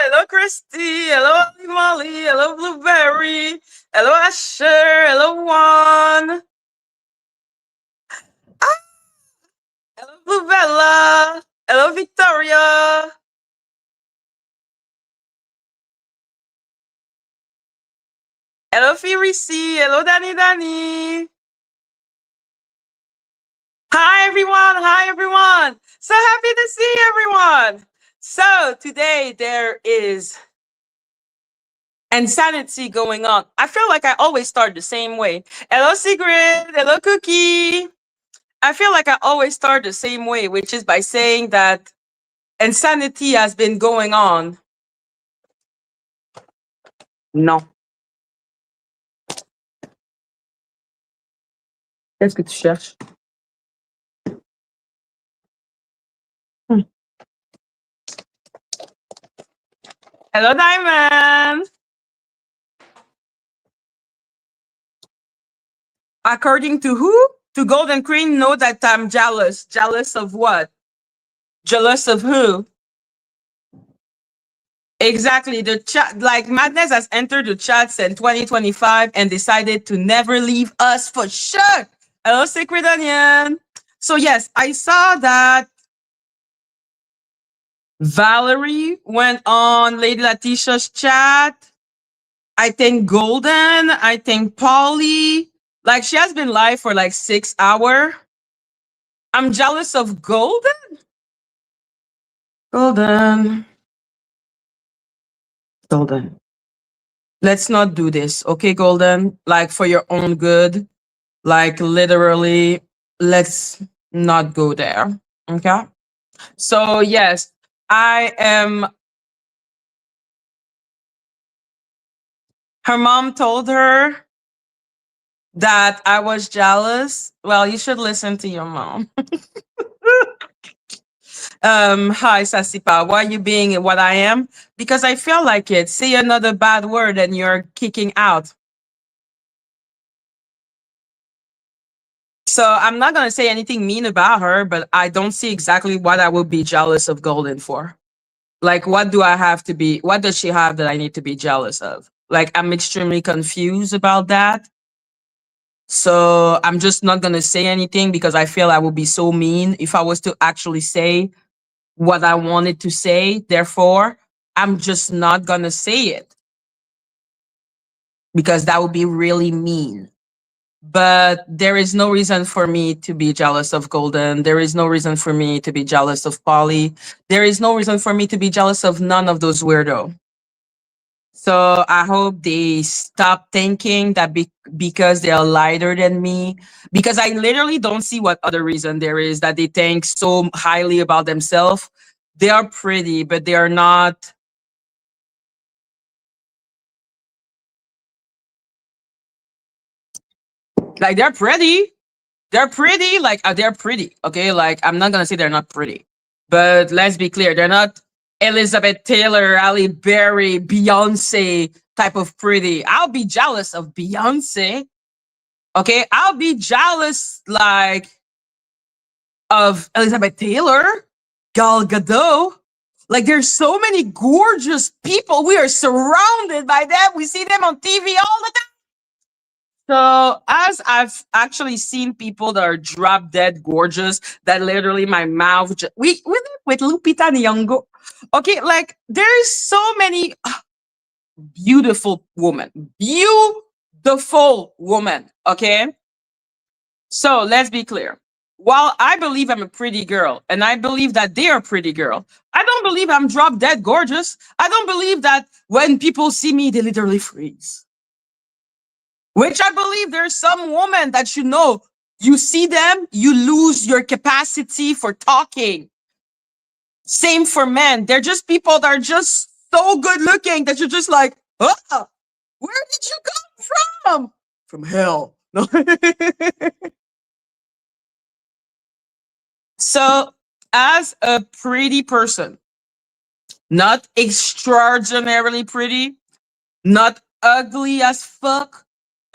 hello Christy, hello Molly, hello Blueberry, hello Asher, hello Juan, hello Bluebella, hello Victoria. Hello Firisi, hello Danny. Hi everyone. So happy to see everyone. So today there is insanity going on. I feel like I always start the same way. Hello Sigrid, hello Cookie. I feel like I always start the same way, which is by saying that insanity has been going on. Non. Qu'est-ce que tu cherches? Hello Diamond. According to who? To Golden Queen, know that I'm jealous. Jealous of what? Jealous of who? Exactly. The chat, like Madness has entered the chats in 2025 and decided to never leave us for sure. Hello, Sacred Onion. So yes, I saw that Valerie went on Lady Latisha's chat. I think Golden, I think Polly. Like she has been live for like 6 hours. I'm jealous of Golden. Golden. Let's not do this, okay, Golden? Like for your own good. Like literally, let's not go there. Okay. So yes, I am. Her mom told her that I was jealous. Well, you should listen to your mom. Hi, Sasipa. Why are you being what I am? Because I feel like it. Say another bad word and you're kicking out. So I'm not going to say anything mean about her, but I don't see exactly what I would be jealous of Golden for. Like, what do I have to be? What does she have that I need to be jealous of? Like, I'm extremely confused about that. So I'm just not going to say anything because I feel I would be so mean if I was to actually say what I wanted to say. Therefore, I'm just not going to say it because that would be really mean. But there is no reason for me to be jealous of Golden. There is no reason for me to be jealous of Polly. There is no reason for me to be jealous of none of those weirdos. So I hope they stop thinking that because they are lighter than me, because I literally don't see what other reason there is that they think so highly about themselves. They are pretty, but they are not. Like they're pretty. They're pretty. Like they're pretty. Okay. Like I'm not gonna say they're not pretty, but let's be clear. They're not Elizabeth Taylor, Halle Berry, Beyonce type of pretty. I'll be jealous of Beyonce. Okay. I'll be jealous like of Elizabeth Taylor, Gal Gadot. Like there's so many gorgeous people. We are surrounded by them. We see them on TV all the time. So as I've actually seen people that are drop dead gorgeous, that literally my mouth we with Lupita Nyong'o. Okay, like there's so many beautiful women, beautiful women. Okay, so let's be clear. While I believe I'm a pretty girl, and I believe that they are pretty girl, I don't believe I'm drop dead gorgeous. I don't believe that when people see me, they literally freeze. Which I believe there's some women that you see them, you lose your capacity for talking. Same for men. They're just people that are just so good looking that you're just like, oh, where did you come from? From hell. So, as a pretty person, not extraordinarily pretty, not ugly as fuck.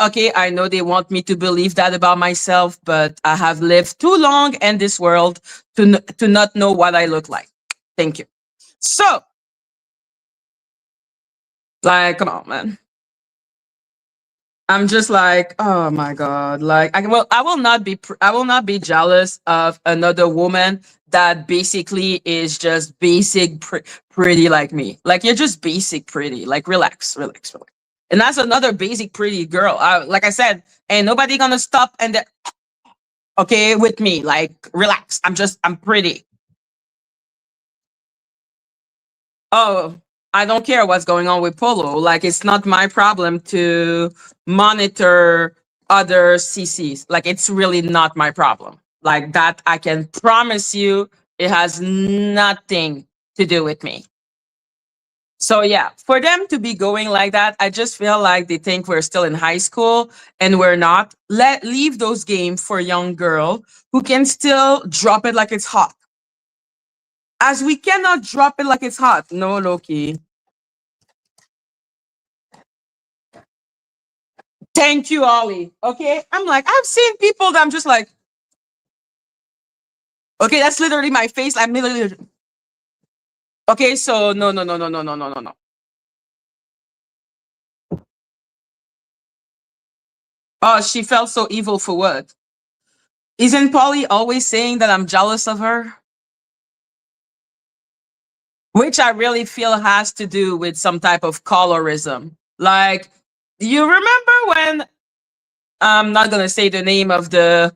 Okay, I know they want me to believe that about myself, but I have lived too long in this world to not know what I look like. Thank you. So, Like, come on, man. I'm just like, oh my god. Like, I will not be jealous of another woman that basically is just pretty like me. Like, you're just basic pretty. Like, relax, relax, relax. And that's another basic pretty girl. Like I said, ain't nobody gonna stop okay with me. Like, relax. I'm pretty. Oh, I don't care what's going on with Polo. Like, it's not my problem to monitor other CCs. Like, it's really not my problem. Like, that I can promise you, it has nothing to do with me. So yeah, for them to be going like that, I just feel like they think we're still in high school and we're not. Leave those games for a young girl who can still drop it like it's hot. As we cannot drop it like it's hot. No, Loki. Thank you, Ollie. Okay. I'm like, I've seen people that I'm just like, okay, that's literally my face. I'm literally okay. So no, no, no, no, no, no, no, no, no. Oh, she felt so evil for what? Isn't Polly always saying that I'm jealous of her? Which I really feel has to do with some type of colorism. Like, you remember when I'm not gonna say the name of the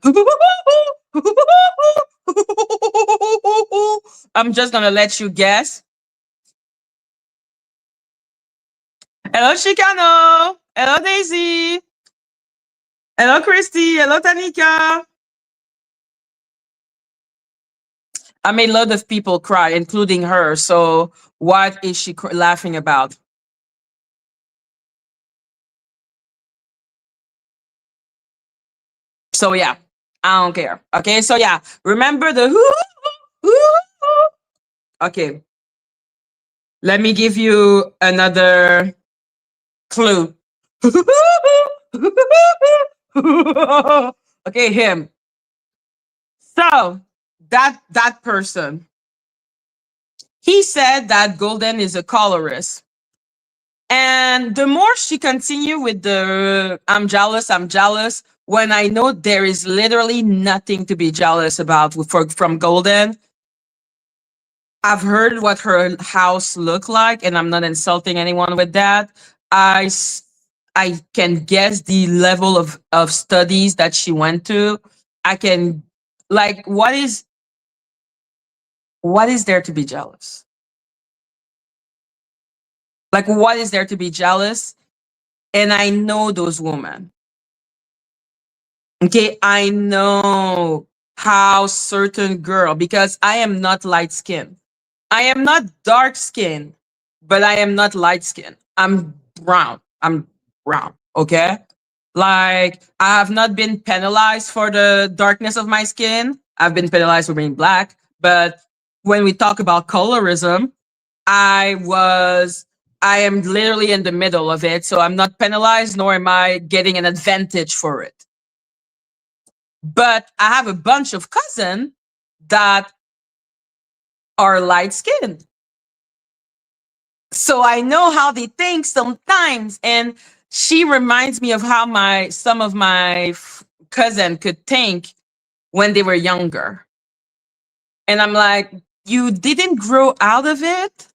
I'm just gonna let you guess. Hello, Chicano. Hello, Daisy. Hello, Christy. Hello, Tanika. I made a lot of people cry, including her. So, what is she laughing about? So, yeah, I don't care. Okay, so yeah, remember the okay, let me give you another clue. Okay, him. So that person, he said that Golden is a colorist. And the more she continue with the I'm jealous, when I know there is literally nothing to be jealous about from Golden. I've heard what her house looked like, and I'm not insulting anyone with that. I can guess the level of studies that she went to. I can, like, what is there to be jealous? Like, what is there to be jealous? And I know those women. Okay, I know how certain girl, because I am not light skinned. I am not dark skinned, but I am not light skinned. I'm brown. I'm brown. Okay. Like, I have not been penalized for the darkness of my skin. I've been penalized for being black. But when we talk about colorism, I was, I am literally in the middle of it. So I'm not penalized, nor am I getting an advantage for it. But I have a bunch of cousins that are light skinned. So I know how they think sometimes. And she reminds me of how some of my cousin could think when they were younger. And I'm like, you didn't grow out of it?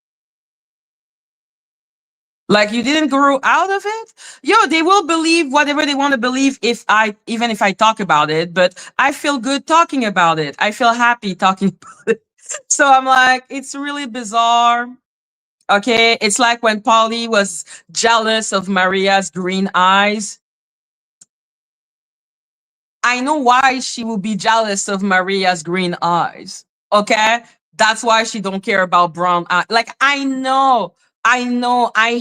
Like, you didn't grow out of it? Yo, they will believe whatever they want to believe even if I talk about it, but I feel good talking about it. I feel happy talking about it. So I'm like, it's really bizarre. Okay. It's like when Polly was jealous of Maria's green eyes. I know why she will be jealous of Maria's green eyes. Okay. That's why she don't care about brown eyes. Like, I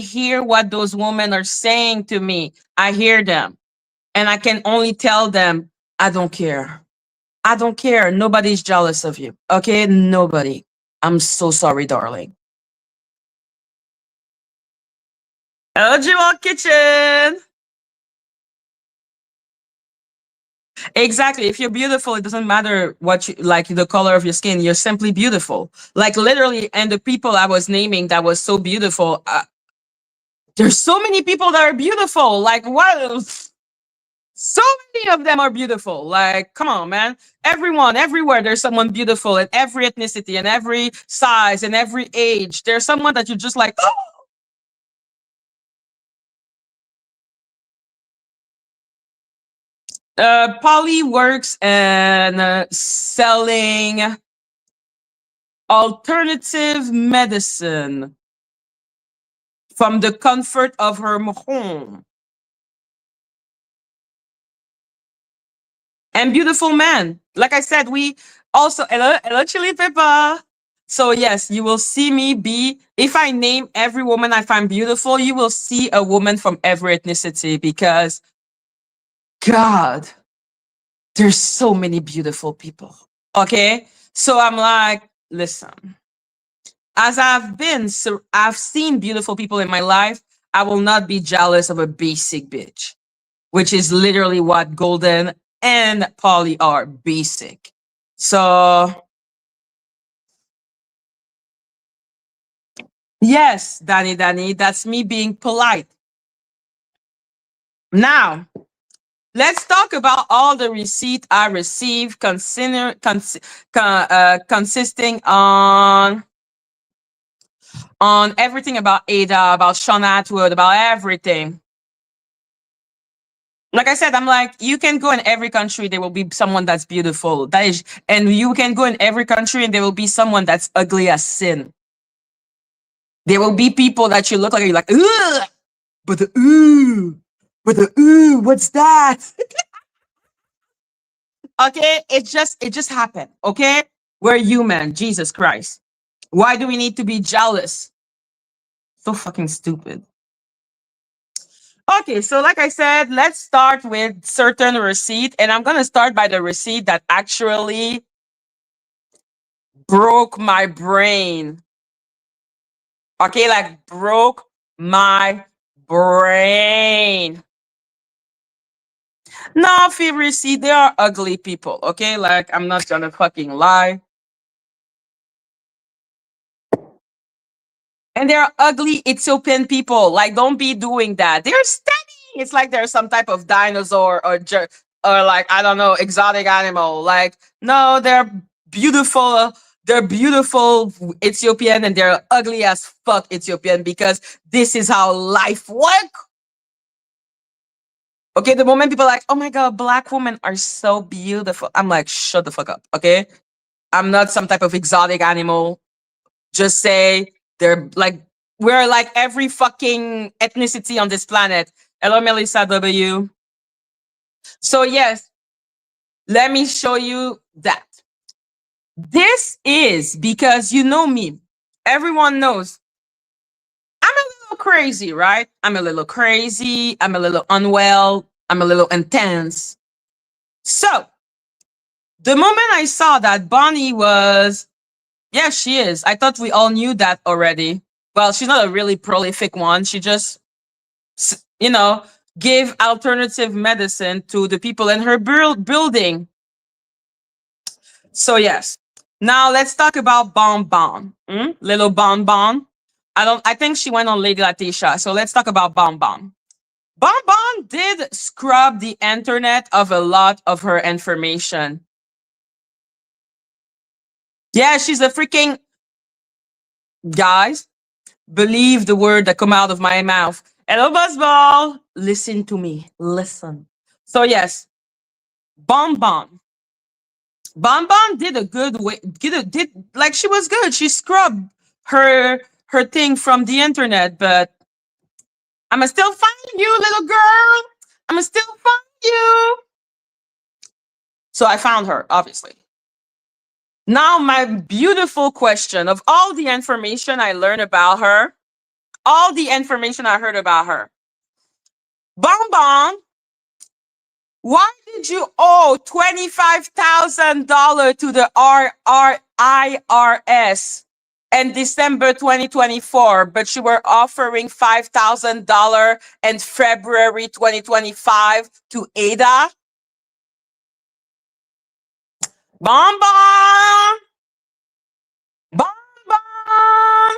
hear what those women are saying to me. I hear them. And I can only tell them, I don't care. I don't care. Nobody's jealous of you. Okay? Nobody. I'm so sorry, darling. Hello, Jewel Kitchen. Exactly. If you're beautiful, it doesn't matter what you like, the color of your skin. You're simply beautiful. Like, literally, and the people I was naming that was so beautiful, There's so many people that are beautiful. Like, what? So many of them are beautiful. Like, come on, man. Everyone, everywhere, there's someone beautiful in every ethnicity and every size and every age. There's someone that you're just like, oh. Polly works in selling alternative medicine from the comfort of her home. And beautiful man. Like I said, we also hello chili pepper. So yes, you will see me be, if I name every woman I find beautiful, you will see a woman from every ethnicity because God, there's so many beautiful people. Okay? So I'm like, listen, as I've seen beautiful people in my life, I will not be jealous of a basic bitch, which is literally what Golden and Polly are, basic. So, yes, Danny, that's me being polite. Now, let's talk about all the receipt I received, consisting on everything about Ada, about Shaun Attwood, about everything. Like I said, I'm like, you can go in every country, there will be someone that's beautiful. That is, and you can go in every country and there will be someone that's ugly as sin. There will be people that you look like, you're like, ugh, but the ooh, what's that? Okay, it just happened. Okay, we're human. Jesus Christ, why do we need to be jealous? So fucking stupid. Okay, so like I said, let's start with certain receipt, and I'm gonna start by the receipt that actually broke my brain. Okay, like broke my brain. No, Fibri, see, they are ugly people. Okay, like I'm not gonna fucking lie. And they're ugly Ethiopian people. Like, don't be doing that. They're stunning. It's like they're some type of dinosaur or like I don't know, exotic animal. Like, no, they're beautiful. They're beautiful Ethiopian and they're ugly as fuck Ethiopian because this is how life works. Okay, the moment people are like, oh my god, black women are so beautiful. I'm like, shut the fuck up. Okay. I'm not some type of exotic animal. Just say they're like we're like every fucking ethnicity on this planet. Hello, Melissa W. So yes, let me show you that. This is because you know me. Everyone knows I'm a little crazy, right? I'm a little crazy. I'm a little unwell. I'm a little intense. So the moment I saw that Bonnie was, yeah, she is. I thought we all knew that already. Well, she's not a really prolific one. She just, you know, gave alternative medicine to the people in her building. So yes. Now let's talk about Bon Bon. Little Bon Bon. I think she went on Lady Latisha. So let's talk about Bon Bon. Bon Bon did scrub the internet of a lot of her information. Yeah, she's a freaking, guys, believe the word that come out of my mouth. Hello, Buzzball. Listen to me. Listen. So yes, Bon Bon. Bon Bon did a good way. Did like she was good. She scrubbed her thing from the internet, but I'ma still find you, little girl. I'ma still find you. So I found her, obviously. Now, my beautiful question of all the information I learned about her, all the information I heard about her. Bon Bon, why did you owe $25,000 to the IRS in December 2024, but you were offering $5,000 in February 2025 to Ada? Bon Bon! Bon Bon!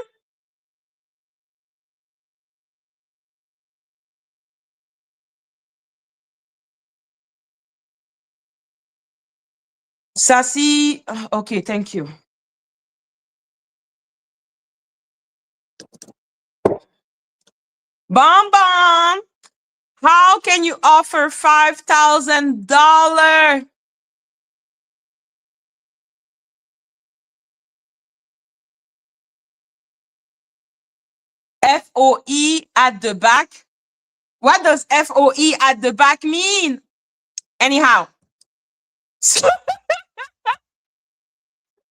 Sassy. Okay, thank you. Bonbon, how can you offer $5,000? FOE at the back? What does FOE at the back mean? Anyhow.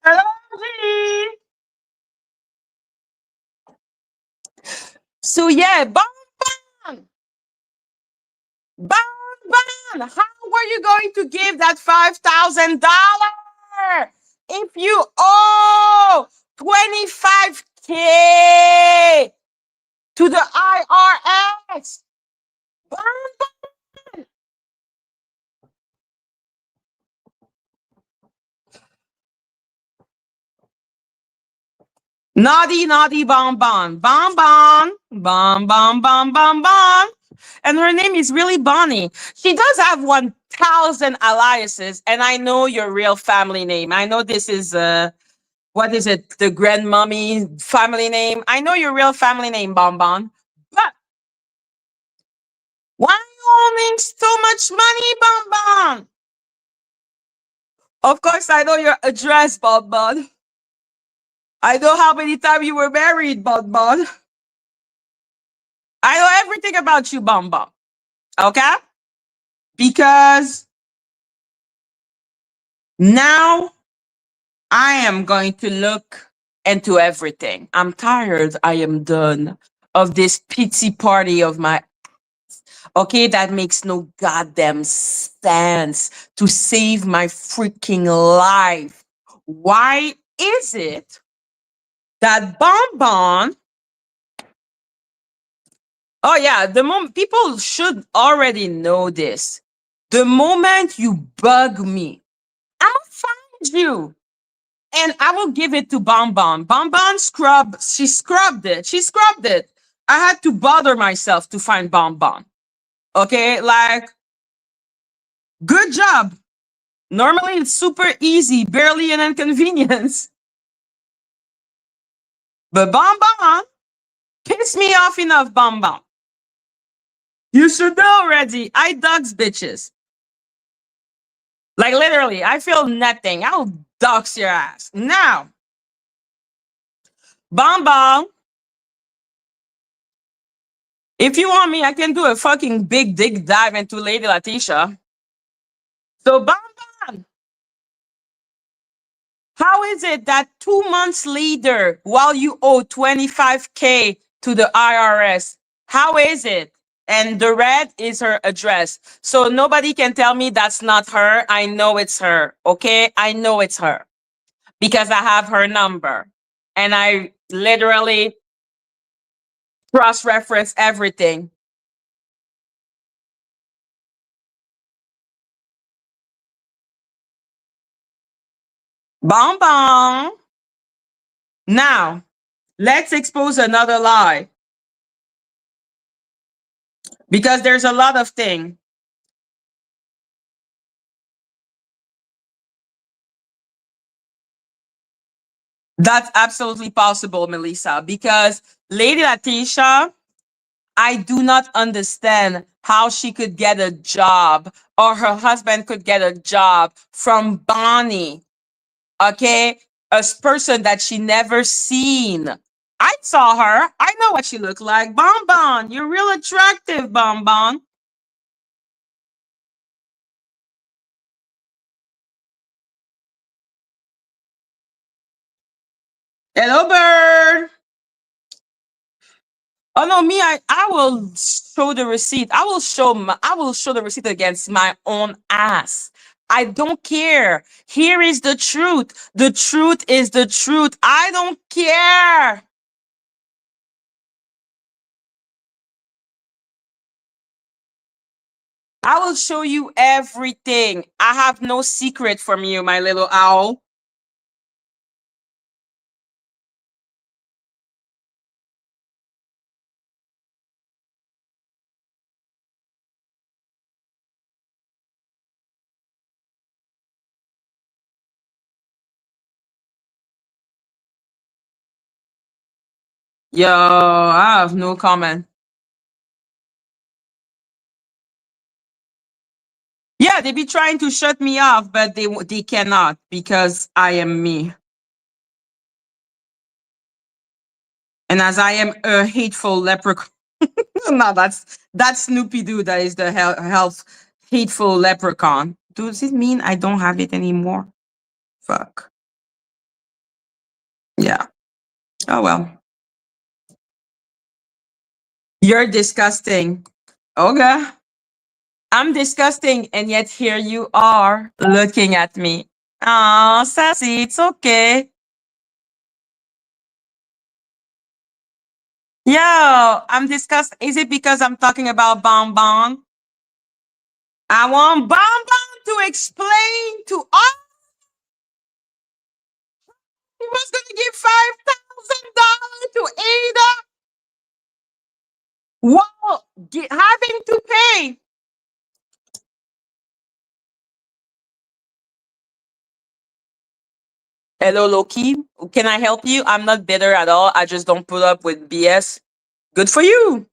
Hello, G. So yeah, Bonbon. Bonbon, how are you going to give that $5,000 if you owe 25K to the IRS? Naughty, naughty bonbon. Bonbon. Bonbon, bonbon, bonbon. And her name is really Bonnie. She does have 1,000 aliases, and I know your real family name. I know this is, what is it? The grandmommy family name. I know your real family name, Bonbon. But why are you owning so much money, Bonbon? Of course, I know your address, Bonbon. I know how many times you were married, Bonbon. I know everything about you, Bonbon. Okay? Because now I am going to look into everything. I'm tired. I am done of this pity party of my. Okay, that makes no goddamn sense to save my freaking life. Why is it that Bonbon? Oh yeah, the moment people should already know this. The moment you bug me, I'll find you. And I will give it to Bonbon. Bonbon scrub. She scrubbed it. She scrubbed it. I had to bother myself to find Bonbon. Okay, like good job. Normally it's super easy, barely an inconvenience. But Bonbon pissed me off enough, Bonbon. You should know already. I dogs bitches. Like literally, I feel nothing. I'll dox your ass. Now, Bonbon, if you want me, I can do a fucking big dig dive into Lady Latisha. So, Bonbon, how is it that 2 months later, while you owe 25K to the IRS, how is it? And the red is her address. So nobody can tell me that's not her. I know it's her. Okay. I know it's her because I have her number and I literally cross reference everything. Bonbon. Now, let's expose another lie because there's a lot of things. That's absolutely possible, Melissa, because Lady Latisha, I do not understand how she could get a job or her husband could get a job from Bonnie, okay? A person that she never seen. I saw her. I know what she looked like. Bonbon, you're real attractive, Bonbon. Hello, bird. Oh no, me, I will show the receipt. I will show the receipt against my own ass. I don't care. Here is the truth. The truth is the truth. I don't care. I will show you everything. I have no secret from you, my little owl. Yo, I have no comment. Yeah, they be trying to shut me off, but they cannot because I am me. And as I am a hateful leprechaun. No, that's Snoopy Doo. That is the health hateful leprechaun. Does it mean I don't have it anymore? Fuck. Yeah. Oh well. You're disgusting. Okay. I'm disgusting, and yet here you are looking at me. Oh, sassy. It's okay. Yo, I'm disgusting. Is it because I'm talking about Bonbon? I want Bonbon to explain to us. He was going to give $5,000 to Ada. Well, having to pay. Hello, Loki. Can I help you? I'm not bitter at all. I just don't put up with BS. Good for you.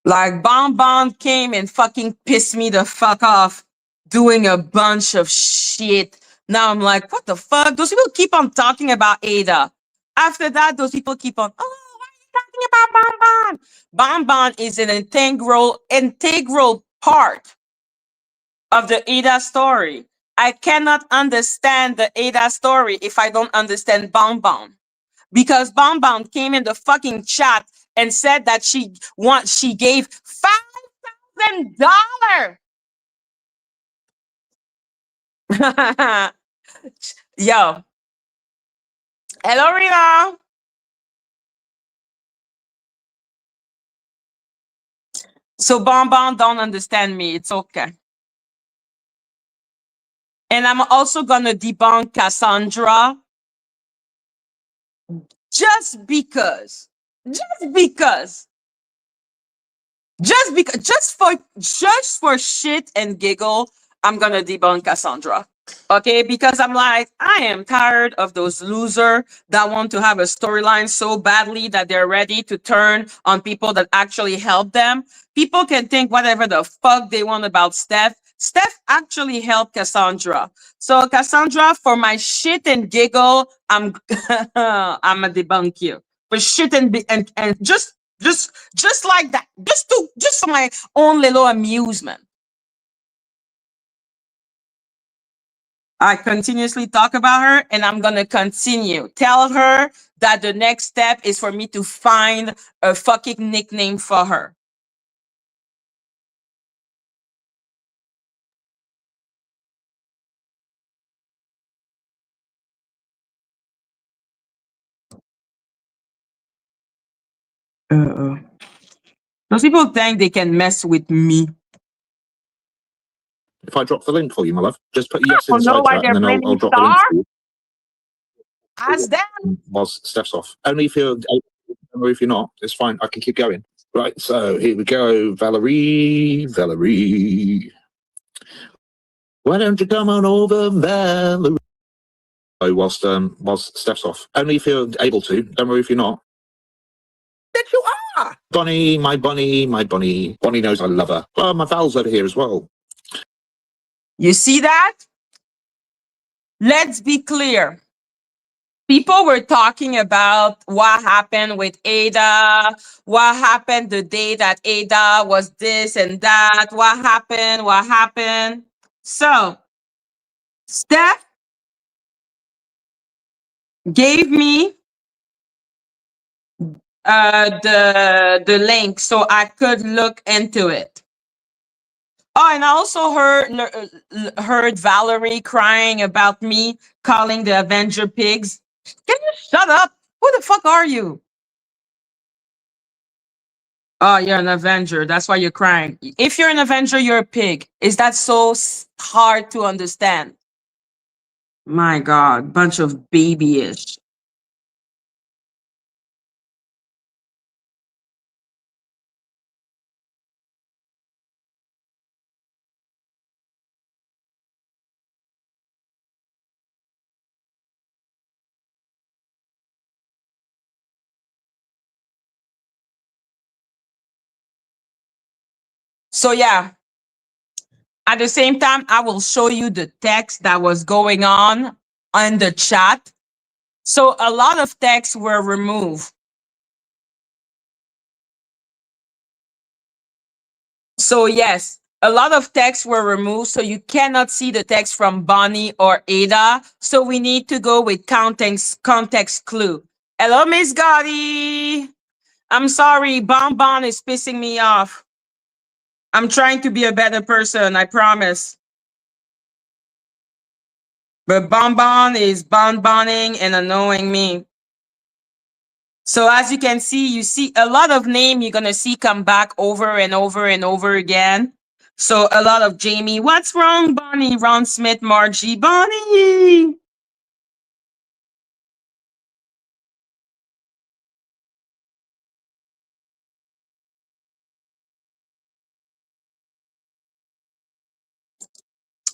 Like Bonbon came and fucking pissed me the fuck off doing a bunch of shit. Now I'm like, what the fuck? Those people keep on talking about Ada. After that, those people keep on, oh, why are you talking about Bonbon? Bonbon is an integral part of the Ada story. I cannot understand the Ada story if I don't understand Bonbon. Because Bonbon came in the fucking chat and said that she gave $5,000. Yo, hello Rina. So Bonbon don't understand me. It's okay. And I'm also gonna debunk Cassandra just because. Just because. Just for shit and giggle, I'm gonna debunk Cassandra. Okay, because I'm like, I am tired of those losers that want to have a storyline so badly that they're ready to turn on people that actually help them. People can think whatever the fuck they want about Steph. Steph actually helped Cassandra. So Cassandra, for my shit and giggle, I'm I'm a debunk you. For shit and just like that. Just for my own little amusement. I continuously talk about her and I'm going to continue. Tell her that the next step is for me to find a fucking nickname for her. Uh-uh. Those people think they can mess with me. If I drop the link for you, my love, just put yes I don't know inside why chat they're and then I'll blaming drop the link Star. for you. Ask them. Whilst Steph's off. Only if you're, or if you're not, it's fine. I can keep going. Right, so here we go. Valerie. Why don't you come on over, Valerie? Oh, whilst Steph's off. Only if you're able to. Don't worry if you're not. That you are. Bonnie, my Bonnie. Bonnie knows I love her. Oh, my Val's over here as well. You see that? Let's be clear. People were talking about what happened with Ada, what happened the day that Ada was this and that, what happened. So, Steph gave me the link so I could look into it. Oh, and I also heard Valerie crying about me calling the Avenger pigs. Can you shut up? Who the fuck are you? Oh, you're an Avenger. That's why you're crying. If you're an Avenger, you're a pig. Is that so hard to understand? My God, bunch of babyish. So yeah, at the same time, I will show you the text that was going on the chat. So a lot of texts were removed. So yes, a lot of texts were removed, so you cannot see the text from Bonnie or Ada. So we need to go with context clue. Hello, Miss Gotti. I'm sorry, Bonbon is pissing me off. I'm trying to be a better person, I promise. But Bonbon is bonboning and annoying me. So as you can see, you see a lot of name you're gonna see come back over and over and over again. So a lot of Jamie, what's wrong, Bonnie? Ron Smith, Margie, Bonnie.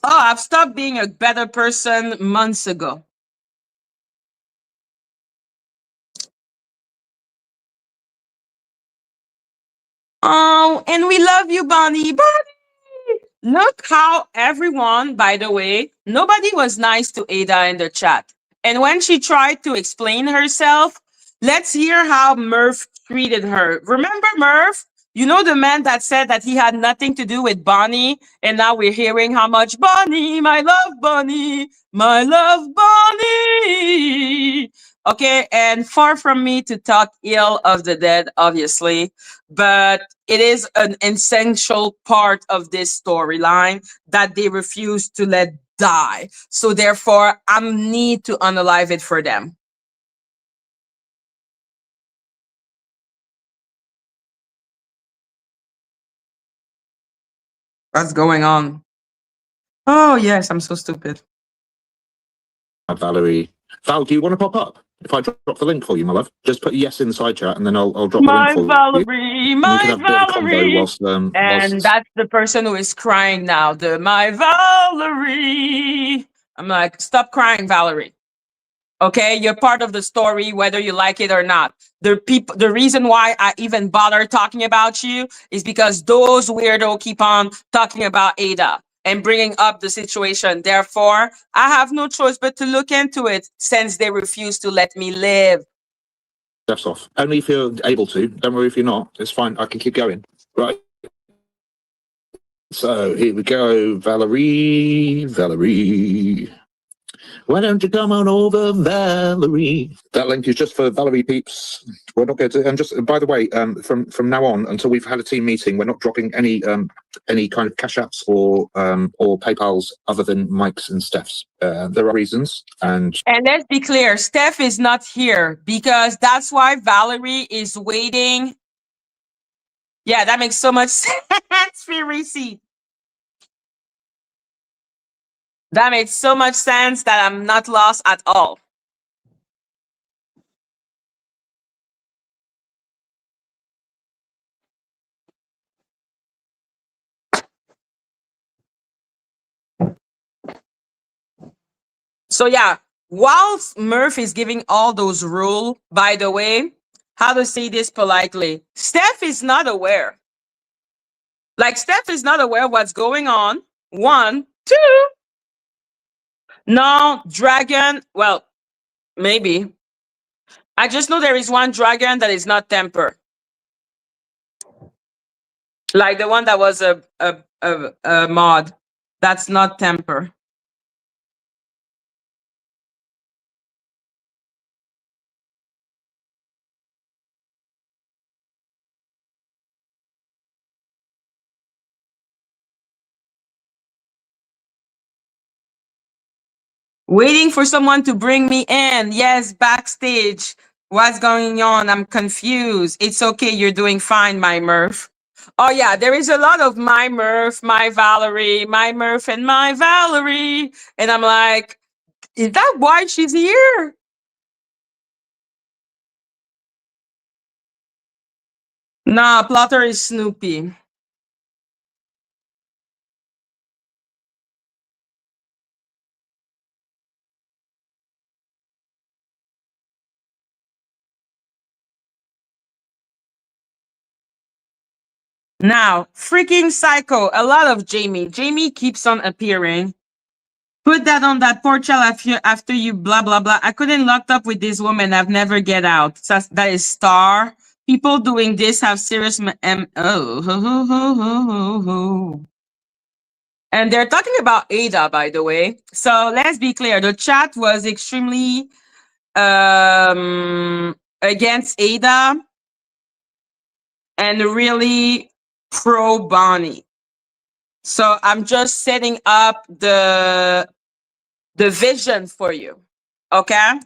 Oh, I've stopped being a better person months ago. Oh, and we love you, Bonnie. Bonnie! Look how everyone, by the way, nobody was nice to Ada in the chat. And when she tried to explain herself, let's hear how Murf treated her. Remember Murf? You know the man that said that he had nothing to do with Bonnie, and now we're hearing how much Bonnie, my love Bonnie, my love Bonnie. Okay, and far from me to talk ill of the dead, obviously, but it is an essential part of this storyline that they refuse to let die. So therefore, I need to unalive it for them. What's going on? Oh yes, I'm so stupid. Valerie. Val, do you want to pop up? If I drop the link for you, my love, just put yes in the side chat, and then I'll drop the link My for you. Valerie, And we can my have a bit of a combo Valerie. whilst And that's the person who is crying now. The my Valerie. I'm like, stop crying, Valerie. Okay, you're part of the story, whether you like it or not. The reason why I even bother talking about you is because those weirdo keep on talking about Ada and bringing up the situation. Therefore, I have no choice but to look into it since they refuse to let me live. steps off. Only if you're able to. Don't worry if you're not. It's fine. I can keep going. Right. So here we go. Valerie. Why don't you come on over, Valerie? That link is just for Valerie peeps. We're not going to. And just by the way, from now on until we've had a team meeting, we're not dropping any kind of cash apps or PayPal's other than Mike's and Steph's. There are reasons, and let's be clear, Steph is not here because that's why Valerie is waiting. Yeah, that makes so much sense. Free receipt. That made so much sense that I'm not lost at all. So yeah, whilst Murf is giving all those rules, by the way, how to say this politely, Steph is not aware. Like Steph is not aware what's going on. One, two. No, dragon. Well, maybe. I just know there is one dragon that is not temper. Like the one that was a mod. That's not temper. Waiting for someone to bring me in. Yes, backstage. What's going on? I'm confused. It's okay. You're doing fine, my Murf. Oh, yeah. There is a lot of my Murf, my Valerie, my Murf, and my Valerie. And I'm like, is that why she's here? Nah, Plotter is Snoopy. Now, freaking psycho. A lot of Jamie. Jamie keeps on appearing. Put that on that portal after you blah blah blah. I couldn't locked up with this woman. I've never get out. So that is Star. People doing this have serious and they're talking about Ada, by the way. So let's be clear. The chat was extremely against Ada and really pro Bonnie. So I'm just setting up the vision for you. Okay?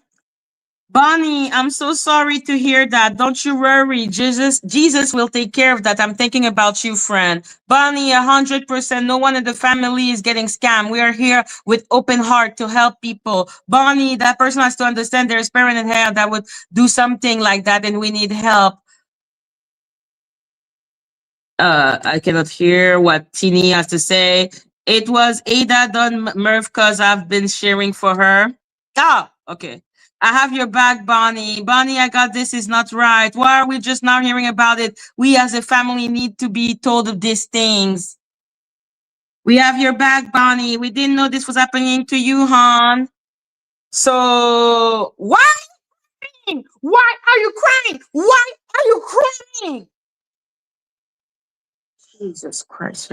Bonnie, I'm so sorry to hear that. Don't you worry. Jesus will take care of that. I'm thinking about you, friend. Bonnie, 100%. No one in the family is getting scammed. We are here with open heart to help people. Bonnie, that person has to understand there's parent in hell that would do something like that, and we need help. I cannot hear what Tini has to say. It was Ada done Murf because I've been sharing for her. Ah, okay. I have your back, Bonnie. Bonnie, I got this is not right. Why are we just now hearing about it? We as a family need to be told of these things. We have your back, Bonnie. We didn't know this was happening to you, hon. So why? Why are you crying? Why are you crying? Jesus Christ.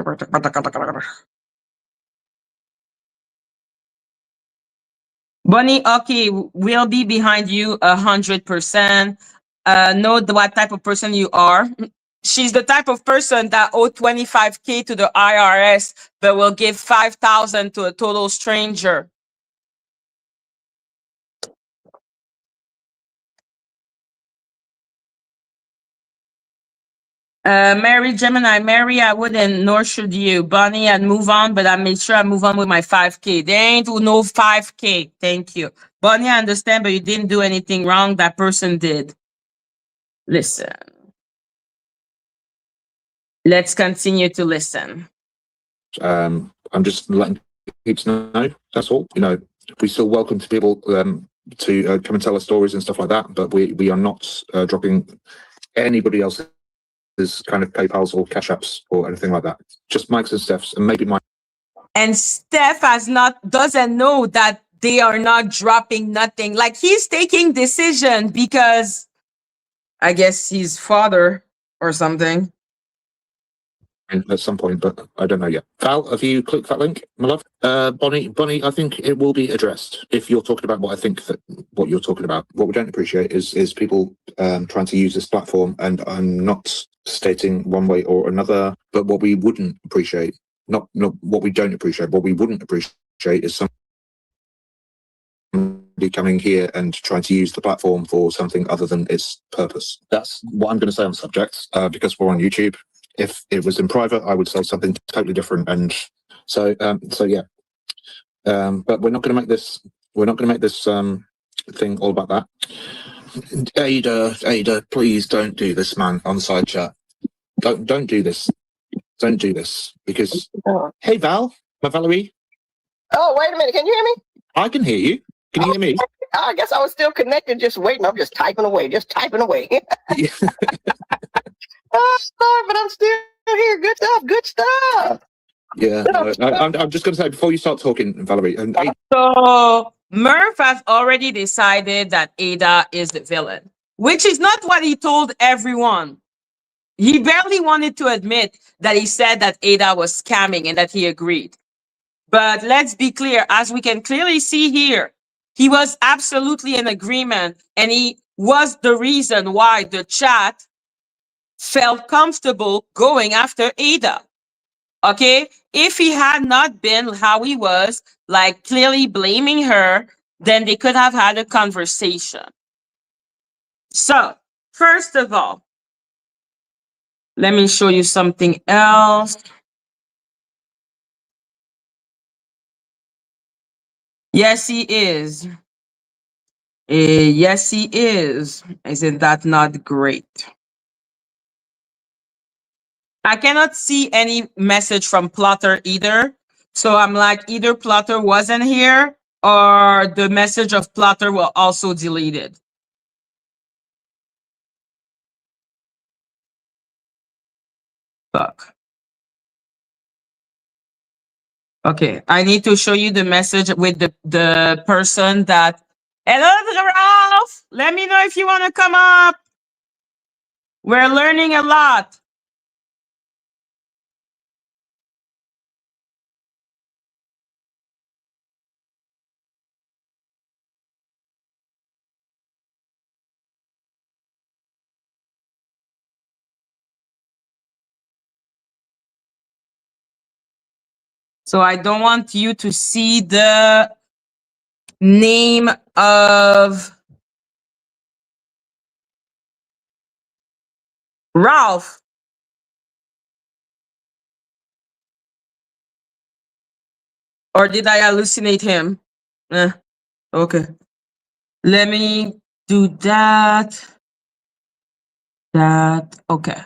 Bonnie, okay, we'll be behind you 100%. Know what type of person you are. She's the type of person that owe 25K to the IRS, but will give 5,000 to a total stranger. Mary Gemini, Mary, I wouldn't, nor should you. Bonnie, I'd move on, but I made sure I move on with my 5K. There ain't no 5K. Thank you. Bonnie, I understand, but you didn't do anything wrong. That person did. Listen. Let's continue to listen. I'm just letting people know. That's all. You know, we still welcome to people to come and tell us stories and stuff like that, but we are not dropping anybody else's kind of PayPal's or Cash Apps or anything like that. Just Mike's and Steph's, and maybe mine. And Steph doesn't know that they are not dropping nothing. Like he's taking decision because I guess he's father or something. At some point, but I don't know yet. Val, have you clicked that link, my love? Bonnie, I think it will be addressed if you're talking about what I think that what you're talking about. What we don't appreciate is people trying to use this platform, and I'm not stating one way or another, but what we wouldn't appreciate, not what we don't appreciate, what we wouldn't appreciate is somebody coming here and trying to use the platform for something other than its purpose. That's what I'm going to say on the subject, because we're on YouTube. If it was in private, I would say something totally different. And so yeah. But we're not going to make this. We're not going to make this thing all about that. Ada, please don't do this, man. On side chat, don't do this. Don't do this because. Hey, Val, my Valerie. Oh, wait a minute. Can you hear me? I can hear you. Can you hear me? I guess I was still connected, just waiting. I'm just typing away. Oh, sorry, but I'm still here. Good stuff. Yeah, I'm just going to say before you start talking, Valerie. And so Murf has already decided that Ada is the villain, which is not what he told everyone. He barely wanted to admit that he said that Ada was scamming and that he agreed. But let's be clear, as we can clearly see here, he was absolutely in agreement, and he was the reason why the chat felt comfortable going after Ada. Okay? If he had not been how he was, like clearly blaming her, then they could have had a conversation. So, first of all, let me show you something else. Yes, he is. Yes, he is. Isn't that not great? I cannot see any message from Plotter either. So I'm like, either Plotter wasn't here or the message of Plotter was also deleted. Fuck. Okay, I need to show you the message with the person that. Hello, Ralph. Let me know if you want to come up. We're learning a lot. So I don't want you to see the name of Ralph. Or did I hallucinate him? Okay. Let me do that. Okay.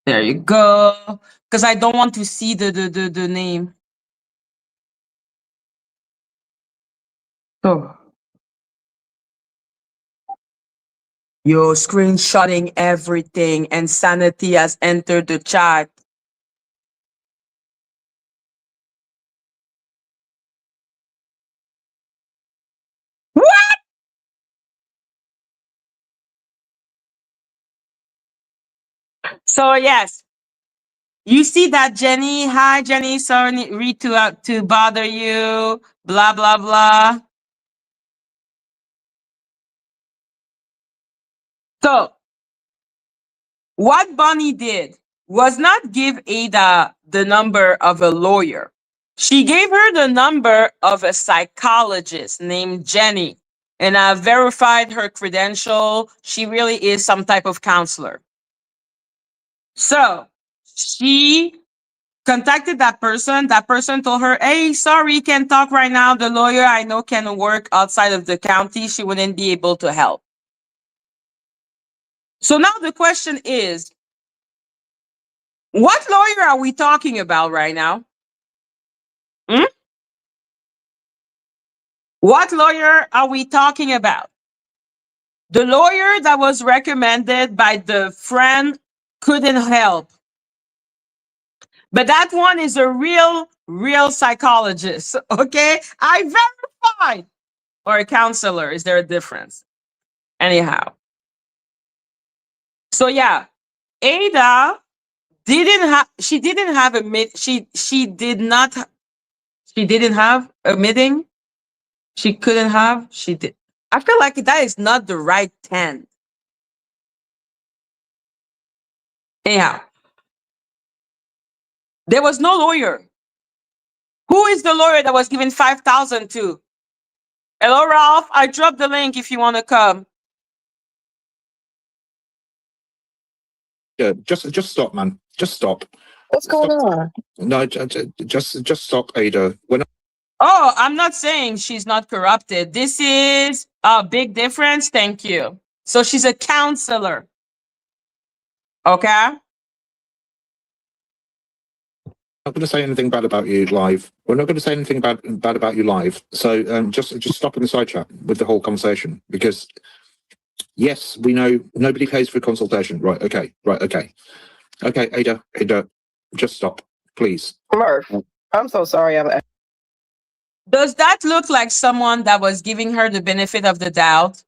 There you go. Because I don't want to see the name. Oh. You're screenshotting everything and Sanity has entered the chat. What? So yes. You see that, Jenny? Hi, Jenny. Sorry to bother you. Blah, blah, blah. So, what Bonnie did was not give Ada the number of a lawyer. She gave her the number of a psychologist named Jenny. And I verified her credential. She really is some type of counselor. So, she contacted that person. That person told her, hey, sorry, can't talk right now. The lawyer I know can work outside of the county. She wouldn't be able to help. So now the question is, what lawyer are we talking about right now? What lawyer are we talking about? The lawyer that was recommended by the friend couldn't help. But that one is a real psychologist, okay? I verified. Or a counselor. Is there a difference? Anyhow. So yeah, Ada she didn't have a meeting. She couldn't have, she did. I feel like that is not the right 10. Anyhow, there was no lawyer. Who is the lawyer that was given 5,000 to? Hello, Ralph. I dropped the link if you want to come. Yeah, just stop, man. Just stop. What's going on? No, just stop, Ada. Oh, I'm not saying she's not corrupted. This is a big difference. Thank you. So she's a counselor. Okay? Not going to say anything bad about you live. We're not going to say anything bad about you live. So just stop in the side chat with the whole conversation, because yes, we know nobody pays for consultation. Right? Okay. Okay, Ada, just stop, please. Murf, I'm so sorry. Does that look like someone that was giving her the benefit of the doubt?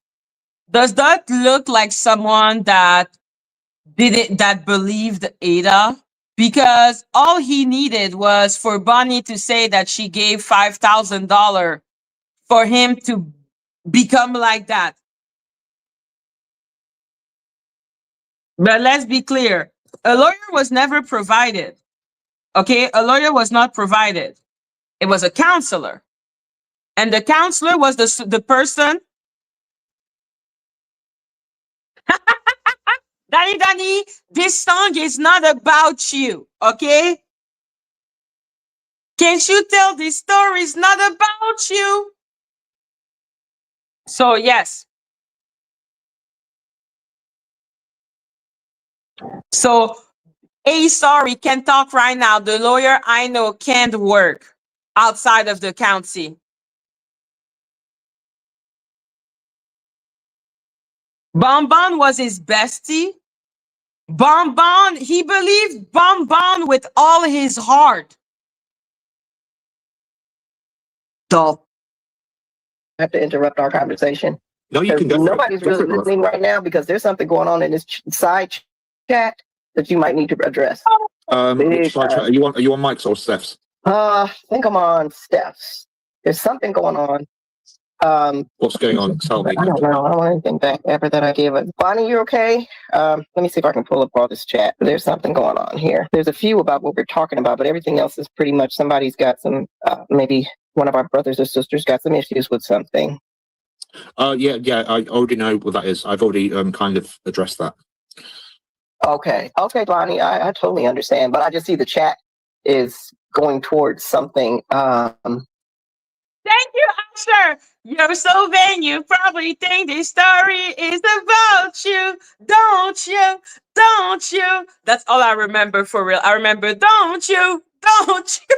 Does that look like someone that believed Ada? Because all he needed was for Bonnie to say that she gave $5,000 for him to become like that. But let's be clear, a lawyer was never provided. Okay, a lawyer was not provided. It was a counselor. And the counselor was the person. Danny, this song is not about you, okay? Can't you tell this story is not about you? So, yes. So, hey, sorry, can't talk right now. The lawyer I know can't work outside of the county. Bonbon was his bestie. Bonbon, he believed Bonbon with all his heart. The I have to interrupt our conversation. No, you can go for it. Nobody's Go for really it, Murf. listening right now because there's something going on in this side chat that you might need to address. Which side chat? Are you on Mike's or Steph's? I think I'm on Steph's. There's something going on. What's going on? Tell me. I don't know. I don't want anything back ever that I gave it. Bonnie, you okay? Let me see if I can pull up all this chat. There's something going on here. There's a few about what we're talking about, but everything else is pretty much somebody's got some, maybe one of our brothers or sisters got some issues with something. Yeah, I already know what that is. I've already kind of addressed that. Okay, Bonnie, I totally understand, but I just see the chat is going towards something. Thank you, Usher. You're so vain, you probably think this story is about you. Don't you? Don't you? That's all I remember for real. I remember, don't you? Don't you?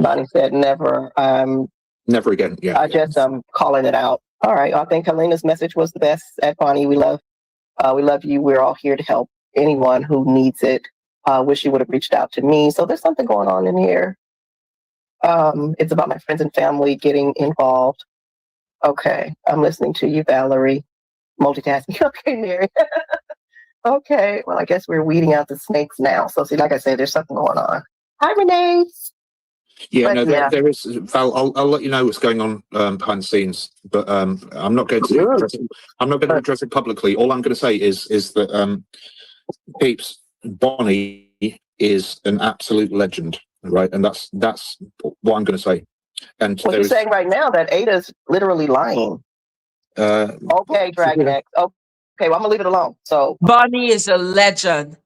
Bonnie said never. Never again. Yeah. I just calling it out. All right. I think Helena's message was the best. At Bonnie, we love you. We're all here to help anyone who needs it. Wish you would have reached out to me. So there's something going on in here. It's about my friends and family getting involved. Okay. I'm listening to you, Valerie. Multitasking. Okay, Mary. Okay. Well, I guess we're weeding out the snakes now. So see, like I said, there's something going on. Hi, Renee. Yeah, But, no, there is. Val, I'll let you know what's going on behind the scenes, but I'm not going to. I'm not going to address it publicly. All I'm going to say is that peeps, Bonnie is an absolute legend, right? And that's what I'm going to say. And well, you're saying right now that Ada's literally lying. Okay, Dragon X. Okay, well, I'm gonna leave it alone. So Bonnie is a legend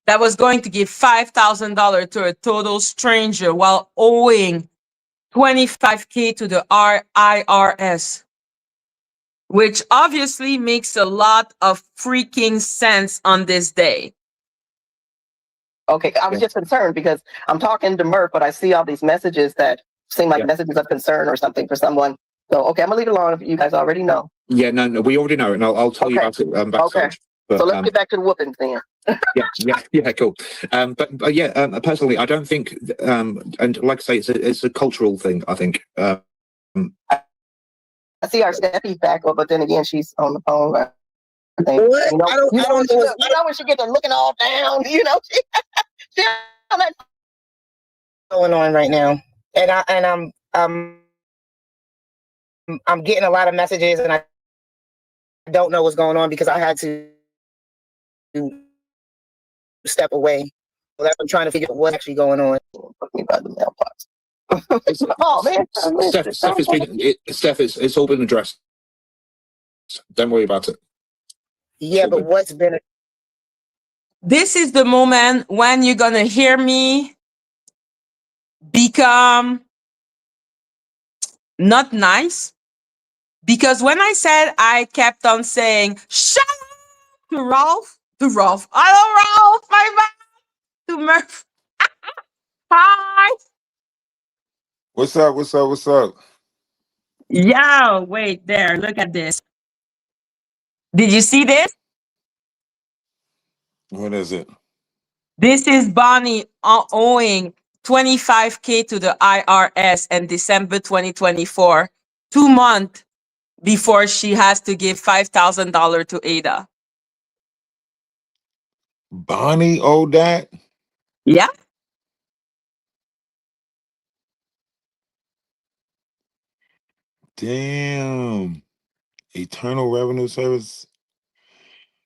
that was going to give $5,000 to a total stranger while owing $25K to the IRS, which obviously makes a lot of freaking sense on this day. okay, I was just concerned because I'm talking to Murf, but I see all these messages that seem like messages of concern or something for someone. So okay, I'm gonna leave it alone if you guys already know. Yeah, no, we already know, and I'll tell you about it backstage. Okay. But, so let's get back to the whoopings then. yeah, cool. But yeah, personally, I don't think, and like I say, it's a cultural thing. I think. I see our Steffi's back up, but then again, she's on the phone. I think. What? You know, I don't know when she gets to looking all down. You know, she going on right now, and I'm getting a lot of messages, and I don't know what's going on because I had to step away. So I'm trying to figure out what's actually going on. Put me by the mailbox. Oh man, Steph, it's all been addressed. Don't worry about it. Yeah, but what's been? This is the moment when you're gonna hear me become not nice, because when I said, I kept on saying shut up to Ralph, hello Ralph, my man, to Murf. Hi. What's up? Yeah, wait there. Look at this. Did you see this? What is it? This is Bonnie owing $25K to the IRS in December 2024, 2 months before she has to give $5,000 to Ada. Bonnie owed that? Yeah. Damn. Eternal Revenue Service.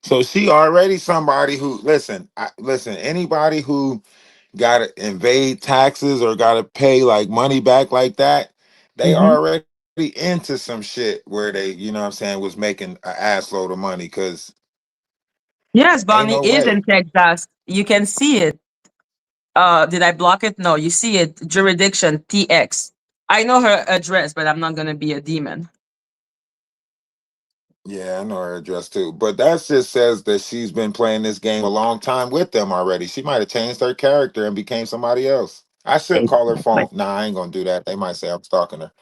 So she already somebody who listen, anybody who gotta invade taxes or gotta pay like money back like that, they already into some shit where they, you know what I'm saying, was making an ass load of money because Yes, Bonnie no is way. in Texas. You can see it. Did I block it? No, you see it. Jurisdiction TX. I know her address, but I'm not gonna be a demon. Yeah, I know her address too. But that just says that she's been playing this game a long time with them already. She might have changed her character and became somebody else. I shouldn't call her phone. Nah, I ain't gonna do that. They might say I'm stalking her.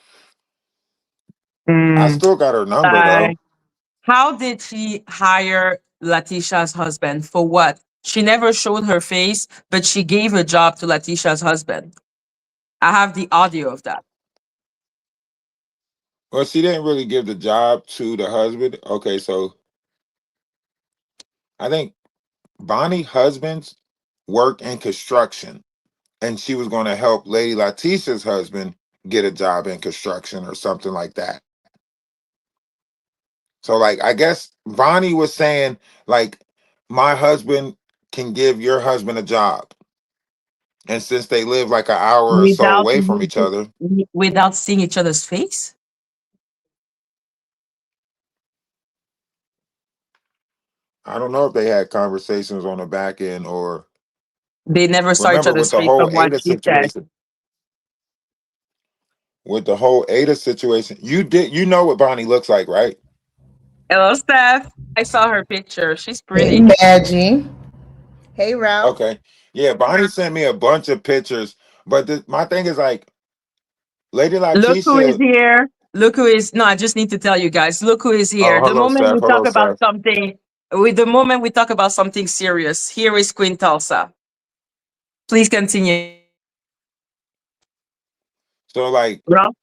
I still got her number though. How did she hire Latisha's husband? For what? She never showed her face, but she gave a job to Latisha's husband. I have the audio of that. Well, she didn't really give the job to the husband. Okay, so I think Bonnie husband's work in construction, and she was going to help Lady Latisha's husband get a job in construction or something like that. So, like, I guess Bonnie was saying, like, my husband can give your husband a job, and since they live like an hour or so Without away from each other, without seeing each other's face? I don't know if they had conversations on the back end or They never saw each remember with other's the face whole from what Ada she said. situation. With the whole Ada situation, you know what Bonnie looks like, right? Hello, Steph. I saw her picture. She's Hey, pretty. Madgie. Hey, Ralph. Okay. Yeah, Bonnie sent me a bunch of pictures, but my thing is like Lady Look who is Latisha. here. Look who is. No, I just need to tell you guys. Look who is Oh, here. The hello, moment Steph. we Hello, talk about Steph. something, with the moment we talk about something serious, here is Queen Tulsa. Please continue. So like Ralph?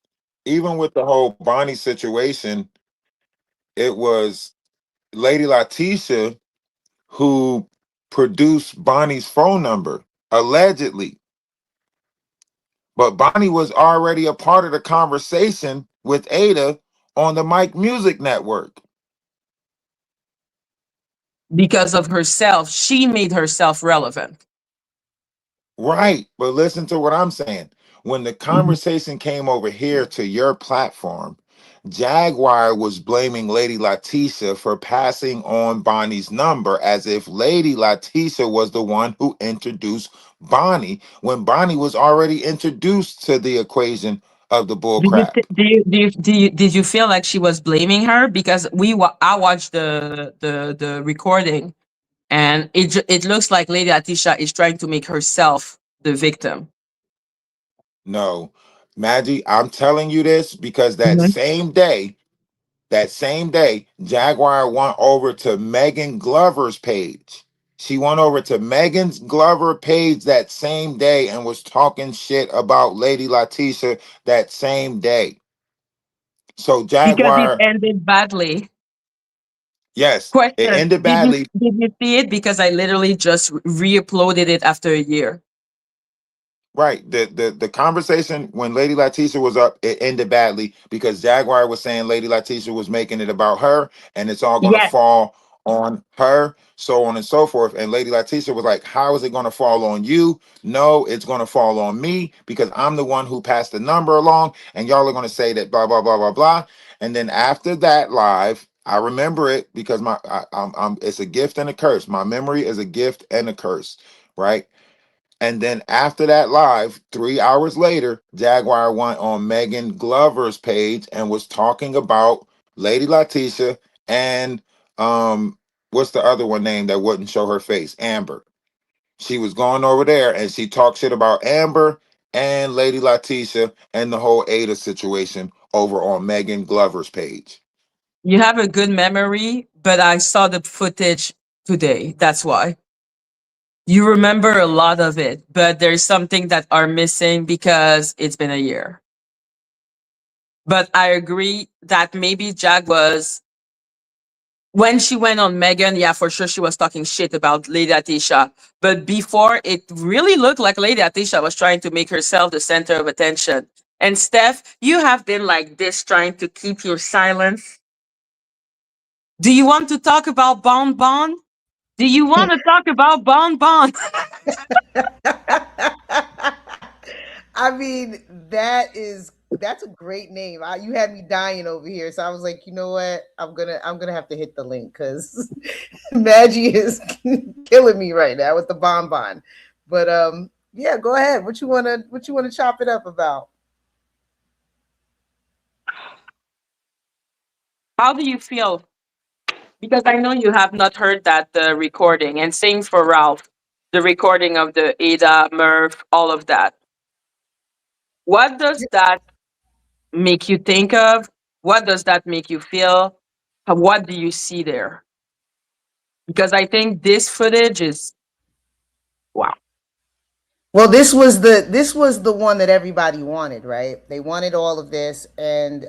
even with the whole Bonnie situation, it was Lady Latisha who produced Bonnie's phone number, allegedly. But Bonnie was already a part of the conversation with Ada on the Mike Music Network. Because of herself, she made herself relevant. Right. But listen to what I'm saying. When the Mhm. conversation came over here to your platform, Jaguar was blaming Lady Latisha for passing on Bonnie's number as if Lady Latisha was the one who introduced Bonnie when Bonnie was already introduced to the equation of the bull Did you, crap. did you feel like she was blaming her? Because I watched the recording, and it looks like Lady Atisha is trying to make herself the victim. No, Maggie, I'm telling you this because Mhm. that same day, Jaguar went over to Megan Glover's page. She went over to Megan's Glover page that same day and was talking shit about Lady Latisha that same day. So Because it Jaguar, ended badly. yes, it Question: ended badly. Did you see it? Because I literally just re-uploaded it after a year. Right. The conversation when Lady Latisha was up, it ended badly because Jaguar was saying Lady Latisha was making it about her and it's all gonna Yes, fall on her, so on and so forth. And Lady Latisha was like, how is it gonna fall on you? No, it's gonna fall on me because I'm the one who passed the number along, and y'all are gonna say that blah blah blah blah blah. And then after that live, I remember it because I'm it's a gift and a curse. My memory is a gift and a curse, right? And then after that live, 3 hours later, Jaguar went on Megan Glover's page and was talking about Lady Latisha and what's the other one name that wouldn't show her face? Amber. She was going over there and she talked shit about Amber and Lady Latisha and the whole Ada situation over on Megan Glover's page. you have a good memory, but I saw the footage today. That's why. You remember a lot of it, but there's something that are missing because it's been a year. But I agree that maybe Jag was when she went on Megan, yeah, for sure she was talking shit about Lady Atisha. But before, it really looked like Lady Atisha was trying to make herself the center of attention. And Steph, you have been like this trying to keep your silence. Do you want to talk about Bon Bon? Do you want to talk about Bon Bon? I mean, that's a great name. You had me dying over here, so I was like, you know what? I'm gonna have to hit the link because Madgie is killing me right now with the bonbon. But yeah, go ahead. What you wanna chop it up about? How do you feel? Because I know you have not heard that the recording, and same for Ralph, the recording of the Ada, Murf, all of that. What does that make you think of? What does that make you feel? What do you see there? Because I think this footage is wow. Well, this was the one that everybody wanted, right? They wanted all of this, and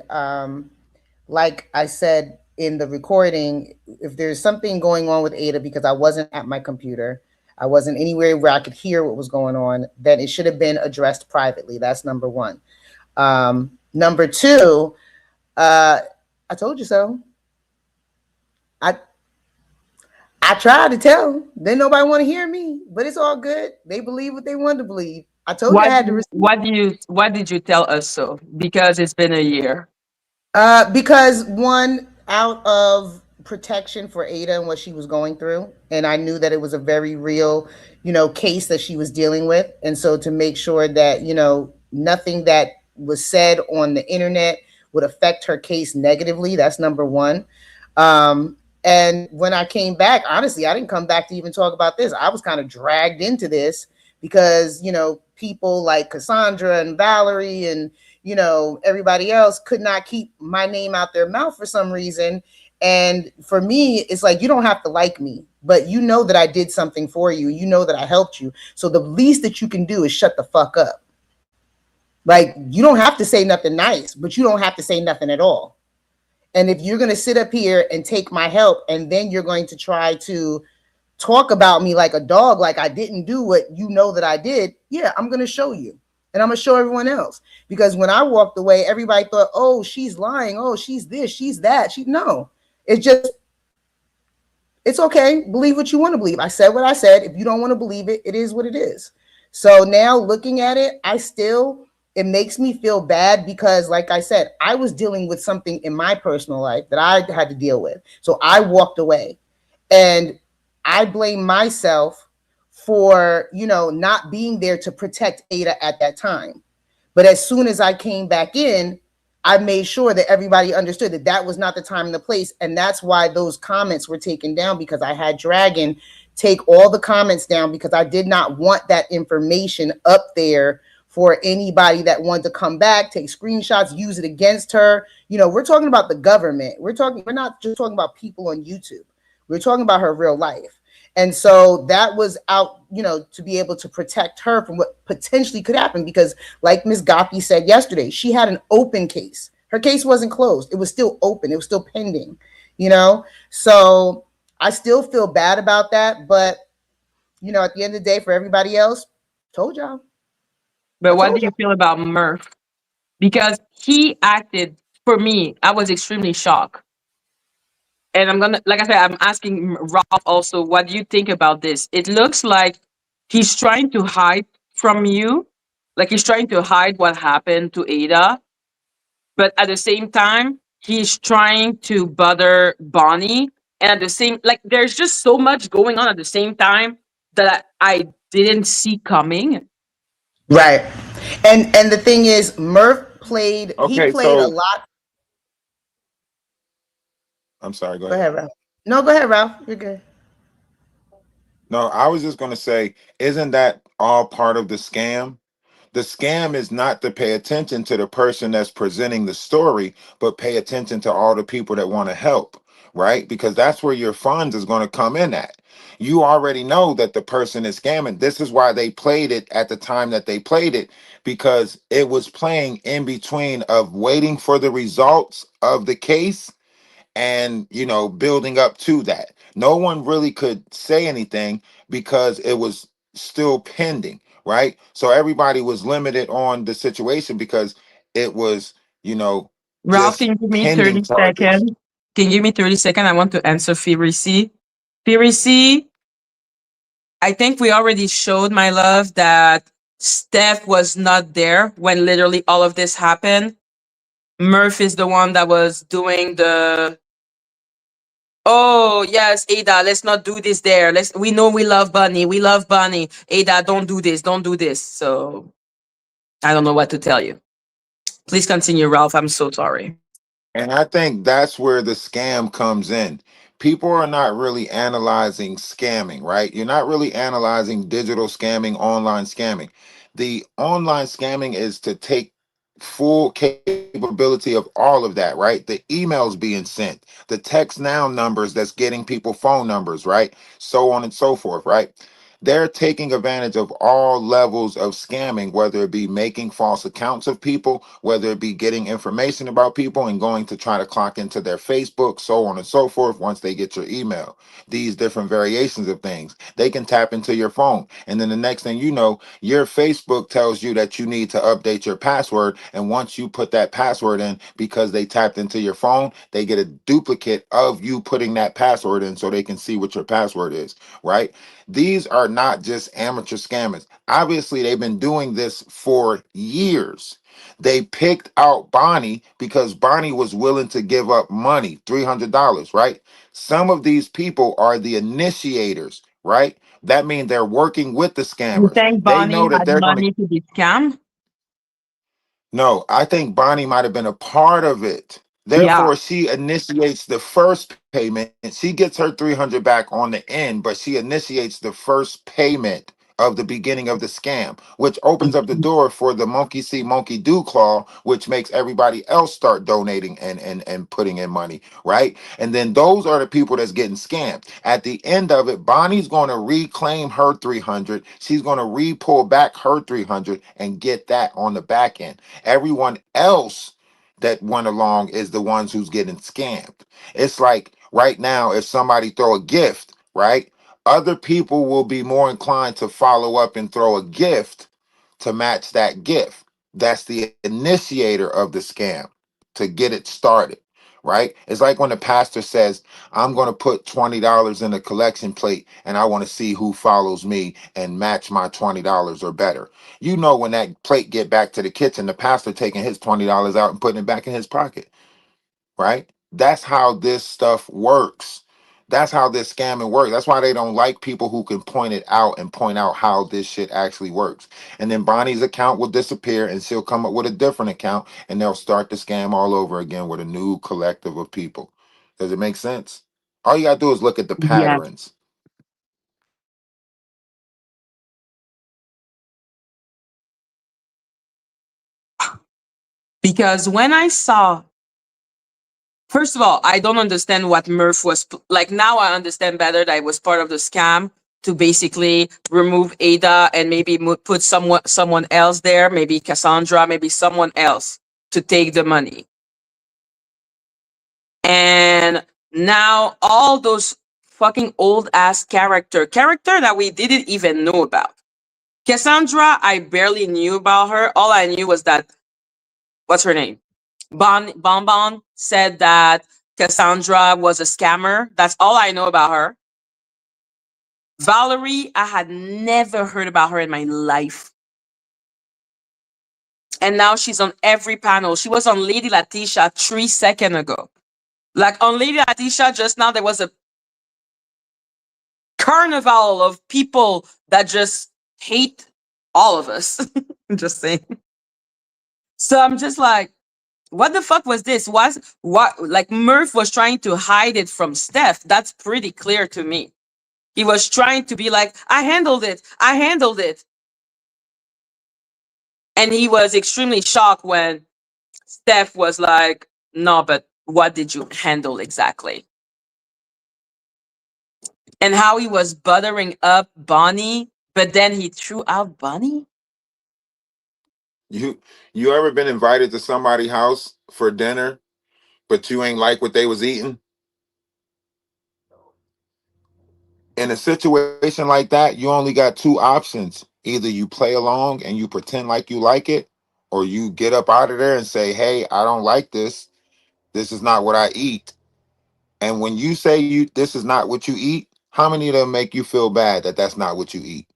like I said in the recording, if there's something going on with Ada, because I wasn't at my computer, I wasn't anywhere where I could hear what was going on, then it should have been addressed privately. That's number one. Number two, I told you so. I I tried to tell them. Then nobody want to hear me, but it's all good. They believe what they wanted to believe. I told you I had to receive. What did you tell us so? Because it's been a year. Because one, out of protection for Ada and what she was going through, and I knew that it was a very real, case that she was dealing with, and so to make sure that nothing that was said on the internet would affect her case negatively. That's number one. And when I came back, honestly, I didn't come back to even talk about this. I was kind of dragged into this because people like Cassandra and Valerie and everybody else could not keep my name out their mouth for some reason. And for me, it's like, you don't have to like me, but you know that I did something for you. You know that I helped you. So the least that you can do is shut the fuck up. Like, you don't have to say nothing nice, but you don't have to say nothing at all. And if you're going to sit up here and take my help, and then you're going to try to talk about me like a dog, like I didn't do what you know that I did, yeah, I'm going to show you. And I'm going to show everyone else. Because when I walked away, everybody thought, oh, she's lying. Oh, she's this, she's that. No, it's just, it's okay. Believe what you want to believe. I said what I said. If you don't want to believe it, it is what it is. So now looking at it, it makes me feel bad because, like I said, I was dealing with something in my personal life that I had to deal with. So I walked away, and I blame myself for, not being there to protect Ada at that time. But as soon as I came back in, I made sure that everybody understood that that was not the time and the place. And that's why those comments were taken down, because I had Dragon take all the comments down, because I did not want that information up there for anybody that wanted to come back, take screenshots, use it against her. We're talking about the government. We're not just talking about people on YouTube. We're talking about her real life. And so that was out, to be able to protect her from what potentially could happen. Because like Ms. Gopi said yesterday, she had an open case. Her case wasn't closed. It was still open. It was still pending, So I still feel bad about that. But, at the end of the day, for everybody else, told y'all. But what do you feel about Murf? Because he acted, for me, I was extremely shocked. And I'm gonna, like I said, I'm asking Ralph also, what do you think about this? It looks like he's trying to hide from you, like he's trying to hide what happened to Ada, but at the same time, he's trying to bother Bonnie. And at the same, like, there's just so much going on at the same time that I didn't see coming. Right. And the thing is, Murf played a lot. I'm sorry, go Go ahead. ahead, Ralph. No, go ahead, Ralph. You're good. No, I was just going to say, isn't that all part of the scam? The scam is not to pay attention to the person that's presenting the story, but pay attention to all the people that want to help, right? Because that's where your funds is going to come in at. You already know that the person is scamming. This is why they played it at the time that they played it, because it was playing in between of waiting for the results of the case and building up to that. No one really could say anything because it was still pending, right? So everybody was limited on the situation because it was Ralph, can just you give me pending 30 charges. seconds? Can you give me 30 seconds? I want to answer Firisi. Firisi, I think we already showed, my love, that Steph was not there when literally all of this happened. Murph is the one that was doing the, oh yes, Ada, let's not do this there. We know we love Bunny. We love Bunny. Ada, don't do this. Don't do this. So I don't know what to tell you. Please continue, Ralph. I'm so sorry. And I think that's where the scam comes in. People are not really analyzing scamming, right? You're not really analyzing digital scamming, online scamming. The online scamming is to take full capability of all of that, right? The emails being sent, the text now numbers that's getting people phone numbers, right? So on and so forth, right? They're taking advantage of all levels of scamming, whether it be making false accounts of people, whether it be getting information about people and going to try to clock into their Facebook, so on and so forth. Once they get your email, these different variations of things, they can tap into your phone. And then the next thing you know, your Facebook tells you that you need to update your password. And once you put that password in, because they tapped into your phone, they get a duplicate of you putting that password in so they can see what your password is, right? These are not just amateur scammers. Obviously, they've been doing this for years. They picked out Bonnie because Bonnie was willing to give up money, $300, right? Some of these people are the initiators, right? That means they're working with the You scammers. think They Bonnie know that had they're going to. money to be scammed? No, I think Bonnie might have been a part of it. Yeah. Therefore, she initiates the first payment and she gets her 300 back on the end, but she initiates the first payment of the beginning of the scam, which opens up the door for the monkey see, monkey do claw, which makes everybody else start donating and putting in money, right? And then those are the people that's getting scammed. At the end of it, Bonnie's going to reclaim her 300. She's going to re-pull back her 300 and get that on the back end. Everyone else that went along is the ones who's getting scammed. It's like right now, if somebody throw a gift, right? Other people will be more inclined to follow up and throw a gift to match that gift. That's the initiator of the scam to get it started, right? It's like when the pastor says, I'm going to put $20 in a collection plate and I want to see who follows me and match my $20 or better. You know, when that plate get back to the kitchen, the pastor taking his $20 out and putting it back in his pocket, right? That's how this stuff works. That's how this scamming works. That's why they don't like people who can point it out and point out how this shit actually works. And then Bonnie's account will disappear and she'll come up with a different account and they'll start the scam all over again with a new collective of people. Does it make sense? All you gotta do is look at the Yes. patterns. Because when I saw, first of all, I don't understand what Murf was like. Now I understand better that it was part of the scam to basically remove Ada and maybe put someone else there, maybe Cassandra, maybe someone else to take the money. And now all those fucking old ass character that we didn't even know about. Cassandra, I barely knew about her. All I knew was that, what's her name? Bonbon said that Cassandra was a scammer. That's all I know about her. Valerie, I had never heard about her in my life. And now she's on every panel. She was on Lady Latisha 3 seconds ago. Like on Lady Latisha just now, there was a carnival of people that just hate all of us. Just saying. So I'm just like, what the fuck was this? What like Murf was trying to hide it from Steph. That's pretty clear to me. He was trying to be like, I handled it. I handled it. And he was extremely shocked when Steph was like, no, but what did you handle exactly? And how he was buttering up Bonnie, but then he threw out Bonnie? You ever been invited to somebody's house for dinner, but you ain't like what they was eating? In a situation like that, you only got two options. Either you play along and you pretend like you like it, or you get up out of there and say, hey, I don't like this. This is not what I eat. And when you say this is not what you eat, how many of them make you feel bad that that's not what you eat?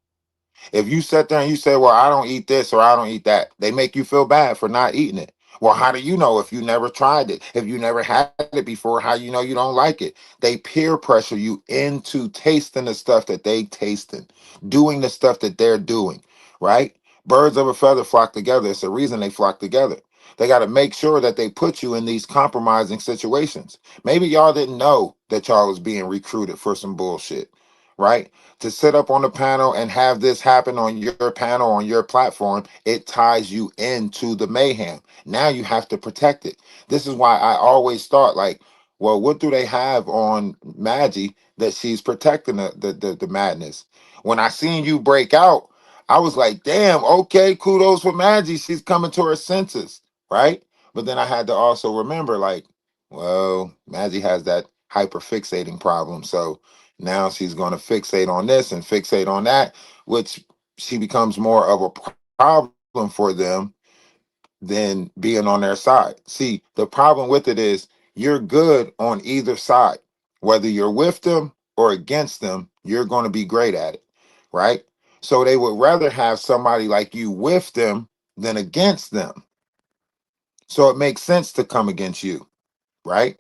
If you sit there and you say, well, I don't eat this or I don't eat that, they make you feel bad for not eating it. Well, how do you know if you never tried it? If you never had it before, how you know you don't like it? They peer pressure you into tasting the stuff that they tasting, doing the stuff that they're doing, right? Birds of a feather flock together. It's a reason they flock together. They got to make sure that they put you in these compromising situations. Maybe y'all didn't know that y'all was being recruited for some bullshit, right? To sit up on the panel and have this happen on your panel, on your platform, it ties you into the mayhem. Now you have to protect it. This is why I always thought, like, well, what do they have on Madgie that she's protecting the madness? When I seen you break out, I was like, damn, okay, kudos for Madgie. She's coming to her senses, right? But then I had to also remember, like, well, Madgie has that hyperfixating problem. So now she's going to fixate on this and fixate on that, which she becomes more of a problem for them than being on their side. See, the problem with it is you're good on either side. Whether you're with them or against them, you're going to be great at it, right? So they would rather have somebody like you with them than against them. So it makes sense to come against you, right?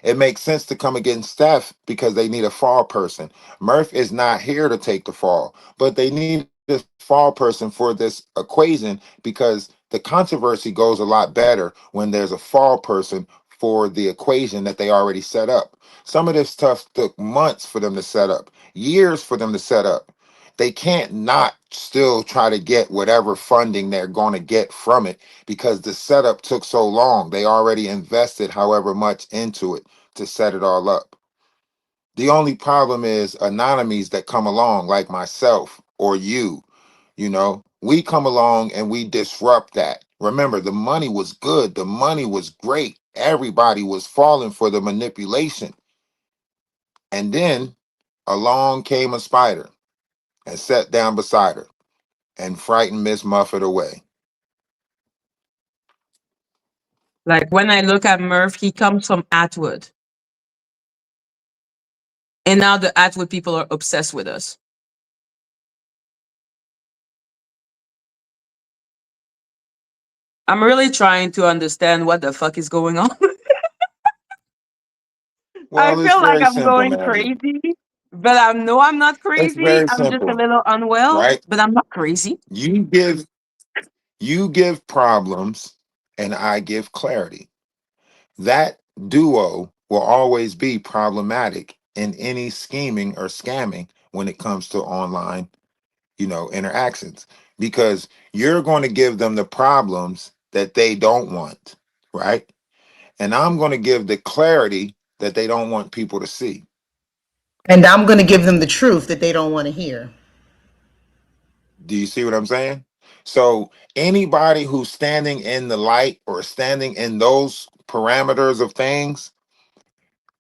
It makes sense to come against Steph because they need a fall person. Murf is not here to take the fall, but they need this fall person for this equation because the controversy goes a lot better when there's a fall person for the equation that they already set up. Some of this stuff took months for them to set up, years for them to set up. They can't not still try to get whatever funding they're going to get from it because the setup took so long. They already invested however much into it to set it all up. The only problem is anonymies that come along, like myself or you, we come along and we disrupt that. Remember, the money was good, the money was great. Everybody was falling for the manipulation. And then along came a spider and sat down beside her and frightened Miss Muffet away. Like when I look at Murf, he comes from Attwood. And now the Attwood people are obsessed with us. I'm really trying to understand what the fuck is going on. I Well, it's feel like very I'm simple, going Maggie. crazy, but I know I'm not It's crazy. very I'm just a simple, little unwell, right? but I'm not crazy. You give problems and I give clarity. That duo will always be problematic in any scheming or scamming when it comes to online, interactions, because you're going to give them the problems that they don't want, right? And I'm going to give the clarity that they don't want people to see. And I'm going to give them the truth that they don't want to hear. Do you see what I'm saying? So anybody who's standing in the light or standing in those parameters of things,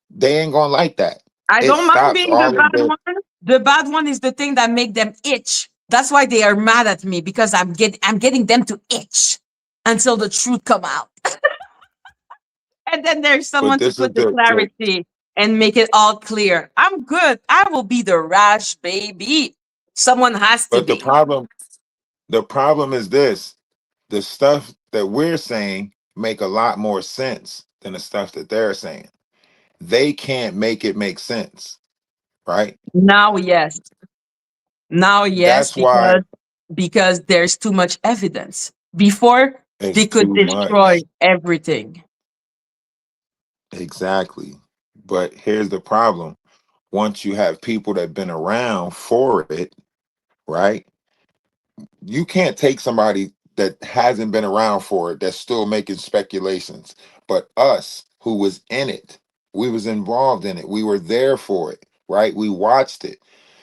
they ain't gonna like that. I It don't mind stops being the all of bad the. one. The bad one is the thing that make them itch. That's why they are mad at me because I'm getting them to itch until the truth come out. And then there's But someone to this is put the clarity and make it all clear. I'm good. I will be the rash baby. Someone has to but the be. problem. The problem is this: the stuff that we're saying make a lot more sense than the stuff that they're saying. They can't make it make sense, right? Now, yes. Now, yes, That's why because there's too much evidence. Before it's they could too destroy much. everything. Exactly. But here's the problem: once you have people that've been around for it, right? You can't take somebody that hasn't been around for it that's still making speculations. But us who was in it, we was involved in it. We were there for it, right? We watched it.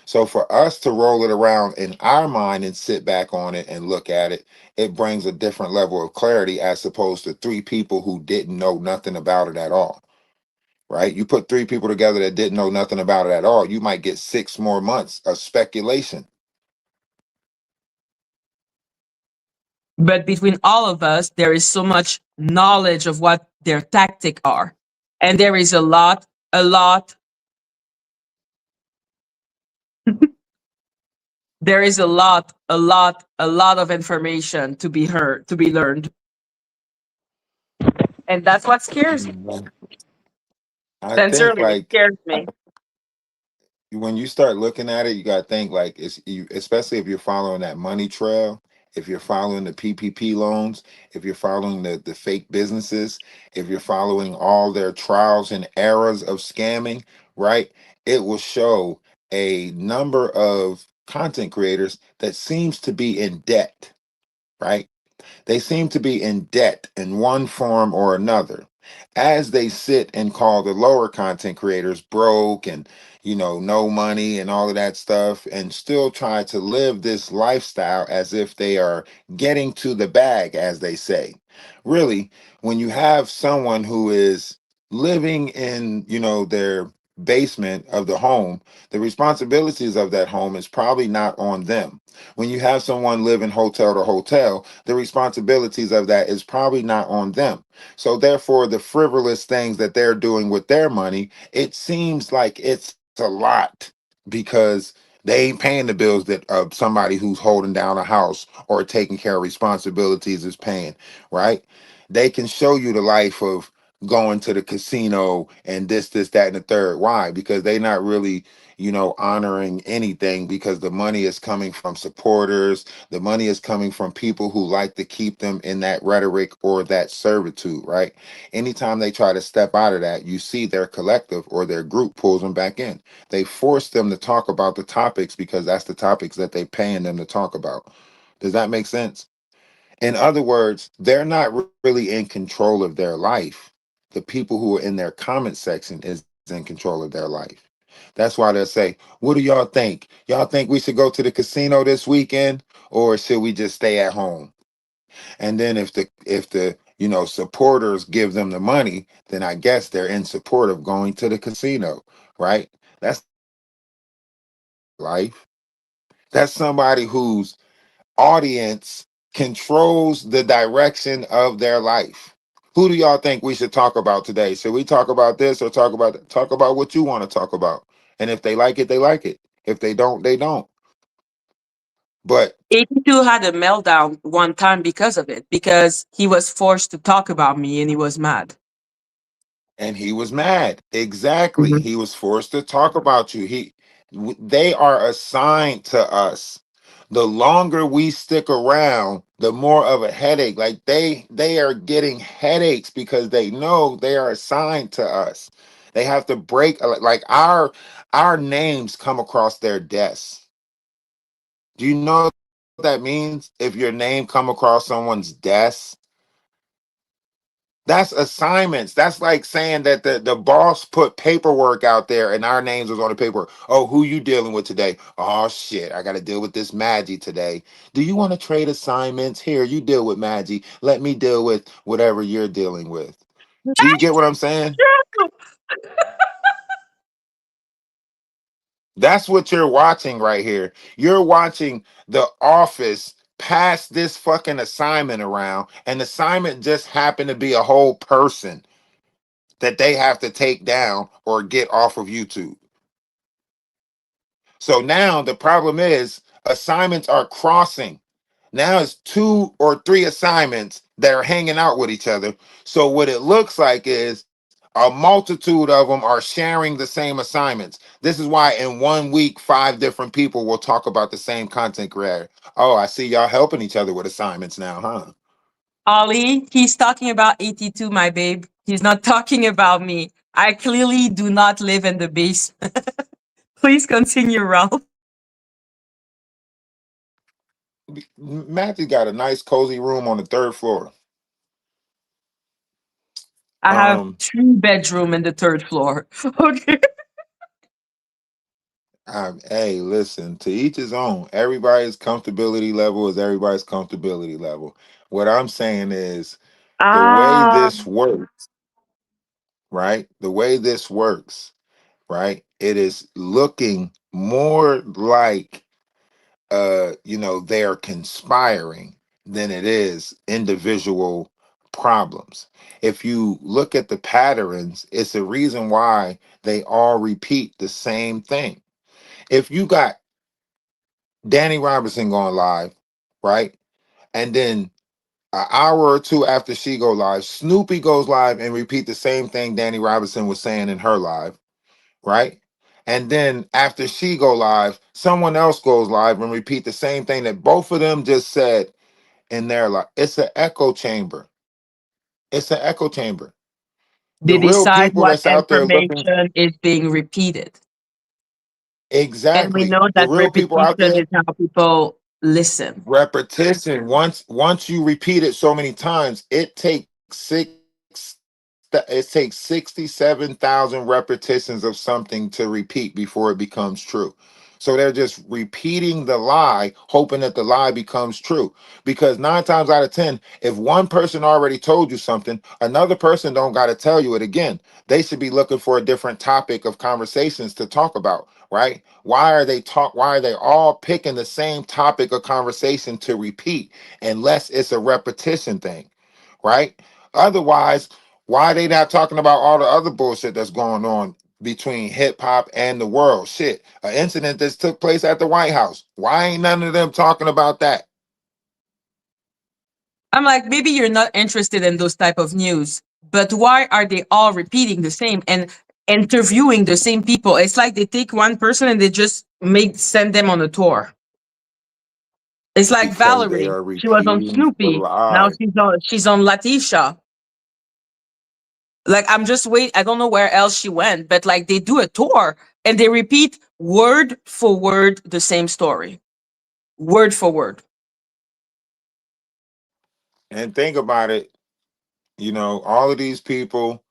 So for us to roll it around in our mind and sit back on it and look at it, it brings a different level of clarity as opposed to three people who didn't know nothing about it at all. Right? You put three people together that didn't know nothing about it at all, you might get 6 more months of speculation. But between all of us, there is so much knowledge of what their tactic are. And there is a lot, there is a lot of information to be heard, to be learned. And that's what scares me. Mhm. I think Sincerely, it like scares me. when you start looking at it, you got to think like especially if you're following that money trail, if you're following the PPP loans, if you're following the fake businesses, if you're following all their trials and errors of scamming, right? It will show a number of content creators that seems to be in debt, right? They seem to be in debt in one form or another, as they sit and call the lower content creators broke and, no money and all of that stuff, and still try to live this lifestyle as if they are getting to the bag, as they say. Really, when you have someone who is living in, their basement of the home, the responsibilities of that home is probably not on them. When you have someone living hotel to hotel, the responsibilities of that is probably not on them. So therefore, the frivolous things that they're doing with their money, it seems like it's a lot because they ain't paying the bills that somebody who's holding down a house or taking care of responsibilities is paying, right? They can show you the life of going to the casino and this, that, and the third. Why? Because they're not really, honoring anything, because the money is coming from supporters. The money is coming from people who like to keep them in that rhetoric or that servitude, right? Anytime they try to step out of that, you see their collective or their group pulls them back in. They force them to talk about the topics because that's the topics that they paying them to talk about. Does that make sense? In other words, they're not really in control of their life. The people who are in their comment section is in control of their life. That's why they'll say, "What do y'all think? Y'all think we should go to the casino this weekend, or should we just stay at home?" And then if the supporters give them the money, then I guess they're in support of going to the casino, right? That's life. That's somebody whose audience controls the direction of their life. Who do y'all think we should talk about today? Should we talk about this or talk about what you want to talk about? And if they like it, they like it. If they don't, they don't. But 82 had a meltdown one time because of it, because he was forced to talk about me and he was mad. and he was mad. Exactly. Mhm. He was forced to talk about you. They are assigned to us. The longer we stick around, the more of a headache. Like they are getting headaches because they know they are assigned to us. They have to break, like our names come across their desks. Do you know what that means? If your name come across someone's desk, that's assignments. That's like saying that the boss put paperwork out there and our names was on the paperwork. Oh, who you dealing with today? Oh shit, I got to deal with this Madgie today. Do you want to trade assignments? Here, you deal with Madgie. Let me deal with whatever you're dealing with. Do you get what I'm saying? That's what you're watching right here. You're watching the office pass this fucking assignment around, and the assignment just happened to be a whole person that they have to take down or get off of YouTube. So now the problem is assignments are crossing. Now it's 2 or 3 assignments that are hanging out with each other. So what it looks like is a multitude of them are sharing the same assignments. This is why in 1 week, 5 different people will talk about the same content creator. Oh, I see y'all helping each other with assignments now, huh? Ollie, he's talking about 82, my babe. He's not talking about me. I clearly do not live in the basement. Please continue, Ralph. Matthew got a nice cozy room on the 3rd floor. I have Um, 3 bedroom in the 3rd floor. Okay. Hey, listen, to each his own. Everybody's comfortability level is everybody's comfortability level. What I'm saying is the way Ah, this works, right? The way this works, right? It is looking more like they're conspiring than it is individual problems. If you look at the patterns, it's a reason why they all repeat the same thing. If you got Danny Robinson going live, right? And then an hour or two after she go live, Snoopy goes live and repeat the same thing Danny Robinson was saying in her live, right? And then after she go live, someone else goes live and repeat the same thing that both of them just said in their life. It's an echo chamber. It's an echo chamber. The they real decide people what that's out there looking, information is being repeated. And we Exactly. know The that real people out repetition there, is how people listen. repetition. Once you repeat it so many times, it takes 67,000 repetitions of something to repeat before it becomes true. So they're just repeating the lie, hoping that the lie becomes true. Because 9 times out of 10, if one person already told you something, another person don't got to tell you it again. They should be looking for a different topic of conversations to talk about, right? Why are they all picking the same topic of conversation to repeat unless it's a repetition thing, right? Otherwise, why they not talking about all the other bullshit that's going on between hip hop and the world? Shit, an incident that took place at the White House. Why ain't none of them talking about that? I'm like, maybe you're not interested in those type of news, but why are they all repeating the same and interviewing the same people? It's like they take one person and they just send them on a tour. It's like Because they Valerie. are She was on repeating the Snoopy. Now lie. she's on Latisha. Like I'm just wait. I don't know where else she went, but like they do a tour and they repeat word for word the same story, word for word. And think about it, all of these people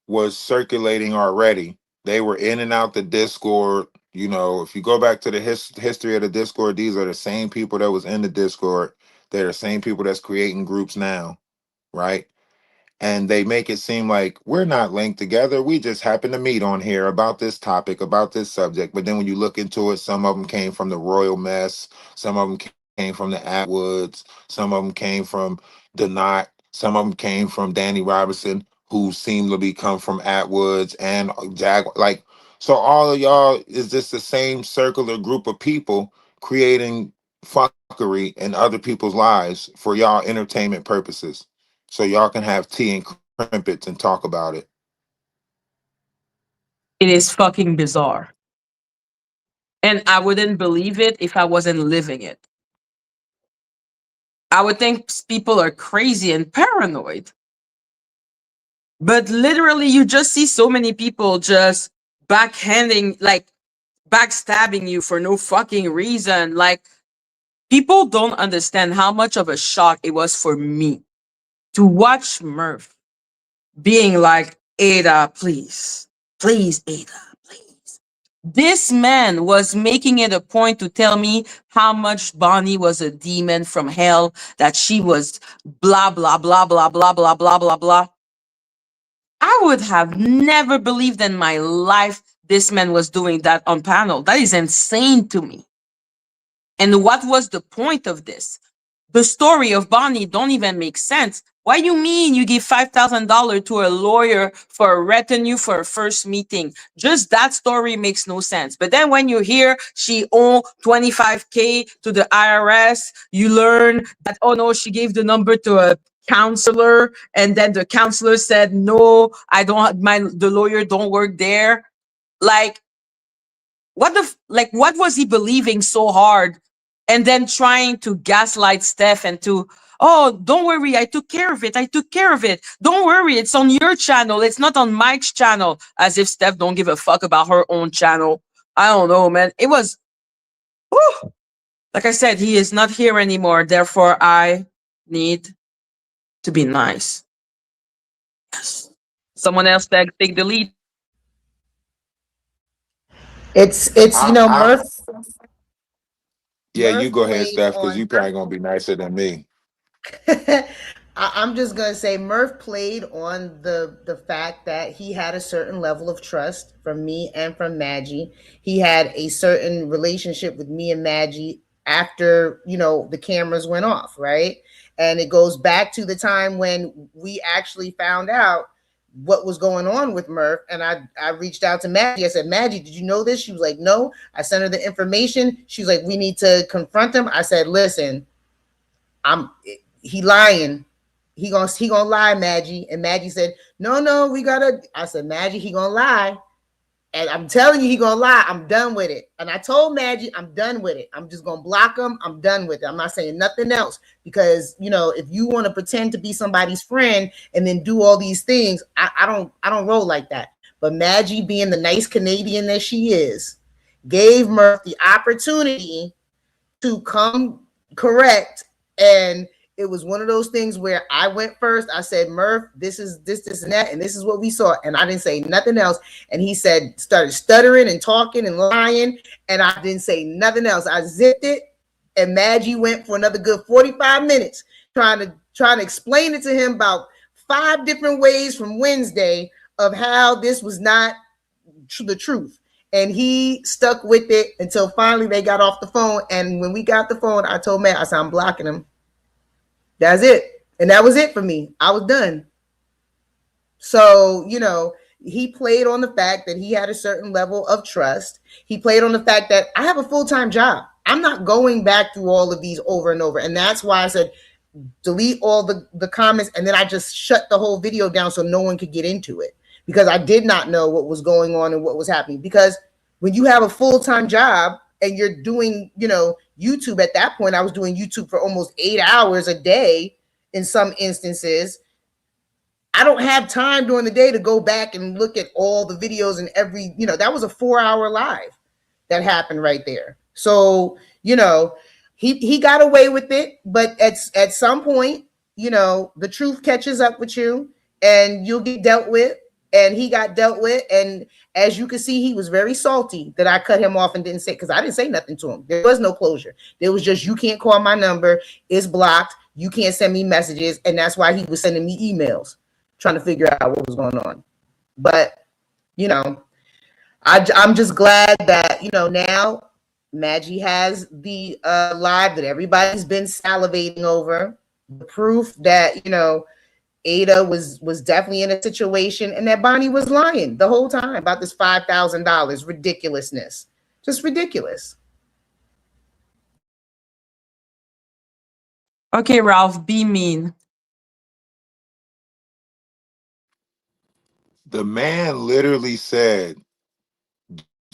was circulating already. They were in and out the Discord. If you go back to the history of the Discord, these are the same people that was in the Discord. They're the same people that's creating groups now, right? And they make it seem like we're not linked together. We just happen to meet on here about this topic, about this subject. But then when you look into it, some of them came from the Royal Mess, some of them came from the Attwoods, some of them came from the Knot, some of them came from Danny Robinson, who seemed to be come from Attwoods and Jaguar. Like, so all of y'all is just the same circular group of people creating fuckery in other people's lives for y'all entertainment purposes, so y'all can have tea and crimpets and talk about it. It is fucking bizarre. And I wouldn't believe it if I wasn't living it. I would think people are crazy and paranoid. But literally, you just see so many people just backhanding, like backstabbing you for no fucking reason. Like, people don't understand how much of a shock it was for me to watch Murf being like, Ada, please, please, Ada, please. This man was making it a point to tell me how much Bonnie was a demon from hell, that she was blah, blah, blah, blah, blah, blah, blah, blah, blah. I would have never believed in my life this man was doing that on panel. That is insane to me. And what was the point of this? The story of Bonnie don't even make sense. Why you mean you give $5,000 to a lawyer for a retinue for a first meeting? Just that story makes no sense. But then when you hear she owned $25K to the IRS, you learn that, oh no, she gave the number to a counselor, and then the counselor said, no, I don't, the lawyer don't work there. Like, what was he believing so hard, and then trying to gaslight Steph and to, oh, don't worry, I took care of it, don't worry, it's on your channel, it's not on Mike's channel, as if Steph don't give a fuck about her own channel. I don't know, man. It was, whew. Like I said, he is not here anymore, therefore I need to be nice. Yes. Someone else take the lead. It's I Yeah, you Murph go ahead, played Steph, because on you probably gonna be nicer than me. I'm just gonna say Murph played on the fact that he had a certain level of trust from me and from Madgie. He had a certain relationship with me and Madgie after the cameras went off, right? And it goes back to the time when we actually found out what was going on with Murph. And I reached out to Madgie. I said, Madgie, did you know this? She was like, no. I sent her the information. She was like, we need to confront him. I said, listen, he lying. He gonna lie, Madgie. And Madgie said, no, we gotta. I said, Madgie, he gonna lie. And I'm telling you, he gonna lie. I'm done with it. And I told Madgie, I'm done with it. I'm just gonna block him. I'm done with it. I'm not saying nothing else, because if you want to pretend to be somebody's friend and then do all these things, I don't roll like that. But Madgie, being the nice Canadian that she is, gave Murf the opportunity to come correct. And it was one of those things where I went first. I said, Murf, this is this, and that, and this is what we saw. And I didn't say nothing else. And he started stuttering and talking and lying. And I didn't say nothing else. I zipped it. And Madgie went for another good 45 minutes trying to explain it to him about 5 different ways from Wednesday of how this was not the truth. And he stuck with it until finally they got off the phone. And when we got the phone, I told Matt, I said, I'm blocking him. That's it. And that was it for me. I was done. So, he played on the fact that he had a certain level of trust. He played on the fact that I have a full-time job. I'm not going back through all of these over and over. And that's why I said, delete all the comments. And then I just shut the whole video down so no one could get into it, because I did not know what was going on and what was happening. Because when you have a full-time job and you're doing, YouTube, at that point, I was doing YouTube for almost 8 hours a day in some instances. I don't have time during the day to go back and look at all the videos and every, that was a 4-hour live that happened right there. So, he got away with it, but at some point, the truth catches up with you and you'll get dealt with. And he got dealt with. And as you can see, he was very salty that I cut him off and didn't say, because I didn't say nothing to him. There was no closure. There was just, you can't call my number. It's blocked. You can't send me messages. And that's why he was sending me emails trying to figure out what was going on. But, I'm just glad that, now Madgie has the live that everybody's been salivating over. The proof that, Ada was definitely in a situation, and that Bonnie was lying the whole time about this $5,000 ridiculousness. Just ridiculous. Okay, Ralph, be mean. The man literally said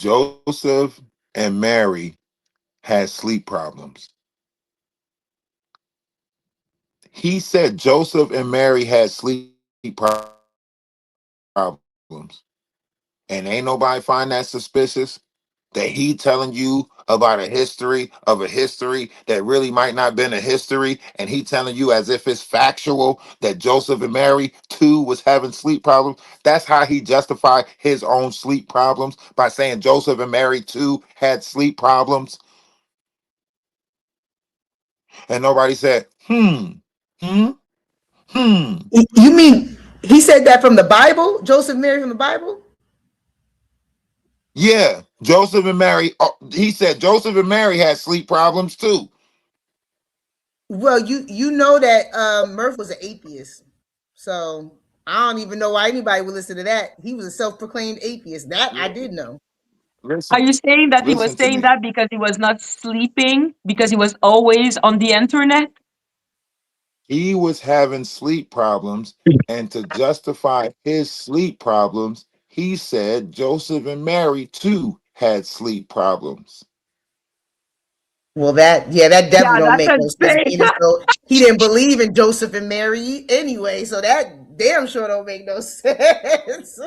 Joseph and Mary had sleep problems. He said Joseph and Mary had sleep problems. And ain't nobody find that suspicious? That he telling you about a history that really might not been a history, and he telling you as if it's factual that Joseph and Mary too was having sleep problems. That's how he justified his own sleep problems, by saying Joseph and Mary too had sleep problems. And nobody said, hmm. You mean he said that from the Bible? Joseph, Mary from the Bible? Yeah, Joseph and Mary. He said Joseph and Mary had sleep problems too. Well, you know that Murf was an atheist. So I don't even know why anybody would listen to that. He was a self-proclaimed atheist. That I did know. Are you saying that he was Listen to saying me. that because he was not sleeping, because he was always on the internet? He was having sleep problems, and to justify his sleep problems, he said Joseph and Mary too had sleep problems. Well, that definitely Yeah, don't that's make no sense. insane. So he didn't believe in Joseph and Mary anyway. So that damn sure don't make no sense.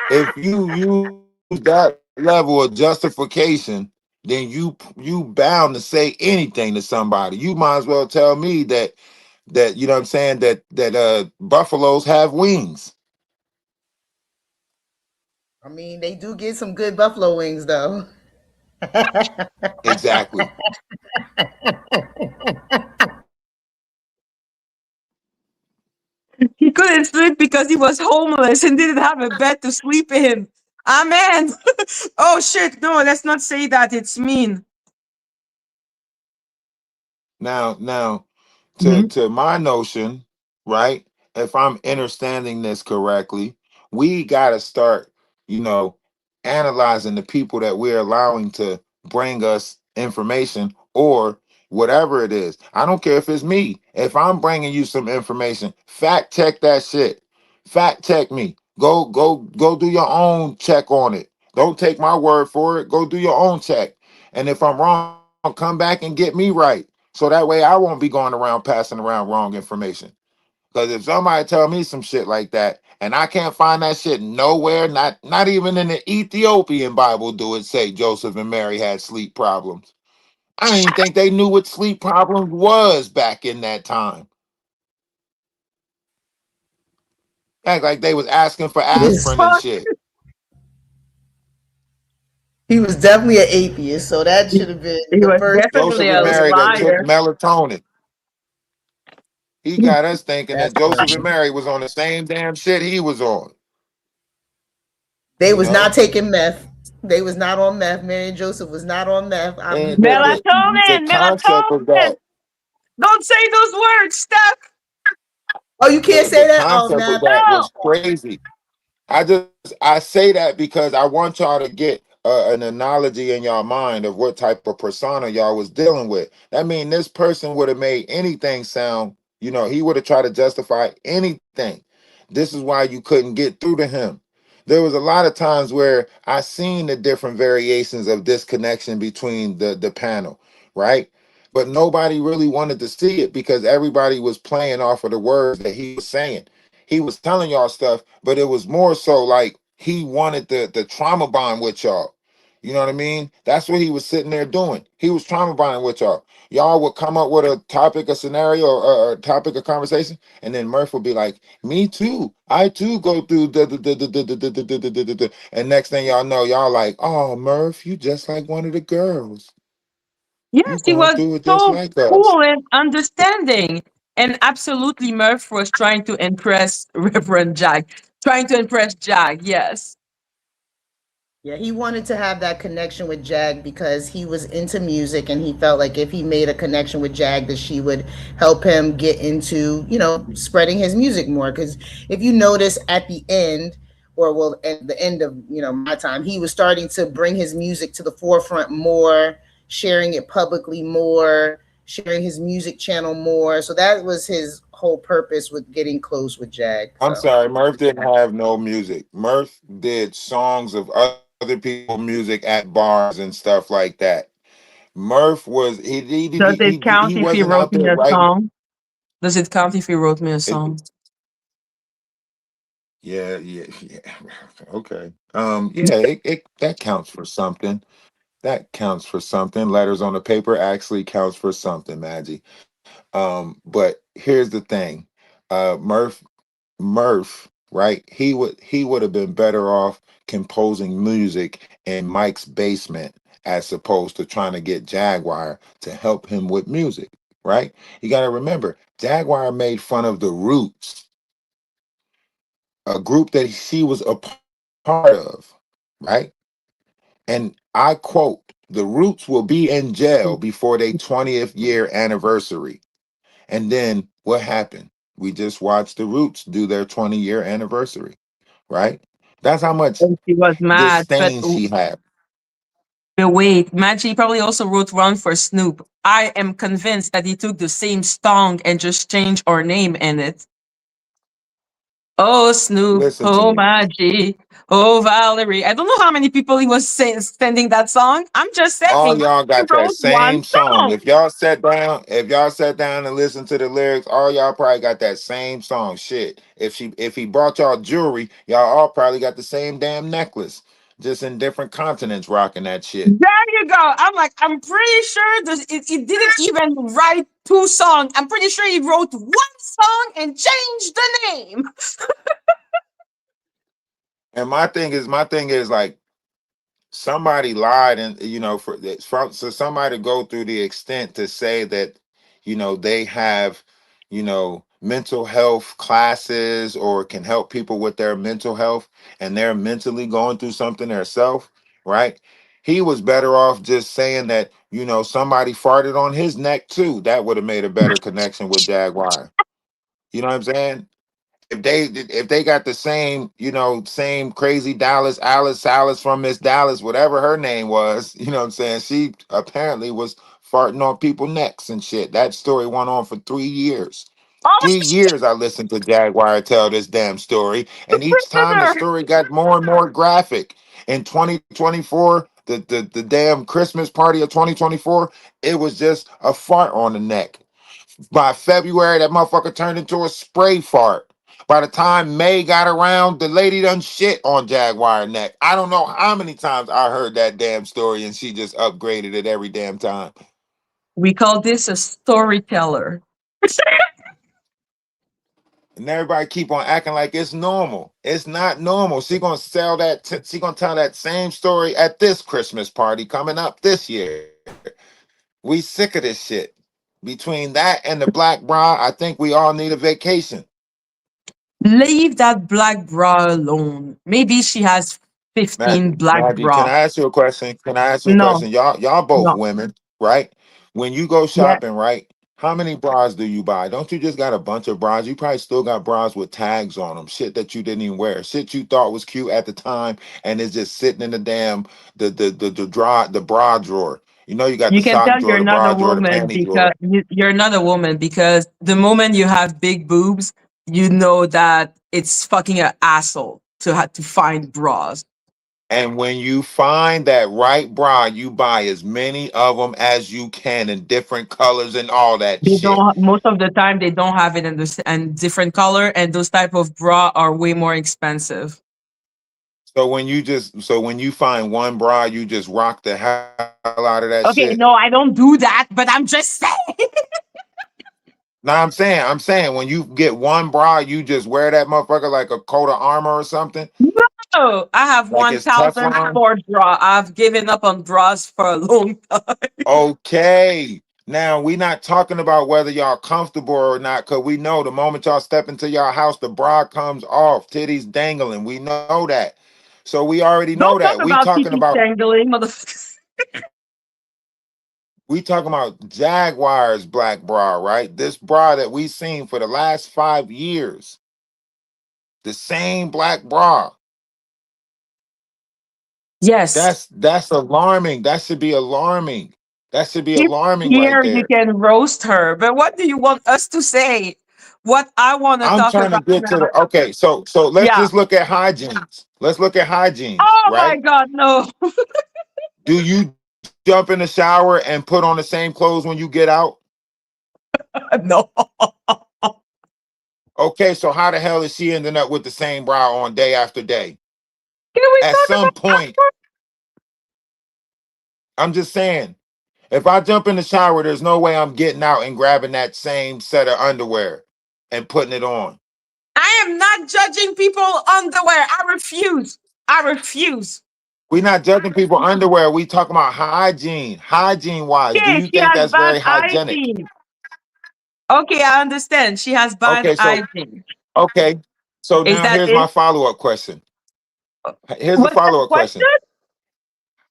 If you use that level of justification, then you bound to say anything to somebody. You might as well tell me that you know what I'm saying, that buffaloes have wings. I mean, they do get some good buffalo wings, though. Exactly. He couldn't sleep because he was homeless and didn't have a bed to sleep in. Amen. Oh shit, no, let's not say that. It's mean. Now, Mhm. to my notion, right? If I'm understanding this correctly, we got to start, analyzing the people that we're allowing to bring us information or whatever it is. I don't care if it's me. If I'm bringing you some information, fact check that shit. Fact check me. Go do your own check on it. Don't take my word for it. Go do your own check. And if I'm wrong, come back and get me right. So that way I won't be going around passing around wrong information. Because if somebody tell me some shit like that And I can't find that shit nowhere. Not even in the Ethiopian Bible do it say Joseph and Mary had sleep problems. I didn't even think they knew what sleep problems was back in that time. Act like they was asking for This aspirin and shit. he was definitely an atheist, so that should have been He the was first Joseph definitely and a thing. Mary that took liar. melatonin. He got us thinking that That's Joseph and funny. Mary was on the same damn shit he was on. They You was not know? taking meth. They was not on meth. Mary and Joseph was not on meth. You And got it. the Melatonin, concept of melatonin. that, Don't say those words, Steph. Oh, you can't the say that. Oh, concept nah. of that No. was crazy. I say that because I want y'all to get an analogy in y'all mind of what type of persona y'all was dealing with. That mean this person would have made anything sound, he would have tried to justify anything. This is why you couldn't get through to him. There was a lot of times where I seen the different variations of disconnection between the panel, right? But nobody really wanted to see it because everybody was playing off of the words that he was saying. He was telling y'all stuff, but it was more so like he wanted the trauma bond with y'all. You know what I mean? That's what he was sitting there doing. He was trauma bonding with y'all. Y'all would come up with a topic, a scenario, or a topic of conversation, and then Murph would be like, "Me too. I too go through the." And next thing y'all know, y'all like, "Oh, Murph, you just like one of the girls. You Yes, he going was through it just so like us." cool and understanding. And absolutely, Murph was trying to impress Reverend Jag. Trying to impress Jag, yes. Yeah, he wanted to have that connection with Jag because he was into music and he felt like if he made a connection with Jag that she would help him get into, spreading his music more. Because if you notice at the end, or well, at the end of, my time, he was starting to bring his music to the forefront more, sharing it publicly more, sharing his music channel more. So that was his whole purpose with getting close with Jag. I'm So sorry, Murph didn't have no music. Murph did songs of other people's music at bars and stuff like that. Murph was Does it he count if he wasn't wrote out me there a writing. song? Does it count if he wrote me a It, song? yeah. Okay. Yeah, it that counts for something. That counts for something. Letters on the paper actually counts for something, Maggie. But here's the thing. Murph, right? He would have been better off composing music in Mike's basement as opposed to trying to get Jaguar to help him with music, right? You got to remember, Jaguar made fun of the Roots, a group that she was a part of, right? And I quote, "The Roots will be in jail before their 20th year anniversary." And then what happened? We just watched the Roots do their 20-year anniversary, right? That's how much And she was mad. disdain she had. But wait, Madgie probably also wrote Run for Snoop. I am convinced that he took the same song and just changed our name in it. Oh, Snoop. Listen to Oh, me. Madgie. Oh, Valerie. I don't know how many people he was sending that song. I'm just All saying, y'all he got that wrote one same song. song. If y'all sat down and listened to the lyrics, all y'all probably got that same song. Shit. If he brought y'all jewelry, y'all all probably got the same damn necklace. Just in different continents rocking that shit. There you go. I'm like, I'm pretty sure it didn't even write two songs. I'm pretty sure he wrote one song and changed the name. And my thing is like somebody lied, and so somebody go through the extent to say that they have mental health classes or can help people with their mental health, and they're mentally going through something themselves, right? He was better off just saying that somebody farted on his neck too. That would have made a better connection with Jaguar. You know what I'm saying? If they got the same crazy Dallas Alice from Miss Dallas, whatever her name was, you know what I'm saying? She apparently was farting on people's necks and shit. That story went on for 3 years. Oh, 3 years I listened to Jaguar tell this damn story, and each time the shit. story got more and more graphic. In 2024, the damn Christmas party of 2024, it was just a fart on the neck. By February, that motherfucker turned into a spray fart. By the time May got around, the lady done shit on Jaguar neck. I don't know how many times I heard that damn story, and she just upgraded it every damn time. We call this a storyteller. And everybody keep on acting like it's normal. It's not normal. She gonna sell that. She gonna tell that same story at this Christmas party coming up this year. We sick of this shit. Between that and the black bra, I think we all need a vacation. Leave that black bra alone. Maybe she has 15 black Maggie, can bra. I ask you a question? Can I ask you a No, question? Y'all both no. women, right? When you go Yeah, shopping, right? How many bras do you buy? Don't you just got a bunch of bras? You probably still got bras with tags on them, shit that you didn't even wear, shit you thought was cute at the time, and it's just sitting in the damn the bra drawer. You know you got the you can sock tell drawer, you're the not bra a drawer, the woman panty drawer. because you're not a woman because the moment you have big boobs, you know that it's fucking an asshole to have to find bras. And when you find that right bra, you buy as many of them as you can in different colors and all that They shit. don't. Most of the time, they don't have it in this and different color, and those type of bra are way more expensive. So when you find one bra, you just rock the hell out of that Okay, shit. no, I don't do that, but I'm just saying. Now I'm saying when you get one bra, you just wear that motherfucker like a coat of armor or something, No, I have like it's Teflon. 1,004 bra. I've given up on bras for a long time. Okay. Now we not talking about whether y'all comfortable or not, cause we know the moment y'all step into y'all house, the bra comes off, titties dangling. We know that. So we already know Don't talk that. about TT tangling, motherfucker. We talking about Jaguar's black bra, right? This bra that we seen for the last 5 years. The same black bra. Yes. That's alarming. That should be alarming. That should be If alarming right here you there. can roast her, but what do you want us to say? What I want to I'm talk trying to about get to now. the okay. So let's Yeah. just look at hygienes. Let's look at hygienes, Oh my right? God, no. Do you jump in the shower and put on the same clothes when you get out? No. Okay, so how the hell is she ending up with the same bra on day after day? Can we At talk some about point, I'm just saying, if I jump in the shower, there's no way I'm getting out and grabbing that same set of underwear and putting it on. I am not judging people underwear. I refuse. I refuse. We're not judging people underwear. We talking about hygiene. Hygiene wise, do Okay, you she think has that's bad very hygienic? hygiene. Okay, I understand. She has bad Okay, so hygiene. okay. So Is now that here's my it? follow-up question. Here's the What's the follow-up question. question?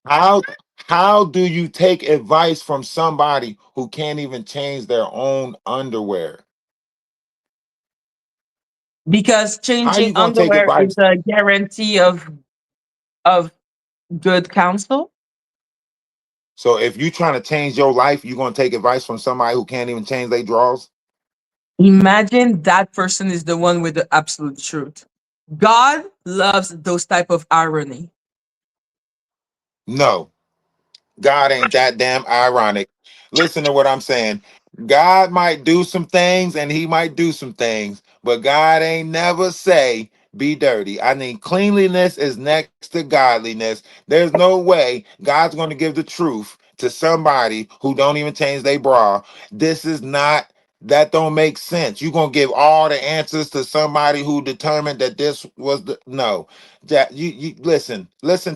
How how do you take advice from somebody who can't even change their own underwear? Because How changing you gonna take underwear is advice? a guarantee of good counsel. So if you trying to change your life, you gonna take advice from somebody who can't even change their drawers? Imagine that person is the one with the absolute truth. God loves those type of irony. No. God ain't that damn ironic. Listen to what I'm saying. God might do some things and he might do some things, but God ain't never say be dirty. I mean, cleanliness is next to godliness. There's no way God's going to give the truth to somebody who don't even change their bra. This is not that don't make sense. You're going to give all the answers to somebody who determined that this was the no. You listen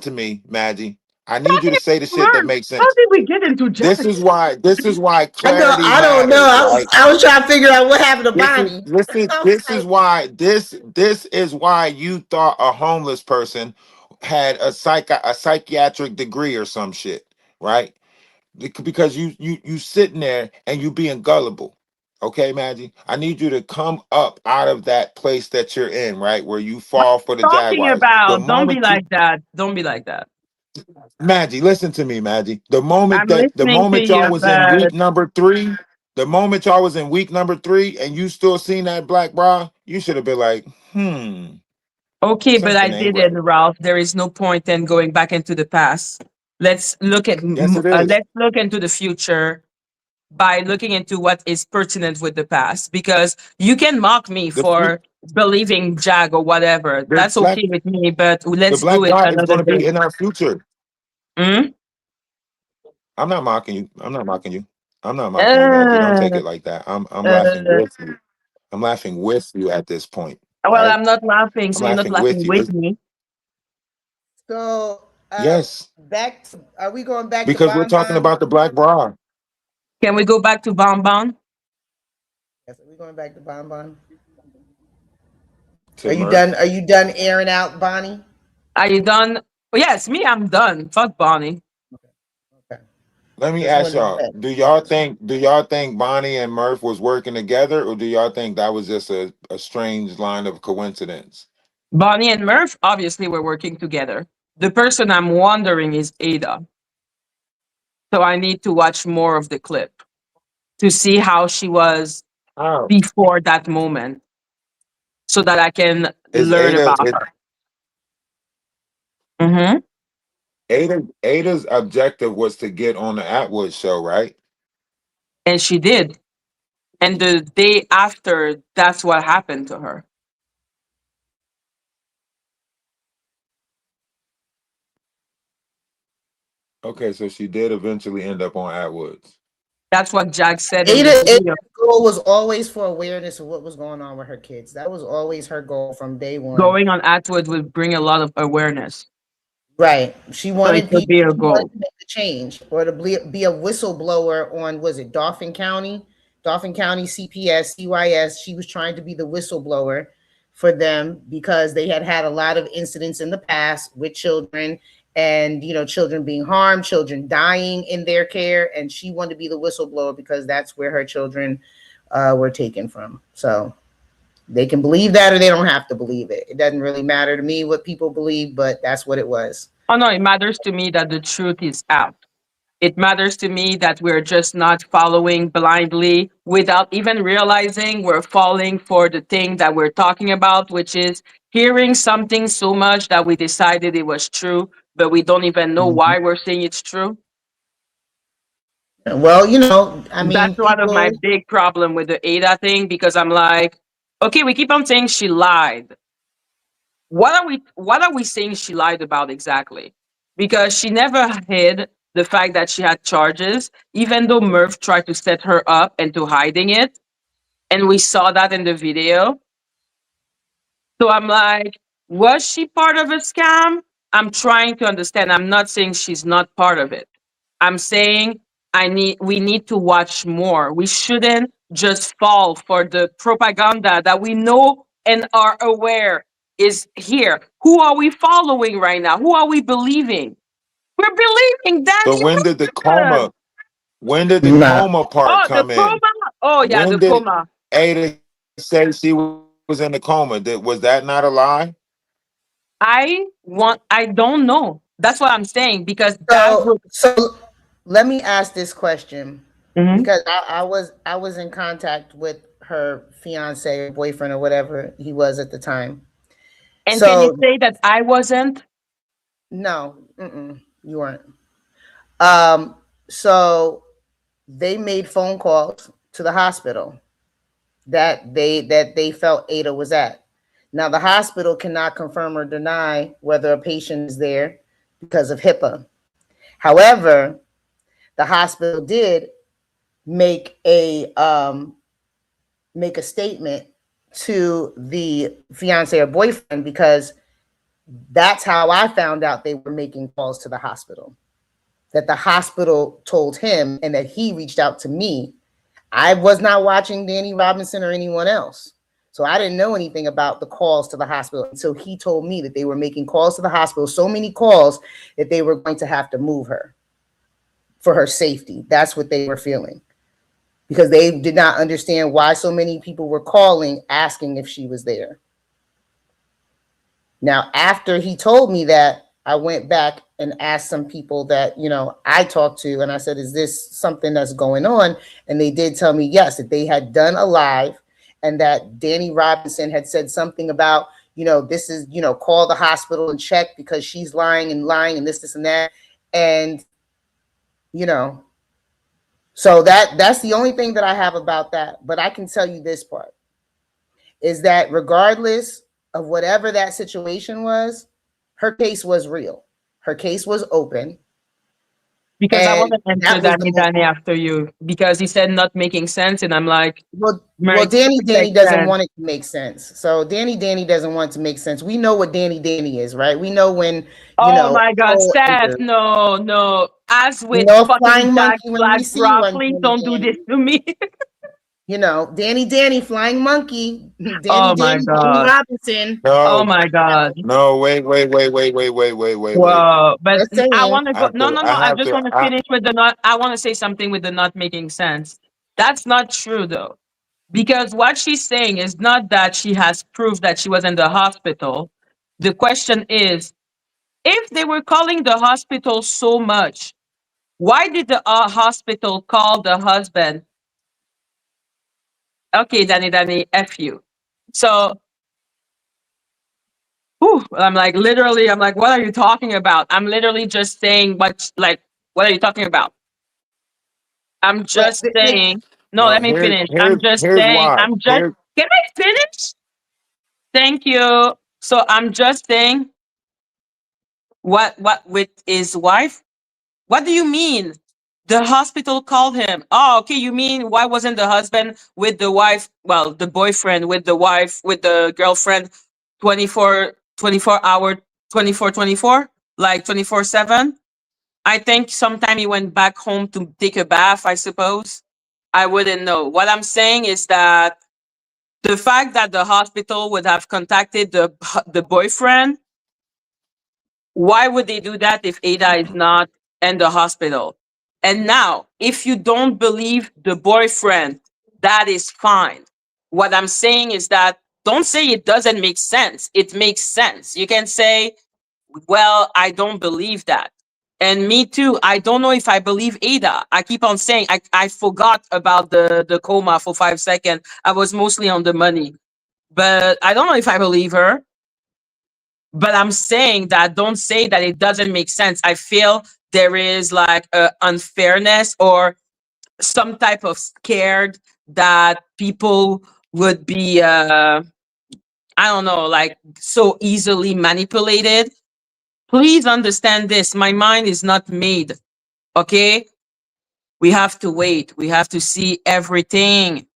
to me, Maggie. I need you to say the shit that Murf, makes how sense. did we get into jazz? This is why I know. clarity I don't know. matters, right? I was trying to figure out what happened to Bonnie. I was This is like, why this is why you thought a homeless person had a psychiatric degree or some shit, right? Because you sitting there and you being gullible. Okay, Maggie? I need you to come up out of that place that you're in, right? Where you fall for the Talking Jaguars. The about, don't be moment you like that. Don't be like that. Maggie, listen to me, Maggie. I'm The listening to moment you, y'all was in but week number 3, the moment y'all was in week number 3 and you still seen that black bra, you should have been like, okay, but I something ain't did it, right. Ralph. There is no point in going back into the past. Yes, it is. Let's look into the future by looking into what is pertinent with the past because you can mock me The fu- for believing Jag or whatever. The That's black, okay with me, but the let's black do it dot is another going to be day. in our future. Hmm? I'm not mocking you. I'm not mocking you. I'm not mocking you, Maggie. Don't take Uh, it like that. I'm laughing uh, with you. I'm laughing with you at this point, well, right? I'm not laughing, I'm so you're not laughing with laughing you. with me. So Yes, back to, are we going back to because we're Bon talking Bon? about the black bra. Can we go back to Bon Bon? Yes, are we going back to Bon Bon? To Murf. Are you done airing out Bonnie? Are you done? Oh, yes, me, I'm done. Fuck Bonnie. Okay. Let me Just ask wanted to y'all: check. Do y'all think Bonnie and Murf was working together, or do y'all think that was just a strange line of coincidence? Bonnie and Murph, obviously, we're working together. The person I'm wondering is Ada. So I need to watch more of the clip to see how she was How before that moment so that I can is learn Ada? about her. Hmm. Ada's objective was to get on the Atwood show, right? And she did. And the day after, that's what happened to her. Okay, so she did eventually end up on Atwood's. That's what Jack said in the Ada's video. goal was always for awareness of what was going on with her kids. That was always her goal from day one. Going on Atwood would bring a lot of awareness. Right. She So it wanted could people, be a she wanted goal. to make the change or to be a whistleblower on, was it Dauphin County? Dauphin County CPS, CYS. She was trying to be the whistleblower for them because they had had a lot of incidents in the past with children and, you know, children being harmed, children dying in their care. And she wanted to be the whistleblower because that's where her children were taken from. So they can believe that or they don't have to believe it. It doesn't really matter to me what people believe, but that's what it was. Oh no, it matters to me that the truth is out. It matters to me that we're just not following blindly without even realizing we're falling for the thing that we're talking about, which is hearing something so much that we decided it was true, but we don't even know why we're saying it's true. Well, you know, I That's mean, one of my people, big problem with the Ada thing because I'm like, okay, we keep on saying she lied. What are we saying she lied about exactly? Because she never hid the fact that she had charges, even though Murph tried to set her up into hiding it. And we saw that in the video. So I'm like, was she part of a scam? I'm trying to understand. I'm not saying she's not part of it. I'm saying we need to watch more. We shouldn't just fall for the propaganda that we know and are aware is here. Who are we following right now? Who are we believing? We're believing So Danny when did the Ryan. coma? When did the nah. coma part Oh, the come in? coma. Oh yeah, the When did coma. Ada say she was in the coma? Was that not a lie? I don't know. That's what I'm saying because that So, would. so let me ask this question Mhm. because I was in contact with her fiance or boyfriend or whatever he was at the time. And can you So say that I wasn't? no, you weren't. Um, so they made phone calls to the hospital that they felt Ada was at. Now the hospital cannot confirm or deny whether a patient is there because of HIPAA. However, the hospital did make a statement to the fiance or boyfriend because that's how I found out they were making calls to the hospital. That the hospital told him and that he reached out to me. I was not watching Danny Robinson or anyone else. So I didn't know anything about the calls to the hospital until he told me that they were making calls to the hospital, so many calls that they were going to have to move her for her safety. That's what they were feeling because they did not understand why so many people were calling asking if she was there. Now, after he told me that, I went back and asked some people that, you know, I talked to, and I said, is this something that's going on? And they did tell me, yes, that they had done a live and that Danny Robinson had said something about, you know, this is, you know, call the hospital and check because she's lying and this and that. And, you know, so that's the only thing that I have about that. But I can tell you this part. is that regardless of whatever that situation was, her case was real. Her case was open. Because I And want to answer that was the most Danny after you because he said not making sense, and I'm like, well, Danny makes doesn't sense. want it to make sense. So Danny doesn't want it to make sense. We know what Danny is, right? We know when, Oh my God, Cole Seth, enters. no. As with No fucking flying monkey when we see you Jaguar, on please don't do this to me. Danny, flying monkey, Oh my Danny God. Robinson. Oh No, my God. no, wait. Well, but Just I saying. want to go. No. I I have just to. want to finish with the not. I want to say something with the not making sense. That's not true though, because what she's saying is not that she has proof that she was in the hospital. The question is, if they were calling the hospital so much, why did the hospital call the husband? Okay, Danny, F you. So, whew, I'm like, literally, I'm like, what are you talking about? I'm literally just saying what are you talking about? I'm But just saying, no, No, let me finish. why. Can I finish? Thank you. So I'm just saying, what with his wife? What do you mean? The hospital called him. Oh, okay. You mean why wasn't the husband with the wife? Well, the boyfriend with the wife, with the girlfriend 24 hour, 24, like 24/7? I think sometime he went back home to take a bath, I suppose. I wouldn't know. What I'm saying is that the fact that the hospital would have contacted the boyfriend, why would they do that if Ada is not in the hospital? And now, if you don't believe the boyfriend, that is fine. What I'm saying is that don't say it doesn't make sense. It makes sense. You can say, well, I don't believe that. And me too. I don't know if I believe Ada. I keep on saying I forgot about the coma for 5 seconds. I was mostly on the money. But I don't know if I believe her. But I'm saying that don't say that it doesn't make sense. I feel there is like a unfairness or some type of scared that people would be I don't know, like so easily manipulated. Please understand this. My mind is not made. Okay? We have to wait. We have to see everything.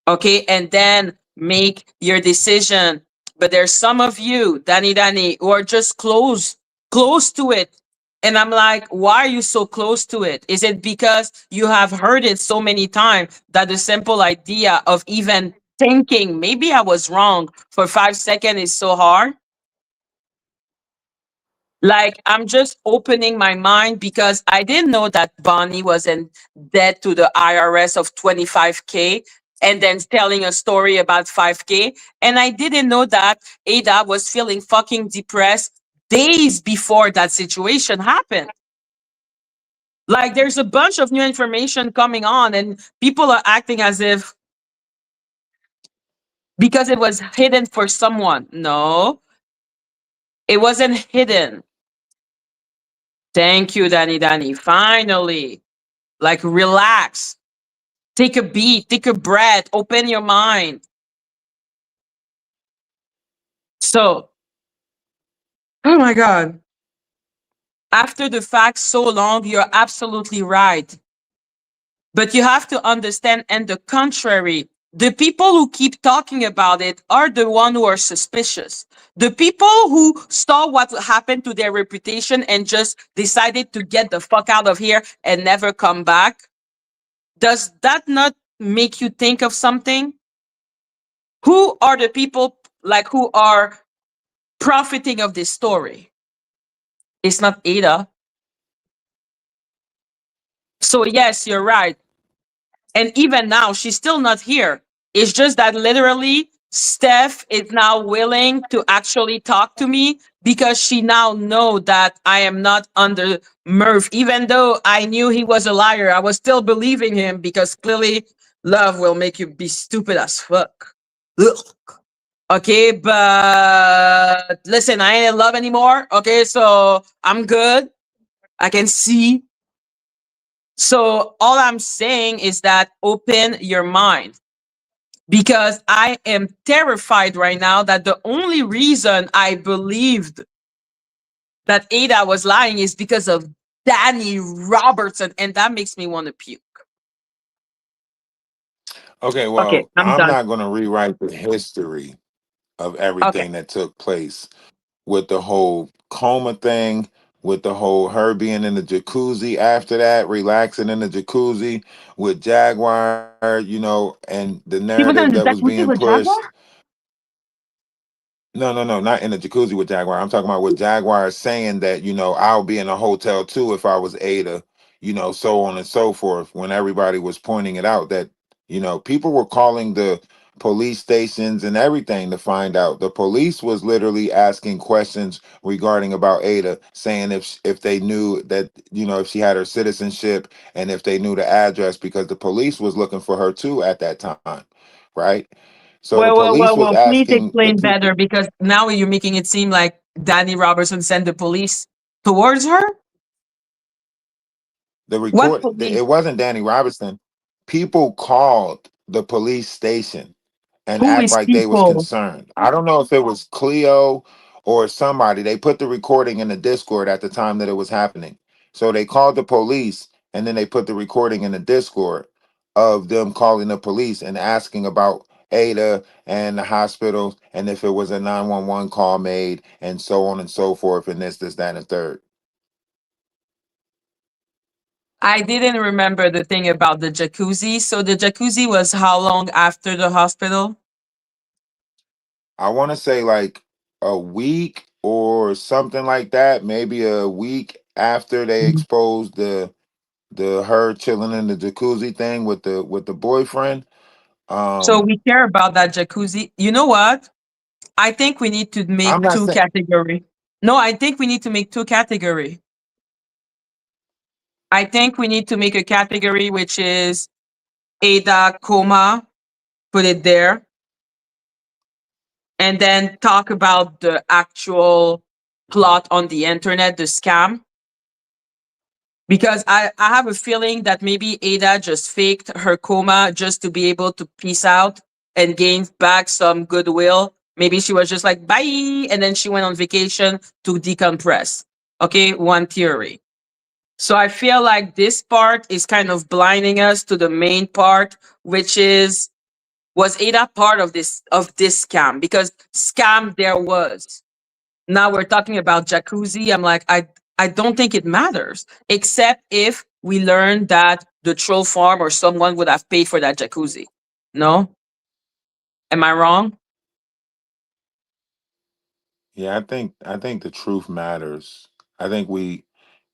Okay? And then make your decision. But there's some of you, Danny, who are just close to it. And I'm like, why are you so close to it? Is it because you have heard it so many times that the simple idea of even thinking maybe I was wrong for 5 seconds is so hard? Like, I'm just opening my mind because I didn't know that Bonnie was in debt to the IRS of 25K and then telling a story about 5K. And I didn't know that Ada was feeling fucking depressed days before that situation happened. Like, there's a bunch of new information coming on, and people are acting as if because it was hidden for someone. No, it wasn't hidden. Thank you, Danny. Finally. Like, relax, take a beat, take a breath, open your mind. So, oh my God. After the fact so long, you're absolutely right. But you have to understand, and the contrary, the people who keep talking about it are the one who are suspicious. The people who saw what happened to their reputation and just decided to get the fuck out of here and never come back. Does that not make you think of something? Who are the people like who are profiting of this story? It's not Ada. So yes, you're right. And even now, she's still not here. It's just that literally Steph is now willing to actually talk to me because she now know that I am not under Murf. Even though I knew he was a liar, I was still believing him because clearly love will make you be stupid as fuck. Ugh. Okay, but listen, I ain't in love anymore. Okay, so I'm good. I can see. So all I'm saying is that open your mind. because I am terrified right now that the only reason I believed that Ada was lying is because of Danny Robertson, and that makes me want to puke. Okay, Okay, well, I'm I'm done. not going to rewrite the history of Okay. everything that took place with the whole coma thing, with the whole her being in the jacuzzi after that, relaxing in the jacuzzi with Jaguar, and the She was narrative in the that was jacuzzi being with Jaguar? pushed. No, not in the jacuzzi with Jaguar. I'm talking about with Jaguar saying that, I'll be in a hotel too if I was Ada, so on and so forth. When everybody was pointing it out that, people were calling the police stations and everything to find out. The police was literally asking questions regarding about Ada, saying if they knew that, if she had her citizenship and if they knew the address, because the police was looking for her too at that time, right? So the Well, well, police well, was well, please asking the explain people. better because now you're making it seem like Danny Robertson sent the police towards her. What police? It wasn't Danny Robinson. People called the police station and Who act is like they was people? concerned. I don't know if it was Cleo or somebody. They put the recording in the Discord at the time that it was happening. So they called the police and then they put the recording in the Discord of them calling the police and asking about Ada and the hospitals and if it was a 911 call made and so on and so forth and this, that, and the third. I didn't remember the thing about the jacuzzi. So the jacuzzi was how long after the hospital? I want to say like a week or something like that. Maybe a week after they Mhm. exposed the her chilling in the jacuzzi thing with the boyfriend. So Um, we care about that jacuzzi. You know what? I think we need to I'm make not two saying category. No, I think we need to make two category. I think we need to make a category which is Ada coma, put it there, and then talk about the actual plot on the internet, the scam. Because I have a feeling that maybe Ada just faked her coma just to be able to peace out and gain back some goodwill. Maybe she was just like, bye. And then she went on vacation to decompress. Okay, one theory. So I feel like this part is kind of blinding us to the main part, which is was Ada part of this scam? Because scam there was. Now we're talking about jacuzzi. I'm like, I don't think it matters, except if we learn that the troll farm or someone would have paid for that jacuzzi. No? Am I wrong? yeah, I think the truth matters. I think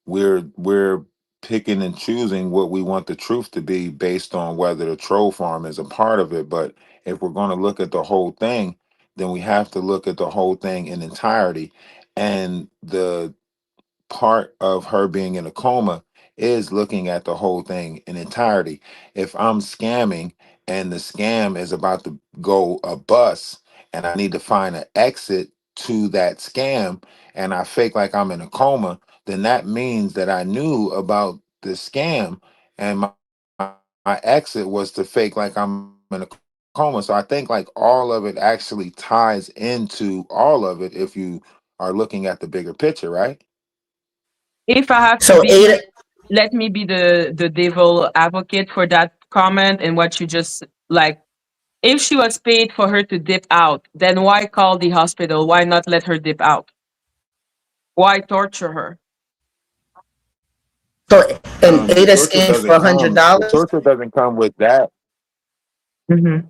we're picking and choosing what we want the truth to be based on whether the troll farm is a part of it. But if we're going to look at the whole thing, then we have to look at the whole thing in entirety. And the part of her being in a coma is looking at the whole thing in entirety. If I'm scamming and the scam is about to go a bust and I need to find an exit to that scam and I fake like I'm in a coma, then that means that I knew about the scam and my exit was to fake like I'm in a coma. So I think like all of it actually ties into all of it if you are looking at the bigger picture, right? If I have to So be, Ada, let me be the devil advocate for that comment and what you just like. If she was paid for her to dip out, then why call the hospital? Why not let her dip out? Why torture her? so The Ada torture scammed for doesn't a hundred come. The dollars. torture doesn't come with that. Mhm.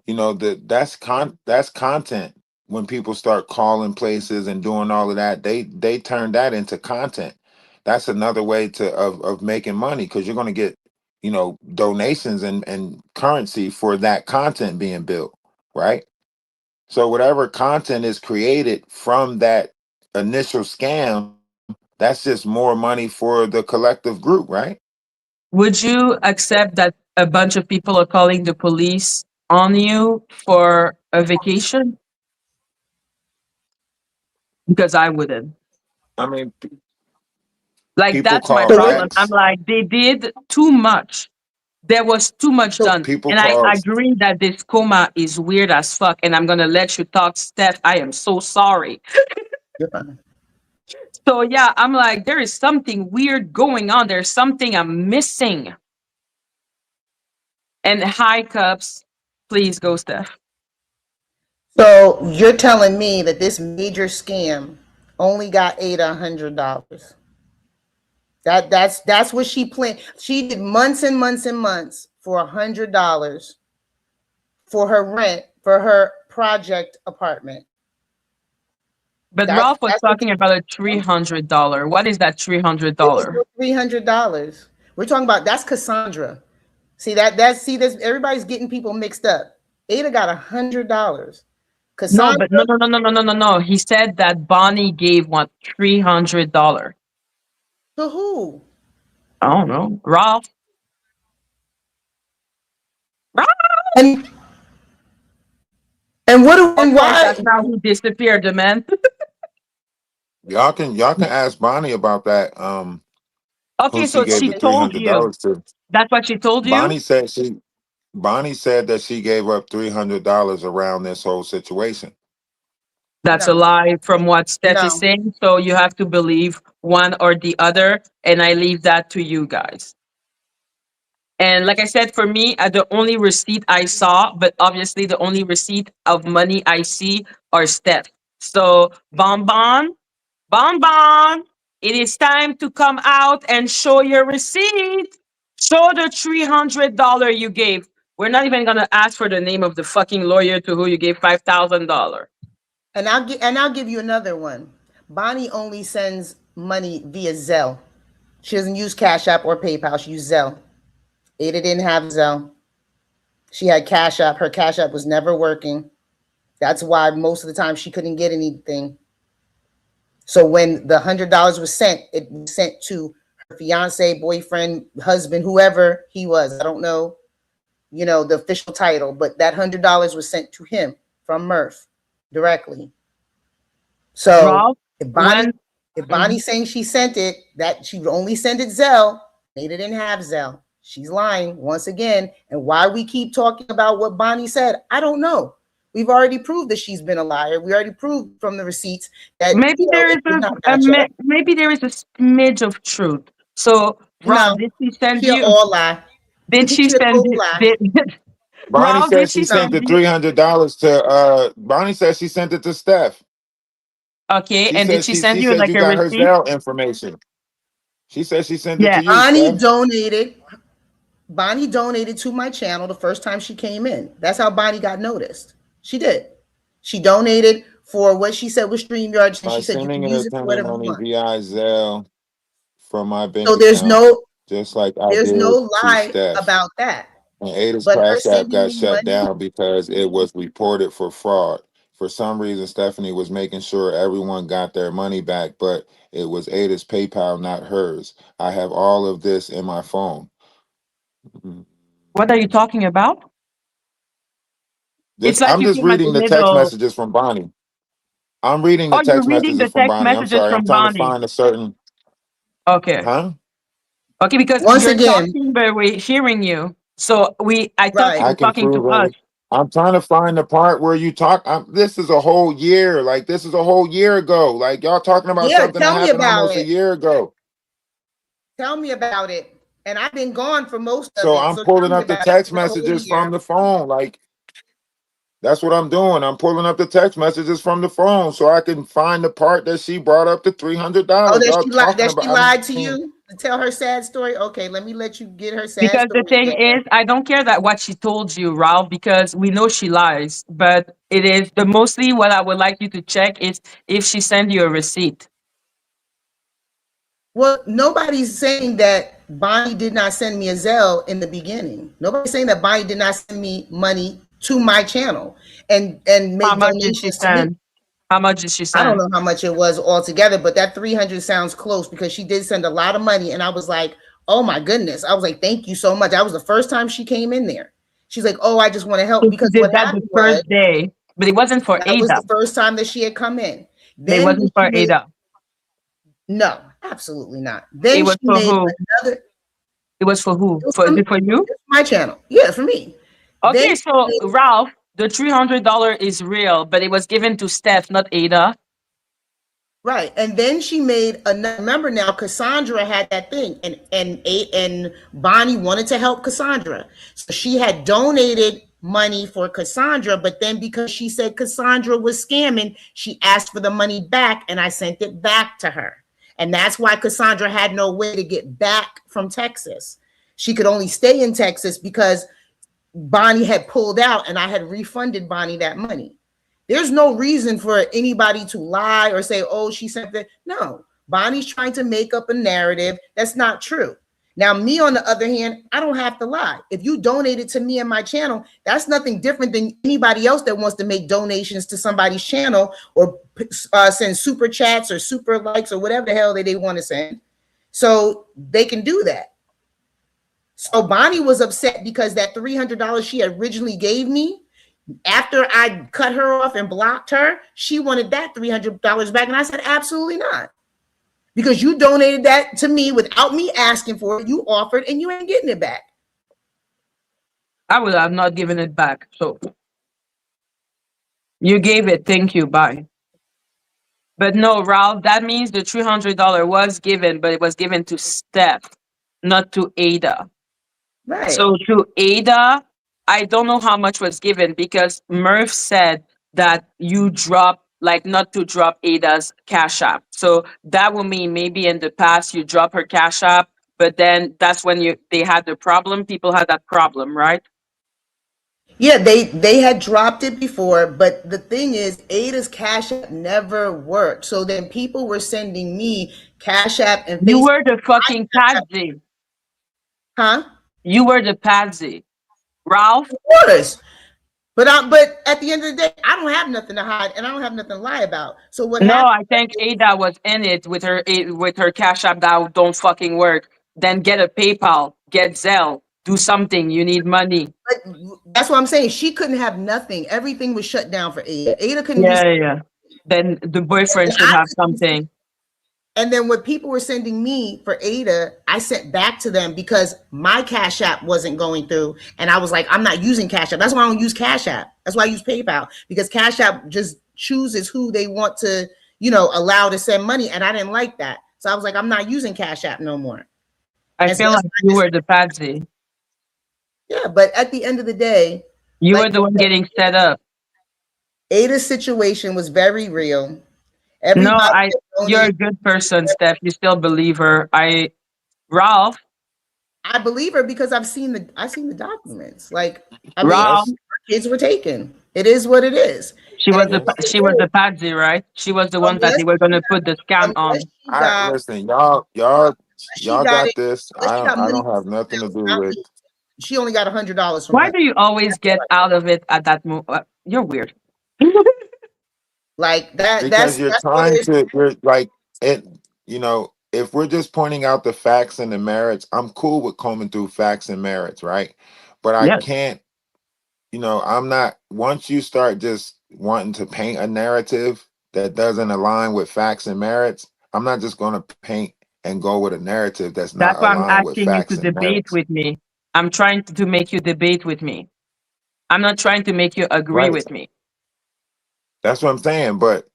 That's content. When people start calling places and doing all of that, they turn that into content. That's another way of making money because you're going to get donations and currency for that content being built, right? So whatever content is created from that initial scam, that's just more money for the collective group, right? Would you accept that a bunch of people are calling the police on you for a vacation? Because I wouldn't. I mean, Like, people that's my call So what? problem. I'm ex. like, they did too much. There was too much So done. People And I call. agree that this coma is weird as fuck. And I'm going to let you talk, Steph. I am so sorry. you're fine. So, yeah, I'm like, there is something weird going on. There's something I'm missing. And high cups, please go, Steph. So you're telling me that this major scam only got Ada $100. That's what she planned. She did months and months and months for $100 for her rent for her project apartment. But Ralph was talking about a $300. What is that $300? $300. We're talking about that's Cassandra. See that's everybody's getting people mixed up. Ada got $100. No, Cassandra but no. He said that Bonnie gave what $300. to who? I don't know, Ralph. Ralph. And what and why? That's how he disappeared, the man. Y'all can ask Bonnie about that. Okay, Who she so gave she the three told hundred you. dollars to? That's what she told you. Bonnie said that she gave up $300 around this whole situation. That's a No, lie from what Steph is no. saying. So you have to believe one or the other, and I leave that to you guys. And like I said, for me, the only receipt I saw, but obviously the only receipt of money I see are Steph. So Bonbon, it is time to come out and show your receipt. Show the $300 you gave. We're not even gonna ask for the name of the fucking lawyer to who you gave $5,000. And I'll give you another one. Bonnie only sends money via Zelle. She doesn't use Cash App or PayPal. She uses Zelle. Ada didn't have Zelle. She had Cash App. Her Cash App was never working. That's why most of the time she couldn't get anything. So when the $100 was sent, it was sent to her fiance, boyfriend, husband, whoever he was. I don't know, the official title, but that $100 was sent to him from Murf directly. So Rob, if when Bonnie's saying she sent it, that she would only send it Zelle. Ada didn't have Zelle. She's lying once again. And why we keep talking about what Bonnie said, I don't know. We've already proved that she's been a liar. We already proved from the receipts that maybe there is it did not a match up. maybe there is a smidge of truth. So Rob, No, did she send she'll you? all lie. Did she She'll send all you? lie. Bonnie Rob, did said she she sent send the you? $300 to. Bonnie said she sent it to Steph. Okay, She and did said she she send she you said like you a got her receipt? Zelle information. She said she sent it Yeah. to you, Steph. Bonnie donated to my channel the first time she came in. That's how Bonnie got noticed. She did. She donated for what she said was StreamYard, and By she said you sending can an use it for attendant whatever you money want. via Zelle from my bank So there's account, no just like I there's no did to lie Steph. about that. And Ada's But her Cash App sending got me shut money, down because it was reported for fraud. For some reason, Stephanie was making sure everyone got their money back, but it was Ada's PayPal, not hers. I have all of this in my phone. What are you talking about? It's This like I'm you just came at the reading the text middle. messages from Bonnie. I'm reading the Oh, you're text reading the messages from text Bonnie. I'm messages sorry. I'm from trying to Bonnie. find a certain Okay. huh? Okay, because once you're again, talking, but we're hearing you. So I thought you right. I were can talking to prove us. every. I'm trying to find the part where you talk. This is a whole year. Like this is a whole year ago. Like y'all talking about Yeah, something that tell me happened about almost a it. year ago. Tell me about it. And I've been gone for most of So it. I'm So tell pulling me up the about it. text For the whole messages from year. the phone. Like that's what I'm doing. I'm pulling up the text messages from the phone so I can find the part that she brought up the Oh, $300. Y'all talking that about? she I lied to mean, you to tell her sad story? Okay, let me let you get her sad Because the story thing together. is, I don't care that what she told you, Ralph, because we know she lies. But it is the mostly what I would like you to check is if she sent you a receipt. Well, nobody's saying that Bonnie did not send me a Zelle in the beginning. Nobody's saying that Bonnie did not send me money to my channel and How make much did she donations to me. send? How much did she I don't send? know how much it was altogether, but that 300 sounds close because she did send a lot of money. And I was like, oh my goodness. I was like, thank you so much. That was the first time she came in there. She's like, oh, I just want to help. So she Because did what that the happened was first day, but it wasn't for that was Ada. the first time that she had come in. It Then wasn't she for made, Ada. no, absolutely not. It Then was she for made who? another, It was for who? It was For for is me. it for you? It's my channel. Yeah, for me. Okay, Then so Ralph, the $300 is real, but it was given to Steph, not Ada. right, and then she made another. Remember now, Cassandra had that thing, and Bonnie wanted to help Cassandra, so she had donated money for Cassandra. But then because she said Cassandra was scamming, she asked for the money back, and I sent it back to her, and that's why Cassandra had no way to get back from Texas. She could only stay in Texas because Bonnie had pulled out, and I had refunded Bonnie that money. There's no reason for anybody to lie or say, oh, she sent that. No, Bonnie's trying to make up a narrative that's not true. Now, me, on the other hand, I don't have to lie. If you donated to me and my channel, that's nothing different than anybody else that wants to make donations to somebody's channel or send super chats or super likes or whatever the hell they want to send. So they can do that. So Bonnie was upset because that $300 she originally gave me, after I cut her off and blocked her, she wanted that $300 back. And I said, absolutely not. Because you donated that to me without me asking for it. You offered and you ain't getting it back. I would have not given it back. So you gave it. Thank you. Bye. But no, Ralph, that means the $300 was given, but it was given to Steph, not to Ada. Right. So to Ada, I don't know how much was given because Murf said that you drop, like not to drop Ada's Cash App. So that would mean maybe in the past you drop her Cash App, but then that's when they had the problem. People had that problem, right? Yeah, they had dropped it before, but the thing is, Ada's Cash App never worked. So then people were sending me Cash App and You Facebook. were the fucking patsy. Huh? You were the patsy. Ralph? Of course. But at the end of the day, I don't have nothing to hide and I don't have nothing to lie about. So what No, happened? I think Ada was in it with her Cash App that don't fucking work. Then get a PayPal, get Zelle, do something. You need money. But that's what I'm saying. She couldn't have nothing. Everything was shut down for Ada. Ada couldn't Yeah. Then the boyfriend should have something. And then what people were sending me for Ada, I sent back to them because my Cash App wasn't going through. And I was like, I'm not using Cash App. That's why I don't use Cash App. That's why I use PayPal, because Cash App just chooses who they want to, allow to send money. And I didn't like that. So I was like, I'm not using Cash App no more. I feel like you were the patsy. Yeah, but at the end of the day, you were the one getting set up. Ada's situation was very real. You're a good person, Steph. You still believe her. Ralph. I believe her because I've seen the documents. Like, Ralph, kids were taken. It is what it is. She was the patsy, right? She was the one that they were gonna put the scam on. Listen, y'all got this. I don't have nothing to do with. She only got $100 from. Why do you always get out of it at that moment? You're weird. Like that. Because you're trying to. You're like it. If we're just pointing out the facts and the merits, I'm cool with combing through facts and merits, right? But I can't. I'm not. Once you start just wanting to paint a narrative that doesn't align with facts and merits, I'm not just going to paint and go with a narrative that's not That's why I'm aligned with asking you facts to and debate merits. with me. I'm trying to make you debate with me. I'm not trying to make you agree with me. That's what I'm saying. But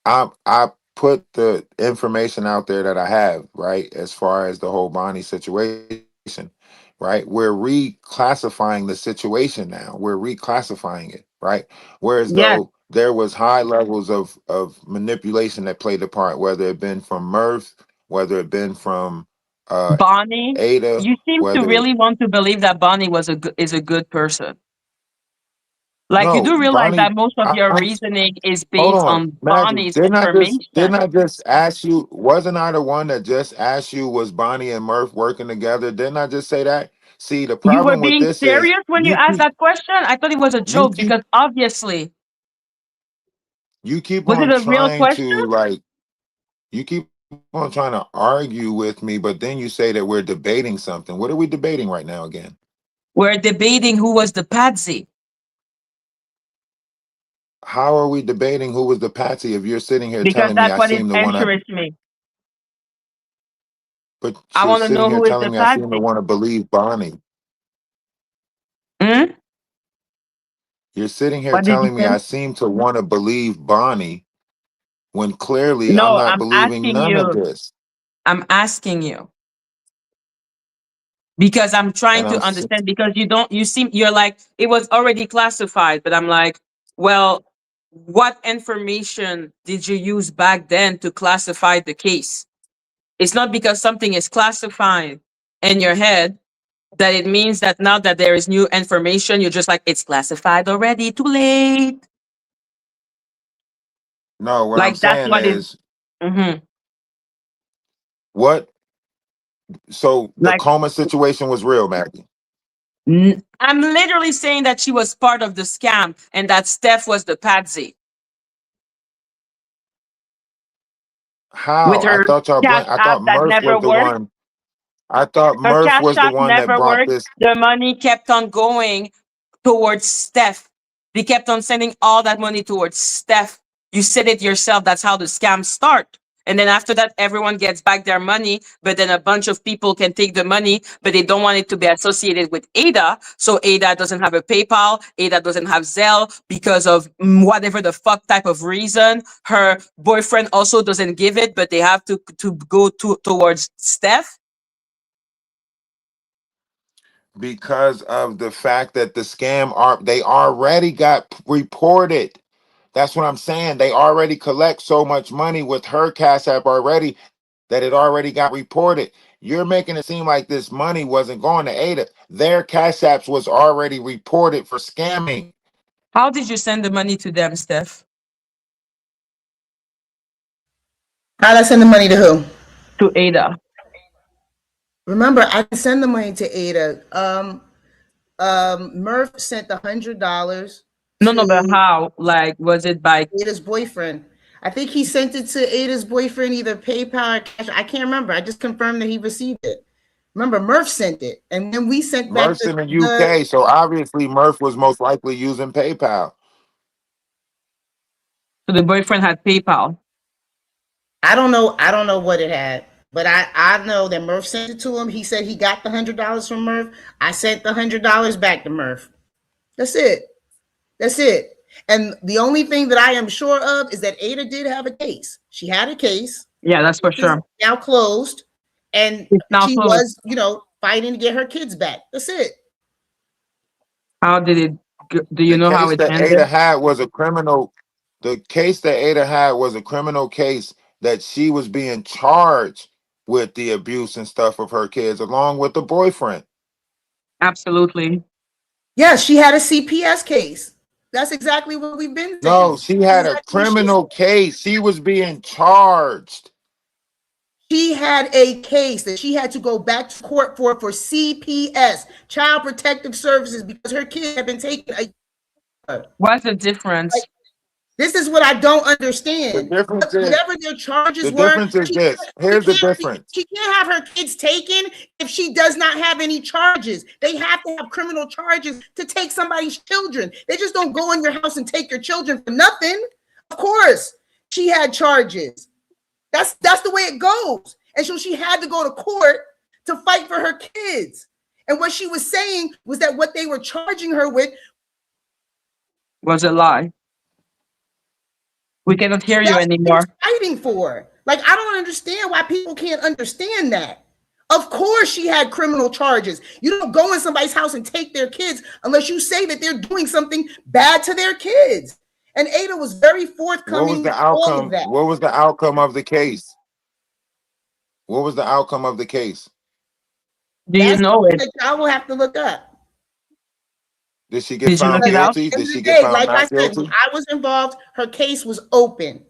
I put the information out there that I have, right? As far as the whole Bonnie situation, right? We're reclassifying the situation now. We're reclassifying it, right? Whereas though there was high levels of manipulation that played a part, whether it been from Murf, whether it been from Bonnie, Ada. You seem to really want to believe that Bonnie is a good person. Like, you do realize Bonnie, that most of your reasoning is based on Madgie, Bonnie's information. Didn't I just ask you? Wasn't I the one that just asked you? Was Bonnie and Murf working together? Didn't I just say that? See, the You were problem with being this serious when you asked that question? I thought it was a joke because obviously. You keep Was on it a real trying question? to you keep on trying to argue with me, but then you say that we're debating something. What are we debating right now again? We're debating who was the patsy. How are we debating who was the patsy if you're sitting here Because telling me that's I what seem to want to? interests me. But I you're want to sitting know here who is telling the me I seem to patsy. want to believe Bonnie. Hmm? You're sitting here What did you telling me say? I seem to want to believe Bonnie when clearly I'm No, not I'm believing asking none of you. this. I'm asking you because I'm trying And to understand because you're like, it was already classified, but I'm like, well, what information did you use back then to classify the case? It's not because something is classified in your head that it means that now that there is new information, you're just like, it's classified already, too late. no, what I'm Like that's saying what it. is Mhm. what. So the Like, coma situation was real, Maggie. I'm literally saying that she was part of the scam and that Steph was the patsy with How? I her thought y'all cash blame. I app thought that Murph never was the worked. one. I thought Her Murph cash was the app one that never brought worked. this. The money kept on going towards Steph. They kept on sending all that money towards Steph. You said it yourself. That's how the scams start. And then after that, everyone gets back their money, but then a bunch of people can take the money, but they don't want it to be associated with Ada. So Ada doesn't have a PayPal. Ada doesn't have Zelle because of whatever the fuck type of reason. Her boyfriend also doesn't give it, but they have to go towards Steph. Because of the fact that the scam they already got reported. That's what I'm saying. They already collect so much money with her cash app already that it already got reported. You're making it seem like this money wasn't going to Ada. Their cash apps was already reported for scamming. How did you send the money to them, Steph? How'd I send the money to who? To Ada. Remember, I didn't send the money to Ada. Murph sent $100 No, no, but to how? Like, was it by? Ada's boyfriend. I think he sent it to Ada's boyfriend, either PayPal or cash. I can't remember. I just confirmed that he received it. Remember, Murph sent it, and then we sent back Murph's in the the UK, so obviously Murph was most likely using PayPal. So the boyfriend had PayPal. I don't know. I don't know what it had, but I know that Murph sent it to him. He said he got the $100 from Murph. I sent the $100 back to Murph. That's it. That's it. And the only thing that I am sure of is that Ada did have a case. She had a case. Yeah, that's for Is sure. now closed, and It's now she closed. was, fighting to get her kids back. That's it. How did it? Do you The know how case it that Ada ended? had was a criminal. The case that Ada had was a criminal case that she was being charged with the abuse and stuff of her kids, along with the boyfriend. Absolutely. Yeah, she had a CPS case. That's exactly what we've been No, saying. she had a criminal case. She was being charged. She had a case that she had to go back to court for CPS, Child Protective Services, because her kid had been taken. What's the difference? This is what I don't The understand. difference is Whatever their charges the were, difference is she this. she Here's the can't be, difference. she can't have her kids taken if she does not have any charges. They have to have criminal charges to take somebody's children. They just don't go in your house and take your children for nothing. Of course, she had charges. That's the way it goes. And so she had to go to court to fight for her kids. And what she was saying was that what they were charging her with Was a lie. We cannot hear you that's what he was anymore. fighting for. Like, I don't understand why people can't understand that. Of course, she had criminal charges. You don't go in somebody's house and take their kids unless you say that they're doing something bad to their kids. And Ada was very What was forthcoming the with all of outcome? that. What was the outcome of the case? What was the outcome of the case? Do you That's know something it? that y'all will have to look up. Did she get Did you look found it But out? guilty? at the Did end of she the get day, found like I not said, when guilty? I was involved, her case was open.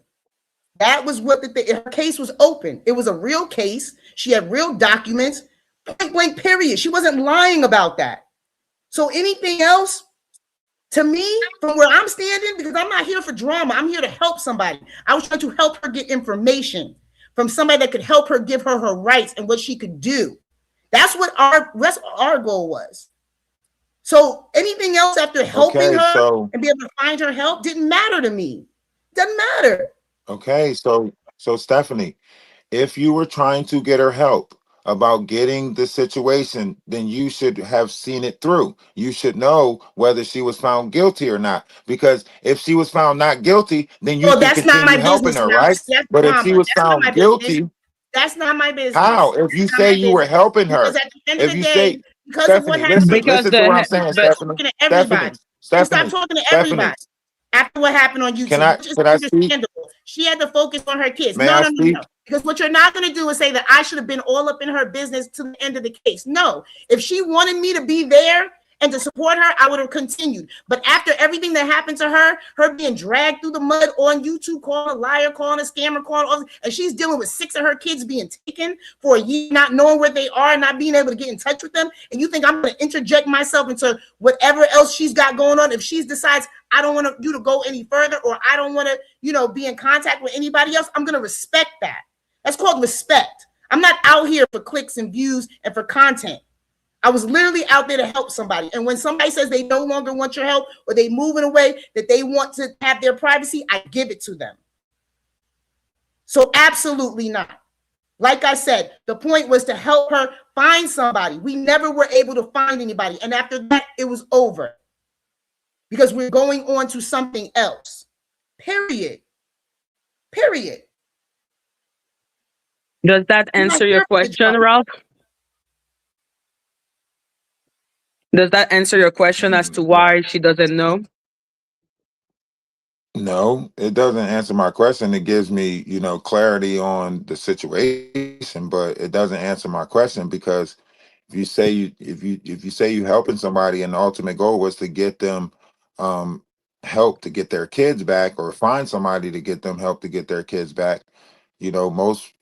That was what her case was open. It was a real case. She had real documents, point blank, period. She wasn't lying about that. So anything else, to me, from where I'm standing, because I'm not here for drama, I'm here to help somebody. I was trying to help her get information from somebody that could help her give her her rights and what she could do. That's what our goal was. So anything else after helping Okay, her so and be able to find her help didn't matter to me. Doesn't matter. okay, so Stephanie, if you were trying to get her help, about getting the situation, then you should have seen it through. You should know whether she was found guilty or not. Because if she was found not guilty, then you Well, can that's not continue my helping business her, now. right? That's But if she drama. was That's not my found business. guilty, That's not my business. how? If you That's not say my you were business. helping Because her, at the end of if the you day, say, because of what Stephanie, happened, Because listen to what I'm saying, you start Stephanie, talking to Stephanie, everybody. You stop talking to Stephanie, everybody after what happened on YouTube, which is can I speak? understandable. She had to focus on her kids. May No, I no, no, no. speak? Because what you're not going to do is say that I should have been all up in her business to the end of the case. No. If she wanted me to be there and to support her, I would have continued. But after everything that happened to her being dragged through the mud on YouTube, calling a liar, calling a scammer, calling all, and she's dealing with 6 of her kids being taken for a year, not knowing where they are, not being able to get in touch with them. And you think I'm going to interject myself into whatever else she's got going on? If she decides I don't want you to go any further, or I don't want to, be in contact with anybody else, I'm going to respect that. That's called respect. I'm not out here for clicks and views and for content. I was literally out there to help somebody. And when somebody says they no longer want your help, or they move in a way that they want to have their privacy, I give it to them. So absolutely not. Like I said, the point was to help her find somebody. We never were able to find anybody. And after that, it was over. Because we're going on to something else. Period. Period. Does that answer your question, Ralph? Does that answer your question as to why she doesn't know? No, it doesn't answer my question. It gives me, clarity on the situation, but it doesn't answer my question, because if you say you helping somebody and the ultimate goal was to get them help to get their kids back, or find somebody to get them help to get their kids back, most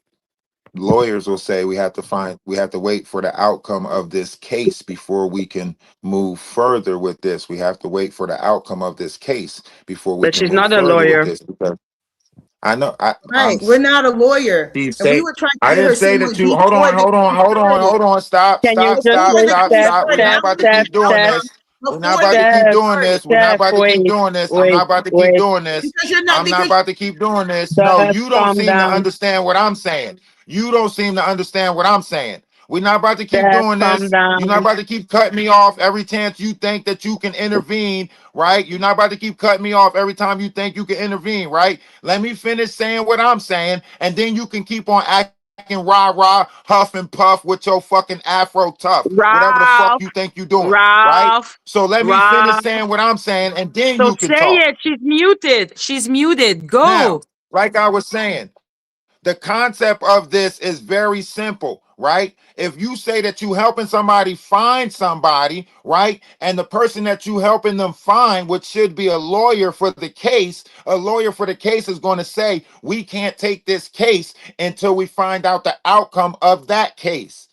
lawyers will say we have to wait for the outcome of this case before we can move further with this. We have to wait for the outcome of this case before we But can she's move not a further with lawyer. this, because I know Right. We're not a lawyer. Steve, And we say were trying to I get her didn't say some that you relief hold for on, the hold on, stop, Can you stop, just stop, moving wait, the stop, case Steph, stop. We're forward. not Steph, Now about we to Steph, keep need doing Steph, this. We're not before about the to keep Steph, doing this. We're not Steph, about to keep wait, doing this. I'm wait, not about to keep wait. doing this. because you're not I'm not because about to keep doing this. No, Steph, you don't calm seem to down. understand what I'm saying. You don't seem to understand what I'm saying. We're not about to keep Steph, doing calm this. You're not down. about to keep cutting me off every chance you think that you can intervene, right? You're not about to keep cutting me off every time you think you can intervene, right? Let me finish saying what I'm saying, and then you can keep on acting rah-rah, huff and puff with your fucking afro tough, whatever the fuck Ralph, you think you're doing, right? Ralph, So let me finish Ralph. saying what I'm saying, and then So you can say talk. it. She's muted. She's muted. Now, Go. like I was saying, the concept of this is very simple, right? If you say that you helping somebody find somebody, right, and the person that you helping them find, which should be a lawyer for the case, a lawyer for the case is going to say, we can't take this case until we find out the outcome of that case.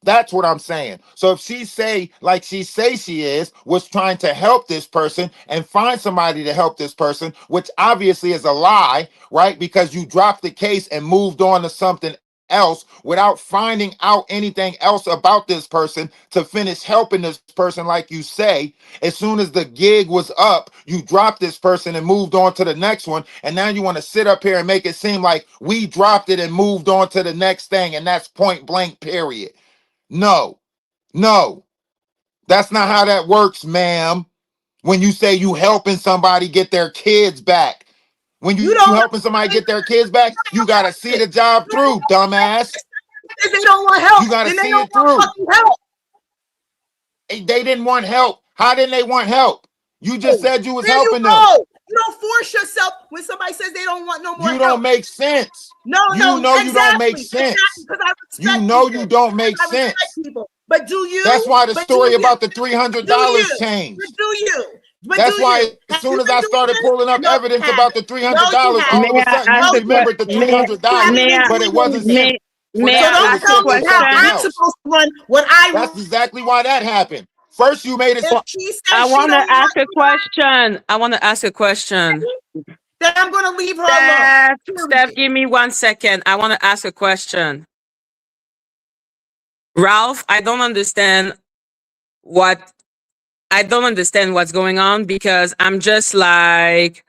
That's what I'm saying. So if she say, like she was trying to help this person and find somebody to help this person, which obviously is a lie, right? Because you dropped the case and moved on to something else without finding out anything else about this person to finish helping this person, like you say. As soon as the gig was up, you dropped this person and moved on to the next one. And now you want to sit up here and make it seem like we dropped it and moved on to the next thing. And that's point blank, period. No, that's not how that works, ma'am. When you say you helping somebody get their kids back, when you you don't know helping somebody get their kids back, you gotta see the job through, dumbass. if they don't want help, You gotta then they see don't it want through. fucking help. They didn't want help. How didn't they want help? You just said you was There you helping them. go. You don't force yourself when somebody says they don't want no more You help. don't make sense. No, You know exactly. you don't make sense. Exactly, because I respect You know people. you don't make I respect sense. people. But do you? That's why the But do story you? about the Do $300 you? changed. But do you? But That's do why you? as Have soon you as been I doing started this? pulling up No, you evidence about the haven't. No, you $300, all May of a haven't. I sudden ask you No, a you question? remembered the haven't. You $300, haven't May been I but it doing wasn't anything. him. may So I It don't ask was a tell him me for how something question? I'm else. supposed to run what I That's run. exactly why that happened. First, you made it. If Well, she I says she want to don't ask want a question. I want to ask a question. me, then I'm gonna leave her alone. Steph, Period. give me 1 second. I want to ask a question. Ralph, I don't understand what's going on, because I'm just like,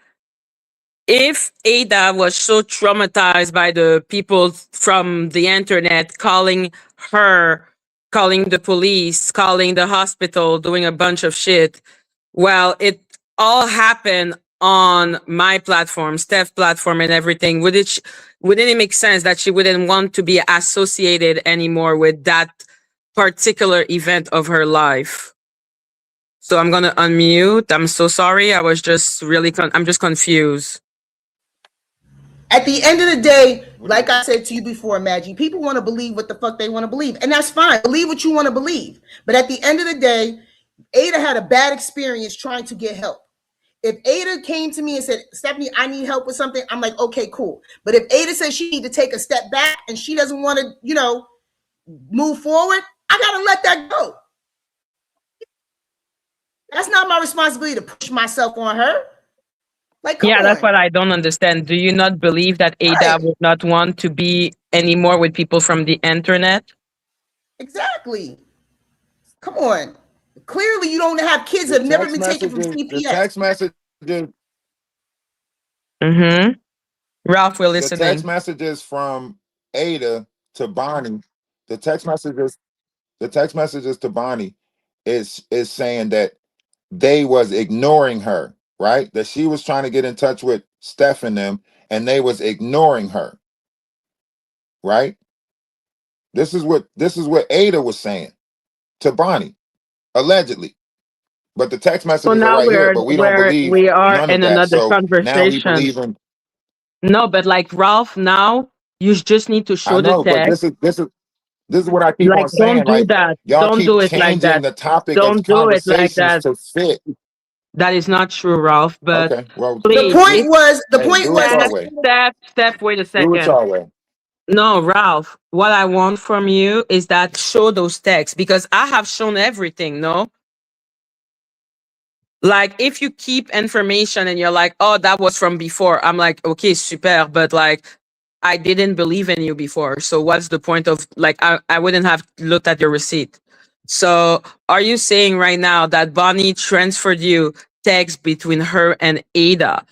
if Ada was so traumatized by the people from the internet calling her, calling the police, calling the hospital, doing a bunch of shit, well, it all happened on my platform, Steph's platform, and everything. Wouldn't it make sense that she wouldn't want to be associated anymore with that particular event of her life? So I'm gonna unmute. I'm so sorry. I was just really I'm just confused. At the end of the day, like I said to you before, Maggie, people want to believe what the fuck they want to believe. And that's fine. Believe what you want to believe. But at the end of the day, Ada had a bad experience trying to get help. If Ada came to me and said, Stephanie, I need help with something, I'm like, okay, cool. But if Ada says she need to take a step back and she doesn't want to, move forward, I got to let that go. That's not my responsibility to push myself on her. Like, come on. That's what I don't understand. Do you not believe that Ada would not want to be anymore with people from the internet? Exactly. Come on. Clearly, you don't have kids that have never been taken from CPS. The text messages. Mm-hmm. Ralph, we're The listening. text messages from Ada to Bonnie. The text messages to Bonnie is saying that they was ignoring her, right? That she was trying to get in touch with Steph and them, and they was ignoring her, right? This is what Ada was saying to Bonnie, allegedly. But the text messages are right here, but we don't believe we are none in of that. another So now we conversation. believe in. No, but like Ralph, now you just need to show I know, the text. but this is what I keep Like, on saying. don't do Like, that. y'all Don't keep do it like changing that. the topic Don't of do it like conversations that. to fit. That is not true, Ralph. But Okay, well, please, The point was, do it your way. Steph, wait a Do it second. your way. No, Ralph, what I want from you is that show those texts, because I have shown everything, no? Like, if you keep information and you're like, oh, that was from before, I'm like, okay, super, but like, I didn't believe in you before. So what's the point of, like, I wouldn't have looked at your receipt. So are you saying right now that Bonnie transferred you text between her and Ada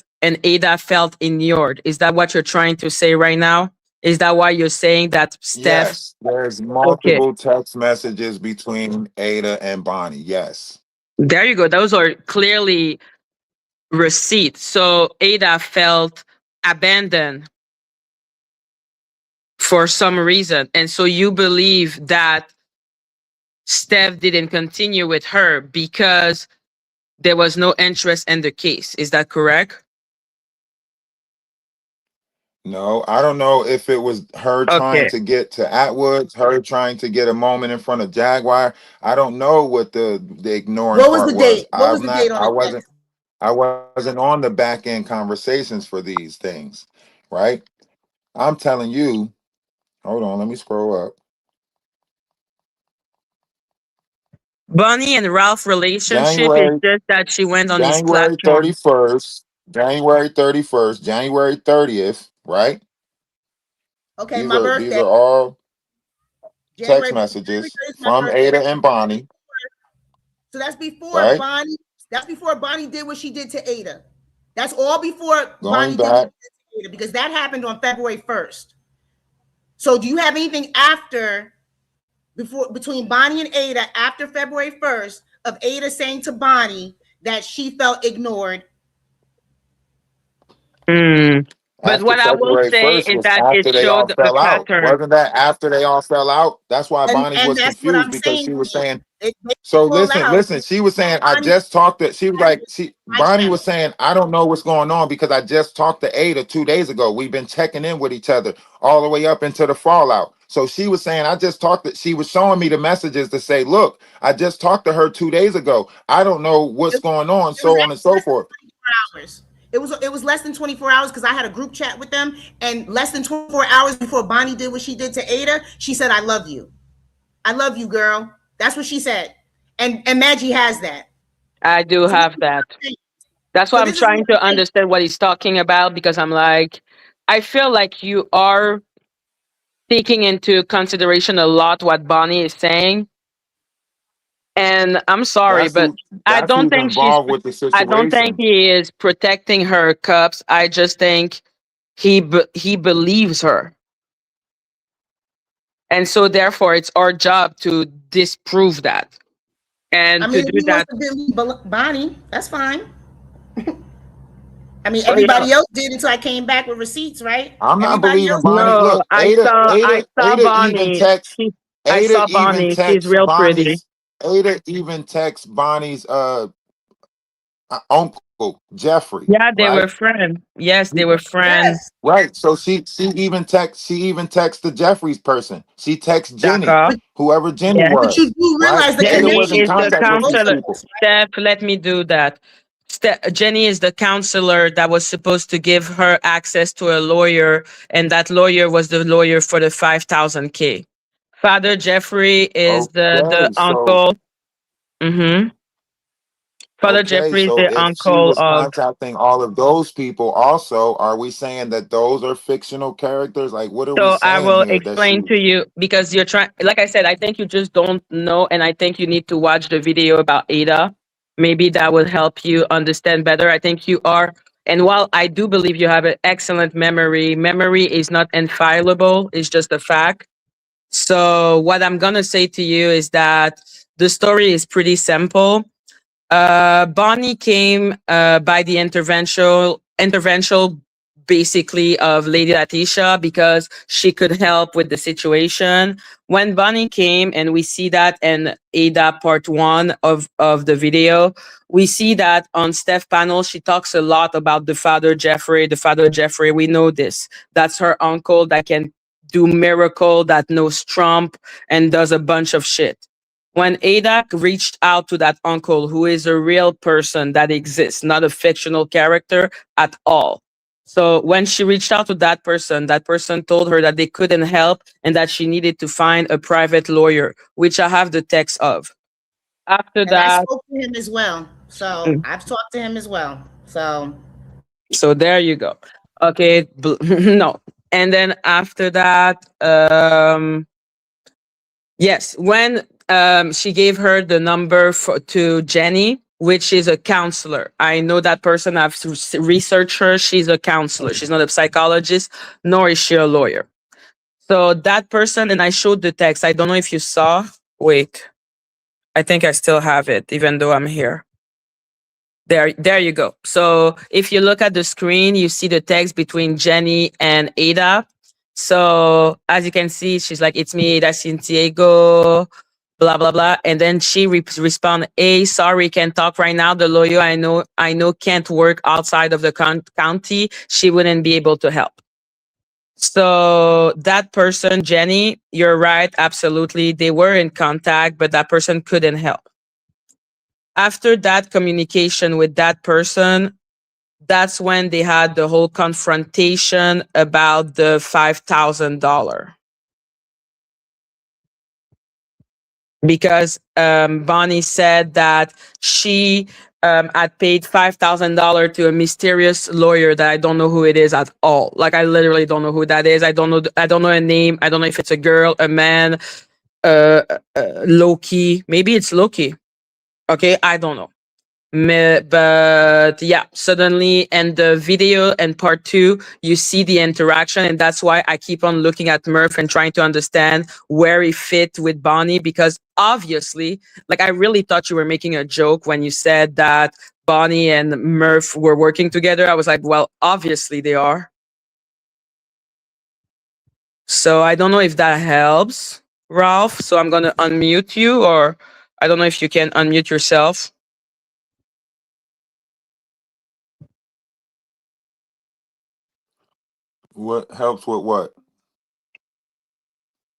felt ignored? Is that what you're trying to say right now? Is that why you're saying that Steph? Yes, there's multiple text messages between Ada and Bonnie. Yes. There you go. Those are clearly receipts. So Ada felt abandoned for some reason. And so you believe that Steph didn't continue with her because there was no interest in the case. Is that correct? No, I don't know if it was her trying to get to Atwood, her trying to get a moment in front of Jaguar. I don't know what the ignoring what was part the date? What was I'm the not. date on the I wasn't on the back end conversations for these things, right? I'm telling you. Hold on, let me scroll up. Bonnie and Ralph relationship is just that she went on his January platform. 31st, January 31st, January 30th, right? Okay, These my are birthday. all January, text messages January 3rd is my from birthday. Ada and Bonnie. So that's before Right. Bonnie. That's before Bonnie did what she did to Ada. That's all before Going Bonnie did what back. she did to Ada, because that happened on February 1st. So do you have anything after, before, between Bonnie and Ada after February 1st of Ada saying to Bonnie that she felt ignored? But After what I will February say 1st is was that it after they all showed a fell out. pattern. Wasn't that after they all fell out? That's why Bonnie And was that's what confused, I'm because saying. she was saying, They so fall out. listen, she was saying, I just talked to, she was like, Bonnie was saying, I don't know what's going on because I just talked to Ada 2 days ago. We've been checking in with each other all the way up into the fallout. So she was saying, I just talked to, she was showing me the messages to say, look, I just talked to her 2 days ago. I don't know what's going on, so on and so forth. Hours. It was less than 24 hours because I had a group chat with them, and less than 24 hours before Bonnie did what she did to Ada, she said, I love you. I love you, girl. That's what she said. And Madgie has that. I do have that. That's why I'm trying to understand what he's talking about, because I'm like, I feel like you are taking into consideration a lot what Bonnie is saying. And I'm sorry, but I That's don't who's think she's. involved with the I don't think situation. he is protecting her cups. I just think he believes her, and so therefore it's our job to disprove that, I and to mean, if do he wants that. to believe Bonnie, that's fine. I mean, Oh, yeah. everybody else did until I came back with receipts, right? I'm not Everybody believing else did. Bonnie. No, Look, I saw Ada even Bonnie. text I Ada saw even Bonnie. She's text real pretty. Bonnie's uncle Jeffrey, Yeah, they were right? friends. Yes, they were friends. Yes, Right. So she even texts the Jeffries person. She texts Jenny, Jaguar. whoever Jenny Yes. but you was, do right? realize the Ada Jenny was in connection is the is contact with with both these of counselor. people. us, right? Steph, let me do that. Jenny is the counselor that was supposed to give her access to a lawyer, and that lawyer was the lawyer for the 5,000K. Father Jeffrey is the Okay, so uncle. Mm-hmm. Father okay, Jeffrey is so the if she uncle was of. contacting all of those people also, are we saying that those are fictional characters? Like what are we So I saying will here that she explain to you because you're trying. Like I said, I think you just don't know, and I think you need to watch the video about Ada. Maybe that will help you understand better. I think you are. And while I do believe you have an excellent memory, memory is not infallible. It's just a fact. So what I'm gonna say to you is that the story is pretty simple. Bonnie came by the intervention basically of Lady Latisha because she could help with the situation. When Bonnie came, and we see that in Ada part one of the video, we see that on Steph panel, she talks a lot about the father Jeffrey. The father Jeffrey, we know this. That's her uncle that can do miracle, that knows Trump and does a bunch of shit. When Ada reached out to that uncle, who is a real person that exists, not a fictional character at all. So when she reached out to that person told her that they couldn't help and that she needed to find a private lawyer, which I have the text of. After And I that, spoke to him as well. So mm, I've talked to him as well. So so there you go. Okay, no. And then after that, yes, when she gave her the number to Jenny, which is a counselor. I know that person. I've researched her. She's a counselor. She's not a psychologist, nor is she a lawyer. So that person, and I showed the text. I don't know if you saw. Wait, I think I still have it, even though I'm here. There you go. So if you look at the screen, you see the text between Jenny and Ada. So as you can see, she's like, "It's me, Ada Santiago, blah blah blah," and then she respond, "Hey, sorry, can't talk right now. The lawyer I know can't work outside of the county. She wouldn't be able to help." So that person, Jenny, you're right, absolutely. They were in contact, but that person couldn't help. After that communication with that person, that's when they had the whole confrontation about the $5,000. Because Bonnie said that she had paid $5,000 to a mysterious lawyer that I don't know who it is at all. Like I literally don't know who that is. I don't know. I don't know a name. I don't know if it's a girl, a man, Loki. Maybe it's Loki. Okay, I don't know. But yeah, suddenly in the video and part two, you see the interaction, and that's why I keep on looking at Murf and trying to understand where he fit with Bonnie. Because obviously, like I really thought you were making a joke when you said that Bonnie and Murf were working together. I was like, well, obviously they are. So I don't know if that helps, Ralph. So I'm gonna unmute you, or I don't know if you can unmute yourself. what helps with what?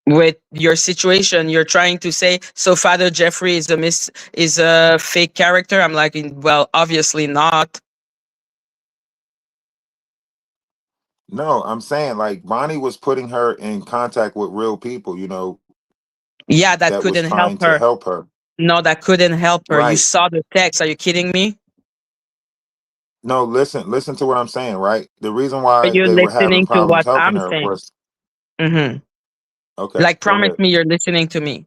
With your situation, you're trying to say so Father Jeffrey is a fake character. I'm like, well, obviously not. No, I'm saying like Bonnie was putting her in contact with real people, Yeah, that that was couldn't help trying to her. help her. No, that couldn't help her. You Right. saw the text. Are you kidding me? No, listen to what I'm saying, right? The reason Are why you they were having listening to problems what helping I'm her saying? was Mm-hmm. okay, Like, go promise ahead. me you're listening to me,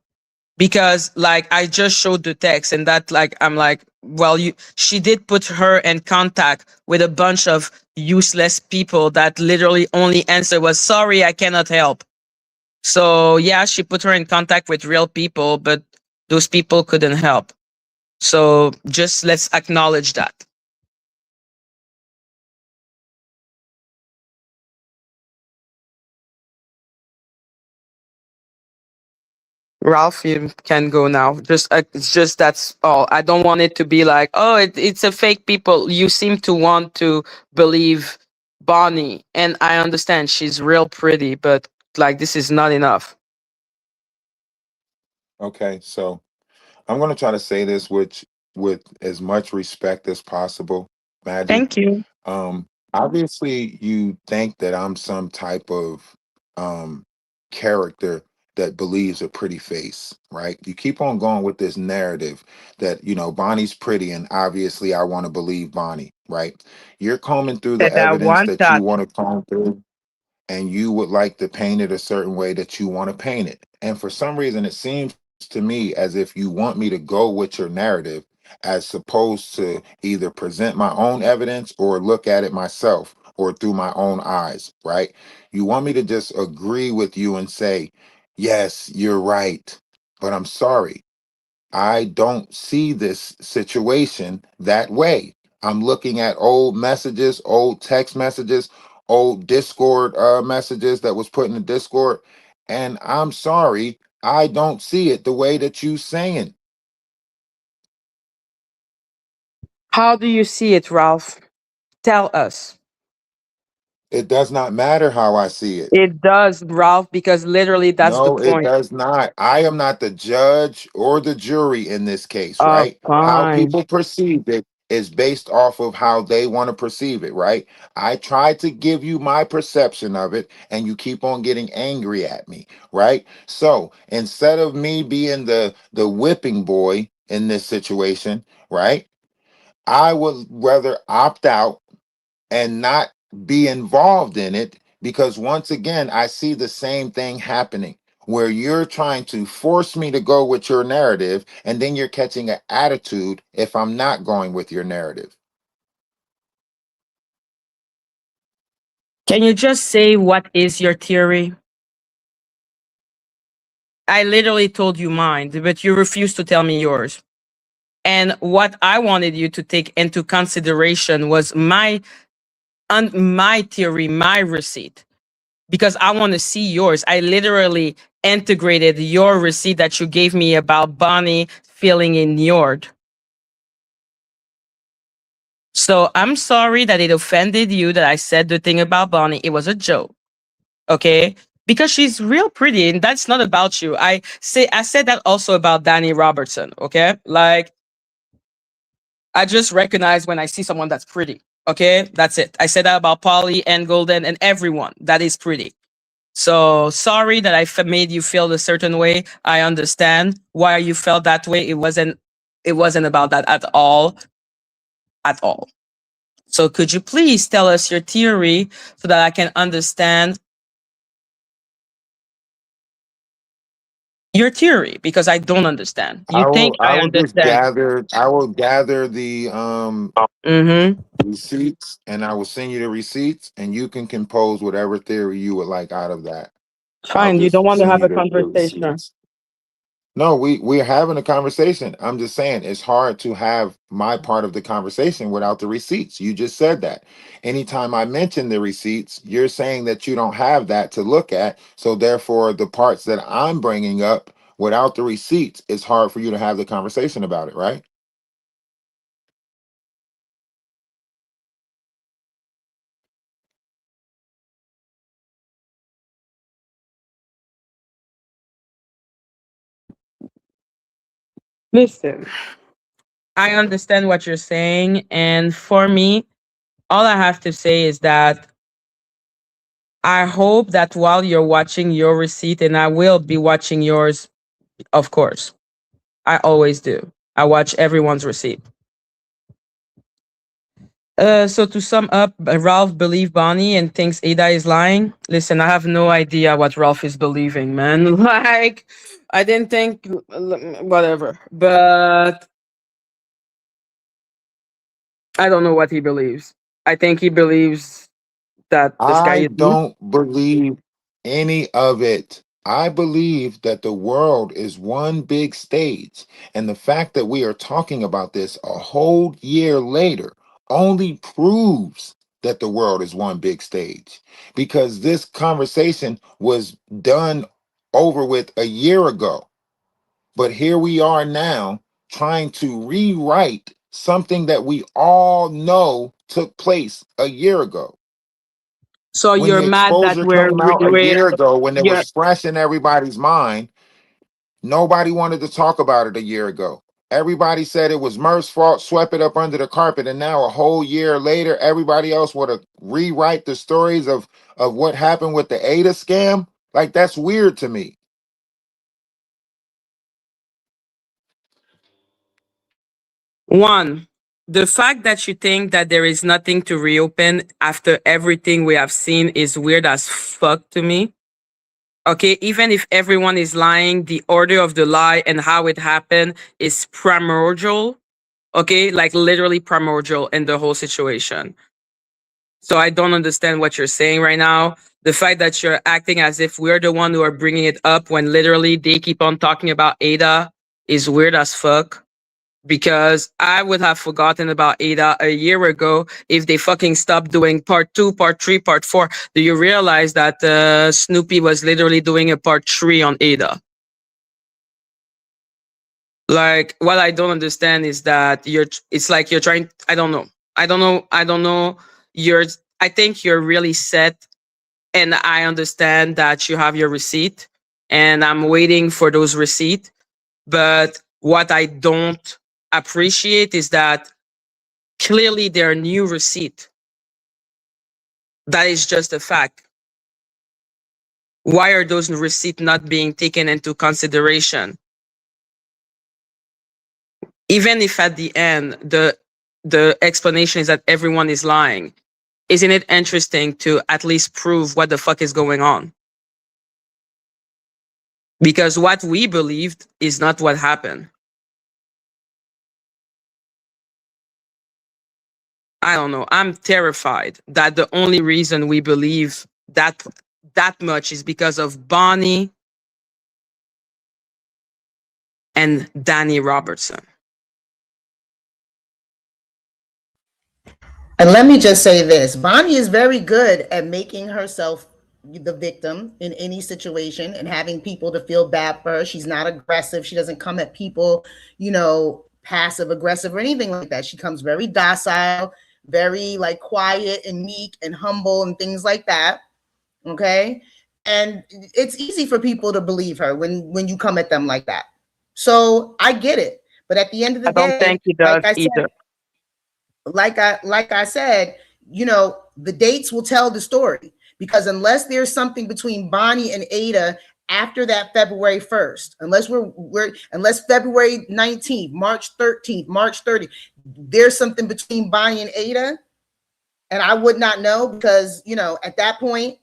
because like I just showed the text and that like I'm like, well, she did put her in contact with a bunch of useless people that literally only answer was sorry, I cannot help. So yeah, she put her in contact with real people, but those people couldn't help. So just let's acknowledge that. Ralph, you can go now. It's just that's all. I don't want it to be like, oh, it's a fake people. You seem to want to believe Bonnie, and I understand she's real pretty, but like this is not enough. Okay, so I'm going to try to say this with as much respect as possible, Maggie. Thank you. Obviously, you think that I'm some type of um, character that believes a pretty face, right? You keep on going with this narrative that, Bonnie's pretty, and obviously I want to believe Bonnie, right? You're combing through the That I evidence want that you that. want to comb through, and you would like to paint it a certain way that you want to paint it. And for some reason, it seems to me as if you want me to go with your narrative as opposed to either present my own evidence or look at it myself or through my own eyes, right? You want me to just agree with you and say, yes, you're right, but I'm sorry. I don't see this situation that way. I'm looking at old messages, old text messages, old Discord messages that was put in the Discord, and I'm sorry, I don't see it the way that you saying. How do you see it, Ralph? Tell us. It does not matter how I see it. It does, Ralph, because literally that's the No, it point. does not. I am not the judge or the jury in this case, Oh, right? How fine. people perceive it is based off of how they want to perceive it, right? I try to give you my perception of it, and you keep on getting angry at me, right? So instead of me being the whipping boy in this situation, right? I would rather opt out and not be involved in it because once again I see the same thing happening where you're trying to force me to go with your narrative and then you're catching an attitude if I'm not going with your narrative. Can you just say what is your theory? I literally told you mine, but you refused to tell me yours. And what I wanted you to take into consideration was my theory, my receipt, because I want to see yours. I literally integrated your receipt that you gave me about Bonnie feeling ignored. So I'm sorry that it offended you that I said the thing about Bonnie. It was a joke. Okay? Because she's real pretty and that's not about you. I said that also about Danny Robertson. Okay? Like I just recognize when I see someone that's pretty. Okay? That's it. I said that about Polly and Golden and everyone that is pretty. So sorry that made you feel a certain way. I understand why you felt that way. It wasn't about that at all. At all. So could you please tell us your theory so that I can understand your theory? Because I don't understand. You I think will I I will just understand. gather the Mm-hmm. receipts and I will send you the receipts and you can compose whatever theory you would like out of that. I'll Fine. You don't just want to send have you a the conversation. receipts. No, we're having a conversation. I'm just saying it's hard to have my part of the conversation without the receipts. You just said that. Anytime I mention the receipts, you're saying that you don't have that to look at. So therefore, the parts that I'm bringing up without the receipts, it's hard for you to have the conversation about it, right? Listen, I understand what you're saying. And for me, all I have to say is that I hope that while you're watching your receipt, and I will be watching yours, of course, I always do. I watch everyone's receipt. So to sum up, Ralph believes Bonnie and thinks Ada is lying. Listen, I have no idea what Ralph is believing, man. Like, I didn't think whatever, but I don't know what he believes. I think he believes that the sky I is blue. don't believe any of it. I believe that the world is one big stage. And the fact that we are talking about this a whole year later only proves that the world is one big stage. Because this conversation was done over with a year ago. But here we are now trying to rewrite something that we all know took place a year ago. So When you're the mad that exposure we're came out a we're year ago, when it you're was fresh in everybody's mind, nobody wanted to talk about it a year ago. Everybody said it was Murf's fault, swept it up under the carpet, and now a whole year later, everybody else want to rewrite the stories of what happened with the Ada scam. Like, that's weird to me. one. The fact that you think that there is nothing to reopen after everything we have seen is weird as fuck to me. Okay, even if everyone is lying, the order of the lie and how it happened is primordial. Okay, like literally primordial in the whole situation. So I don't understand what you're saying right now. The fact that you're acting as if we're the one who are bringing it up when literally they keep on talking about Ada is weird as fuck. Because I would have forgotten about Ada a year ago if they fucking stopped doing part 2, part 3, part 4. Do you realize that Snoopy was literally doing a part 3 on Ada? Like, what I don't understand is that it's like you're trying, I don't know. You're, I think you're really set, and I understand that you have your receipt, and I'm waiting for those receipts. But what I don't appreciate is that clearly they're new receipt. That is just a fact. Why are those receipts not being taken into consideration? Even if at the end the explanation is that everyone is lying, isn't it interesting to at least prove what the fuck is going on? Because what we believed is not what happened. I don't know. I'm terrified that the only reason we believe that much is because of Bonnie and Danny Robertson. And let me just say this, Bonnie is very good at making herself the victim in any situation and having people to feel bad for her. She's not aggressive. She doesn't come at people, passive aggressive or anything like that. She comes very docile, very like quiet and meek and humble and things like that. Okay. And it's easy for people to believe her when you come at them like that. So I get it. But at the end of the I don't day, think he like does I said, either. like I said, the dates will tell the story, because unless there's something between Bonnie and Ada after that February 1st, unless February 19th, March 13th, March 30th, there's something between Bonnie and Ada, and I would not know, because at that point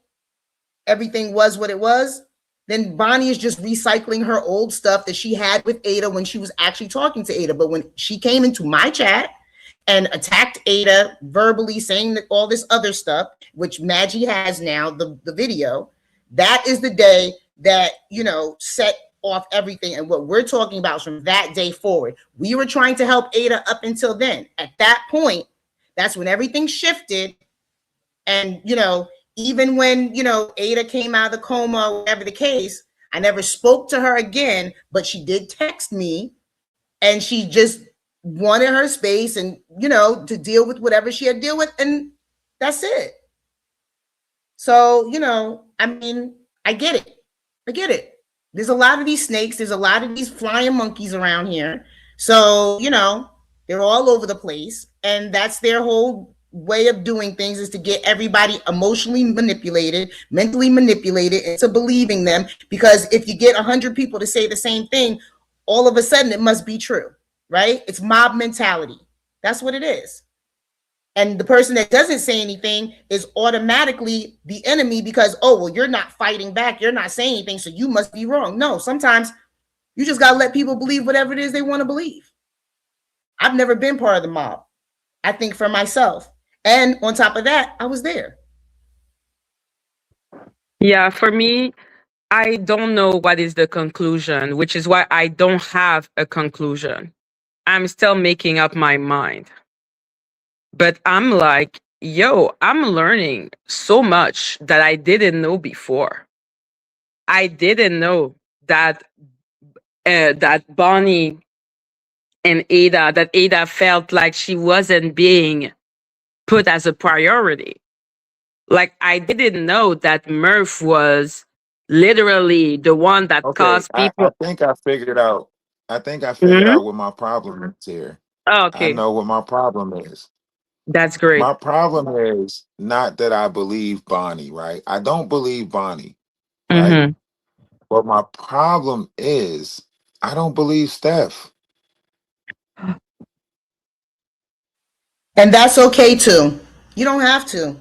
everything was what it was. Then Bonnie is just recycling her old stuff that she had with Ada when she was actually talking to Ada. But when she came into my chat and attacked Ada verbally, saying that all this other stuff, which Madgie has now, the video, that is the day that, set off everything. And what we're talking about is from that day forward. We were trying to help Ada up until then. At that point, that's when everything shifted. And, even when, Ada came out of the coma or whatever the case, I never spoke to her again, but she did text me, and she just wanted her space and, to deal with whatever she had to deal with. And that's it. So, I mean, I get it. I get it. There's a lot of these snakes. There's a lot of these flying monkeys around here. So, they're all over the place. And that's their whole way of doing things, is to get everybody emotionally manipulated, mentally manipulated into believing them. Because if you get 100 people to say the same thing, all of a sudden it must be true, right? It's mob mentality. That's what it is. And the person that doesn't say anything is automatically the enemy, because, oh, well, you're not fighting back. You're not saying anything, so you must be wrong. No, sometimes You just got to let people believe whatever it is they want to believe. I've never been part of the mob. I think for myself. And on top of that, I was there. Yeah, for me, I don't know what is the conclusion, which is why I don't have a conclusion. I'm still making up my mind. But I'm like, yo, I'm learning so much that I didn't know before. I didn't know that that Bonnie and Ada felt like she wasn't being put as a priority. Like I didn't know that Murf was literally the one that Okay, caused I people. think I figured out. I think I figured Mhm. out what my problem is here. Oh, I okay, know what my problem is. that's great. My problem is not that I believe Bonnie, right? I don't believe Bonnie, right? Hmm. But my problem is I don't believe Steph. And that's okay too. You don't have to.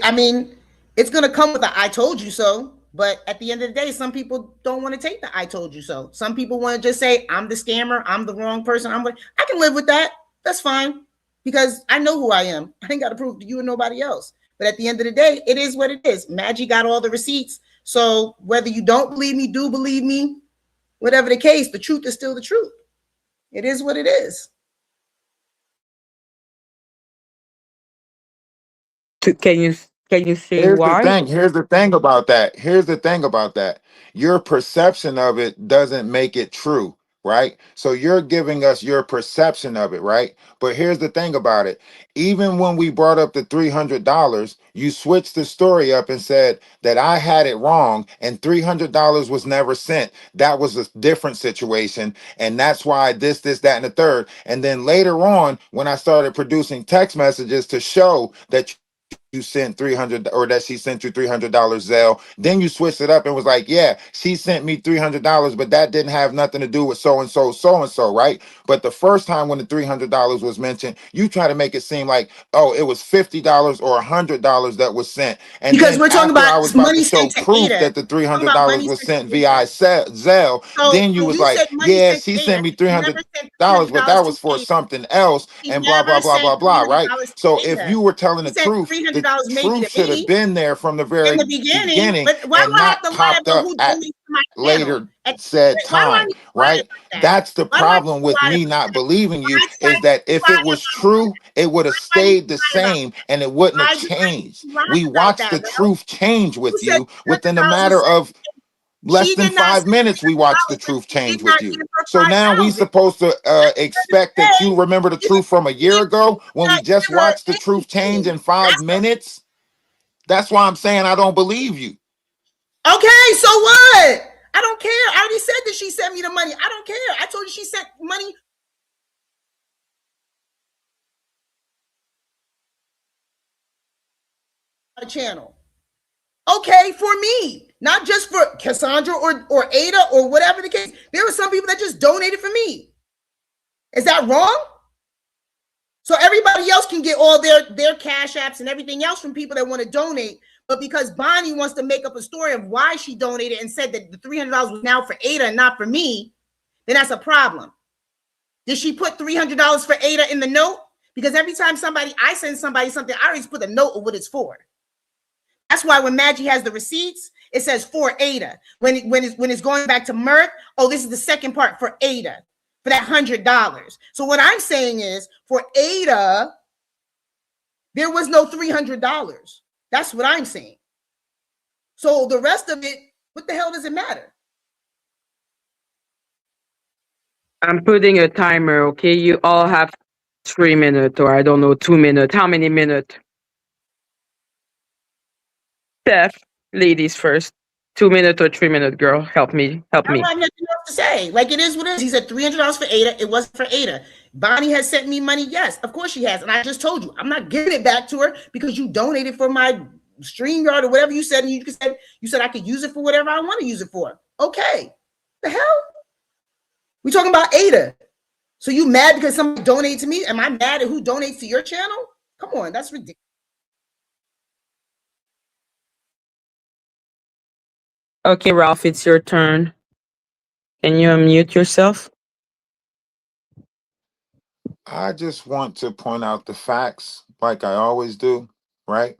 I mean, it's going to come with a I told you so. But at the end of the day, some people don't want to take the I told you so. Some people want to just say, I'm the scammer. I'm the wrong person. I can live with that. That's fine because I know who I am. I ain't got to prove to you and nobody else. But at the end of the day, it is what it is. Madgie got all the receipts. So whether you don't believe me, do believe me, whatever the case, the truth is still the truth. It is what it is. Can you say Here's the why? thing. Here's the thing about that. Here's the thing about that. Your perception of it doesn't make it true, right? So you're giving us your perception of it, right? But here's the thing about it. Even when we brought up the $300, you switched the story up and said that I had it wrong and $300 was never sent. That was a different situation. And that's why this, that, and the third. And then later on, when I started producing text messages to show that you sent 300 or that she sent you $300 Zelle, then you switched it up and was like, yeah, she sent me $300, but that didn't have nothing to do with so and so, right? But the first time when the $300 was mentioned, you try to make it seem like, oh, it was $50 or $100 that was sent. And Because then we're talking after about I was about to money show sent to proof Ada. that the We're talking about $300 money was sent sent to Ada. via Zelle, So, then you so was you said like, money yeah, sent she to sent Ada. me She $300, never sent but that $300 was to for Ada. something else, She and blah blah never blah sent blah blah, right? $300 So to if Ada. you were telling She the sent truth, the $300 maybe truth to should have me been there from the in very the beginning. beginning But why do and I have not to lie popped about up who at donates to my channel? later said Why do I time, need to lie right? about that? That's the Why do I need problem to with lie me about not that? believing you, Why do I is need that to if it lie was about that? true, it would have Why do I need stayed to the lie about same that? and it wouldn't have Why do I need changed. to lie We about watched that, the Ralph? truth change You with said you within a $300 was matter sent. of less She than did not 5 minutes. We send watched the $300, but truth she did change with not you. give her So now we 5,000. supposed to At the end of the expect that you day, remember the even truth from a she year did ago when we not just give her watched the truth change anything. in 5 minutes? That's why I'm saying I don't believe you. Okay, so what? I don't care. I already said that she sent me the money. I don't care. I told you she sent money on the channel. Okay, for me, not just for Cassandra or Ada or whatever the case. There were some people that just donated for me. Is that wrong? So everybody else can get all their cash apps and everything else from people that want to donate. But because Bonnie wants to make up a story of why she donated and said that the $300 was now for Ada and not for me, then that's a problem. Did she put $300 for Ada in the note? Because every time I send somebody something, I always put a note of what it's for. That's why when Madgie has the receipts, it says for Ada. When it's going back to Murf, oh, this is the second part for Ada for that $100. So what I'm saying is for Ada, there was no $300. That's what I'm saying. So the rest of it, what the hell does it matter? I'm putting a timer, okay? You all have 3 minutes or I don't know, 2 minutes. How many minutes? Steph, ladies first. 2 minutes or 3 minutes, girl. Help me. Help I don't me. have nothing else to say. Like it is what it is. He said $300 for Ada. It wasn't for Ada. Bonnie has sent me money. Yes, of course she has. And I just told you, I'm not giving it back to her because you donated for my StreamYard or whatever you said. And you said I could use it for whatever I want to use it for. Okay. The hell? We talking about Ada. So you mad because somebody donated to me? Am I mad at who donates to your channel? Come on, that's ridiculous. Okay, Ralph, it's your turn. Can you unmute yourself? I just want to point out the facts like I always do, right?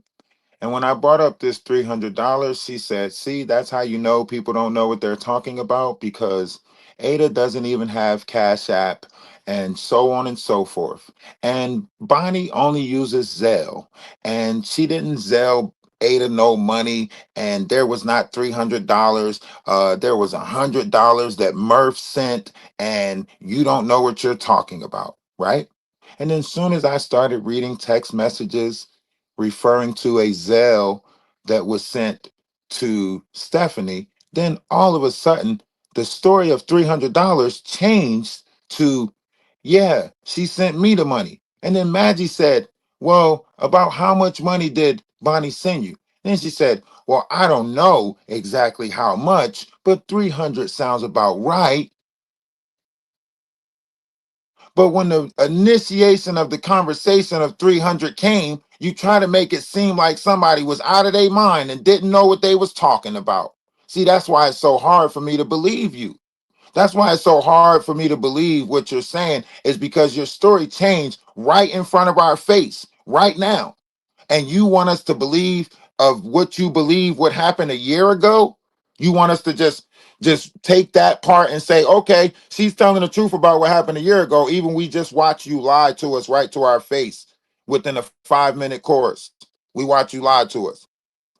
And when I brought up this $300, she said, see, that's how you know people don't know what they're talking about, because Ada doesn't even have Cash App and so on and so forth. And Bonnie only uses Zelle, and she didn't Zelle Ada no money, and there was not $300. There was $100 that Murf sent, and you don't know what you're talking about, right? And then soon as I started reading text messages referring to a Zelle that was sent to Stephanie, then all of a sudden the story of $300 changed to, yeah, she sent me the money. And then Madgie said, well, about how much money did Bonnie send you? Then she said, well, I don't know exactly how much, but 300 sounds about right. But when the initiation of the conversation of 300 came, you try to make it seem like somebody was out of their mind and didn't know what they was talking about. See, that's why it's so hard for me to believe you. That's why it's so hard for me to believe what you're saying, is because your story changed right in front of our face right now. And you want us to believe of what you believe what happened a year ago? You want us to just take that part and say, okay, she's telling the truth about what happened a year ago, even we just watch you lie to us right to our face within a 5-minute course. We watch you lie to us.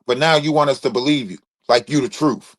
But now you want us to believe you, like you the truth.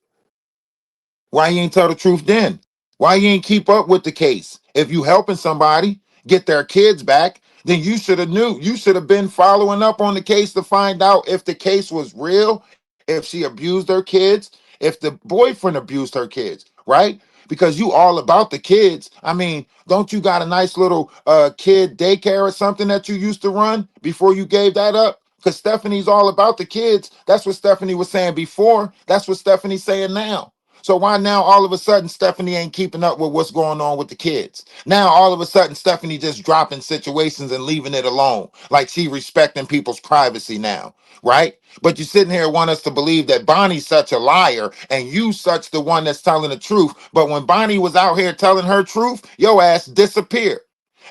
Why you ain't tell the truth then? Why you ain't keep up with the case? If you helping somebody get their kids back, then you should have knew. You should have been following up on the case to find out if the case was real, if she abused her kids, if the boyfriend abused her kids, right? Because you all about the kids. I mean, don't you got a nice little kid daycare or something that you used to run before you gave that up? Because Stephanie's all about the kids. That's what Stephanie was saying before. That's what Stephanie's saying now. So why now all of a sudden Stephanie ain't keeping up with what's going on with the kids? Now all of a sudden Stephanie just dropping situations and leaving it alone, like she respecting people's privacy now, right? But you sitting here want us to believe that Bonnie's such a liar and you such the one that's telling the truth. But when Bonnie was out here telling her truth, your ass disappeared.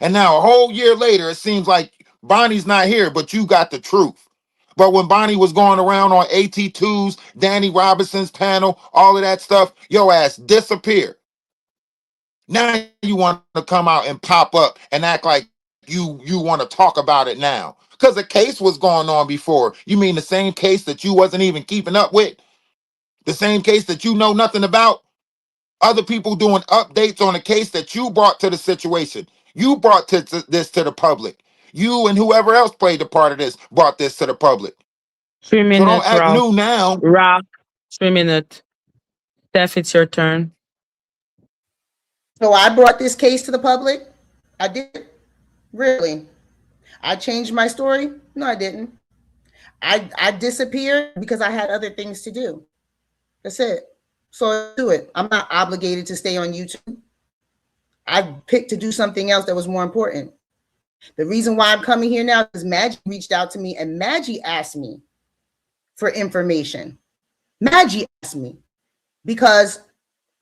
And now a whole year later, it seems like Bonnie's not here, but you got the truth. But when Bonnie was going around on AT2's, Danny Robinson's panel, all of that stuff, your ass disappeared. Now you want to come out and pop up and act like you want to talk about it now. Because the case was going on before. You mean the same case that you wasn't even keeping up with? The same case that you know nothing about? Other people doing updates on a case that you brought to the situation. You brought this to the public. You and whoever else played the part of this brought this to the public. 3 So don't minutes, act Ralph. new now. Ralph, 3 minutes. Steph, it's your turn. So I brought this case to the public. I did. Really? I changed my story? No, I didn't. I disappeared because I had other things to do. That's it. So I do it. I'm not obligated to stay on YouTube. I picked to do something else that was more important. The reason why I'm coming here now is Madgie reached out to me and Madgie asked me for information. Madgie asked me because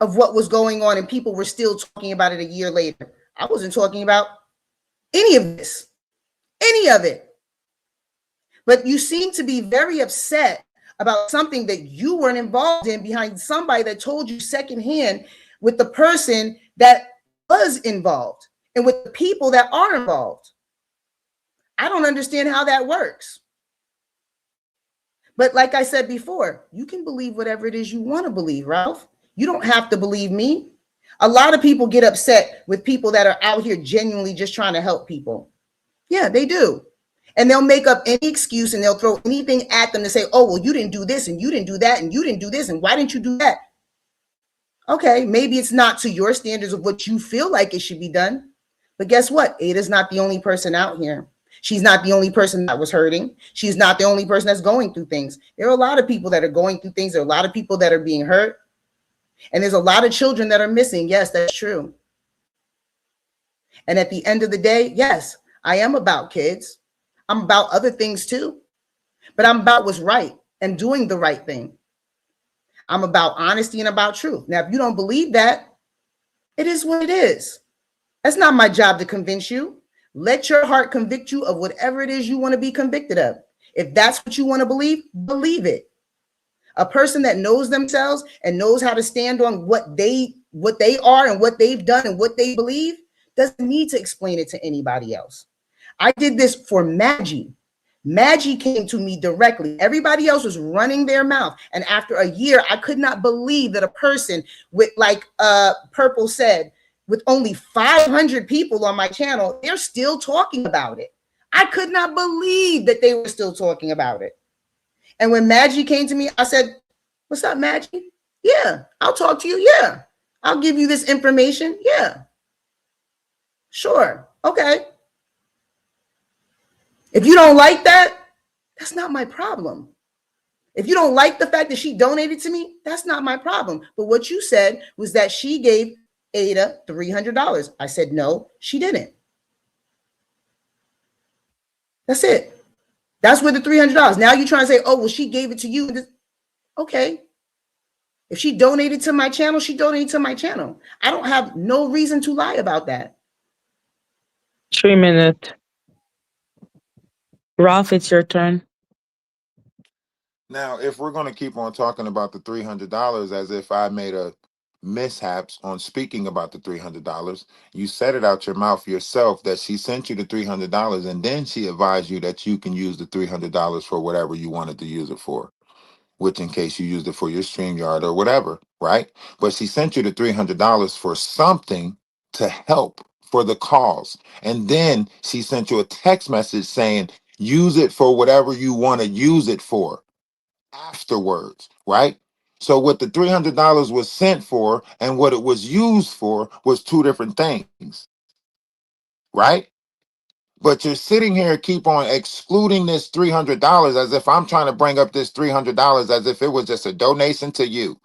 of what was going on and people were still talking about it a year later. I wasn't talking about any of this, any of it. But you seem to be very upset about something that you weren't involved in behind somebody that told you secondhand with the person that was involved and with the people that are involved. I don't understand how that works. But like I said before, you can believe whatever it is you want to believe, Ralph. You don't have to believe me. A lot of people get upset with people that are out here genuinely just trying to help people. Yeah, they do. And they'll make up any excuse and they'll throw anything at them to say, oh, well, you didn't do this and you didn't do that and you didn't do this and why didn't you do that? Okay, maybe it's not to your standards of what you feel like it should be done. But guess what? Ada's not the only person out here. She's not the only person that was hurting. She's not the only person that's going through things. There are a lot of people that are going through things. There are a lot of people that are being hurt. And there's a lot of children that are missing. Yes, that's true. And at the end of the day, yes, I am about kids. I'm about other things too. But I'm about what's right and doing the right thing. I'm about honesty and about truth. Now, if you don't believe that, It is what it is. That's not my job to convince you. Let your heart convict you of whatever it is you want to be convicted of. If that's what you want to believe, believe it. A person that knows themselves and knows how to stand on what they are and what they've done and what they believe doesn't need to explain it to anybody else. I did this for Madgie. Madgie came to me directly. Everybody else was running their mouth. And after a year, I could not believe that a person with, like Purple said, with only 500 people on my channel, they're still talking about it. I could not believe that they were still talking about it. And when Madgie came to me, I said, what's up, Madgie? Yeah, I'll talk to you. Yeah, I'll give you this information. Yeah, sure. Okay. If you don't like that, that's not my problem. If you don't like the fact that she donated to me, that's not my problem. But what you said was that she gave Ada $300. I said, no, she didn't. That's it. That's where the $300. Now you're trying to say, oh, well, she gave it to you. Okay. If she donated to my channel, she donated to my channel. I don't have no reason to lie about that. 3 minutes. Ralph, it's your turn. Now, if we're going to keep on talking about the $300 as if I made a mishaps on speaking about the $300, you said it out your mouth yourself that she sent you the $300 and then she advised you that you can use the $300 for whatever you wanted to use it for, which in case you used it for your StreamYard or whatever, right? But she sent you the $300 for something to help for the cause. And then she sent you a text message saying, use it for whatever you want to use it for afterwards, right? So what the $300 was sent for and what it was used for was two different things, right? But you're sitting here keep on excluding this $300 as if I'm trying to bring up this $300 as if it was just a donation to you,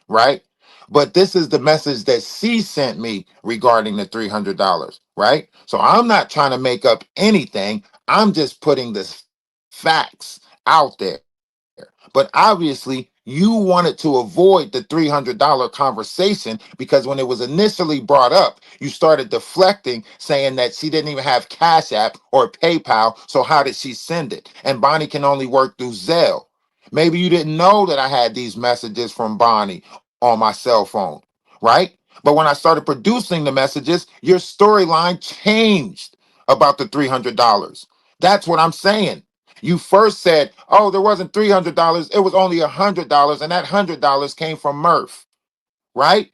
right? But this is the message that she sent me regarding the $300, right? So I'm not trying to make up anything. I'm just putting the facts out there. But obviously, you wanted to avoid the $300 conversation because when it was initially brought up, you started deflecting, saying that she didn't even have Cash App or PayPal. So how did she send it? And Bonnie can only work through Zelle. Maybe you didn't know that I had these messages from Bonnie on my cell phone, right? But when I started producing the messages, your storyline changed about the $300. That's what I'm saying. You first said, oh, there wasn't $300. It was only $100. And that $100 came from Murf, right?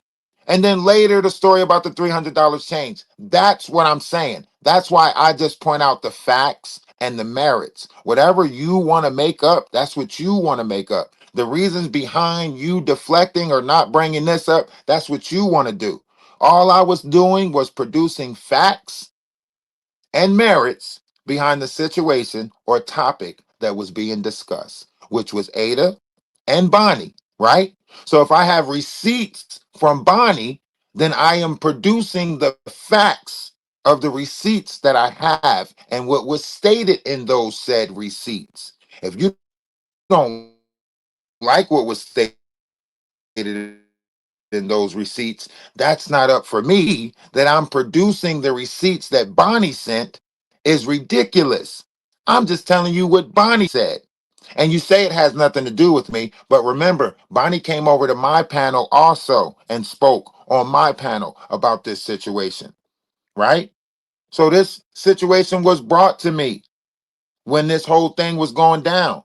And then later the story about the $300 changed. That's what I'm saying. That's why I just point out the facts and the merits. Whatever you want to make up, that's what you want to make up. The reasons behind you deflecting or not bringing this up, that's what you want to do. All I was doing was producing facts and merits behind the situation or topic that was being discussed, which was Ada and Bonnie, right? So if I have receipts from Bonnie, then I am producing the facts of the receipts that I have and what was stated in those said receipts. If you don't like what was stated in those receipts, that's not up for me. That I'm producing the receipts that Bonnie sent is ridiculous. I'm just telling you what Bonnie said. And you say it has nothing to do with me, but remember, Bonnie came over to my panel also and spoke on my panel about this situation, right? So this situation was brought to me when this whole thing was going down.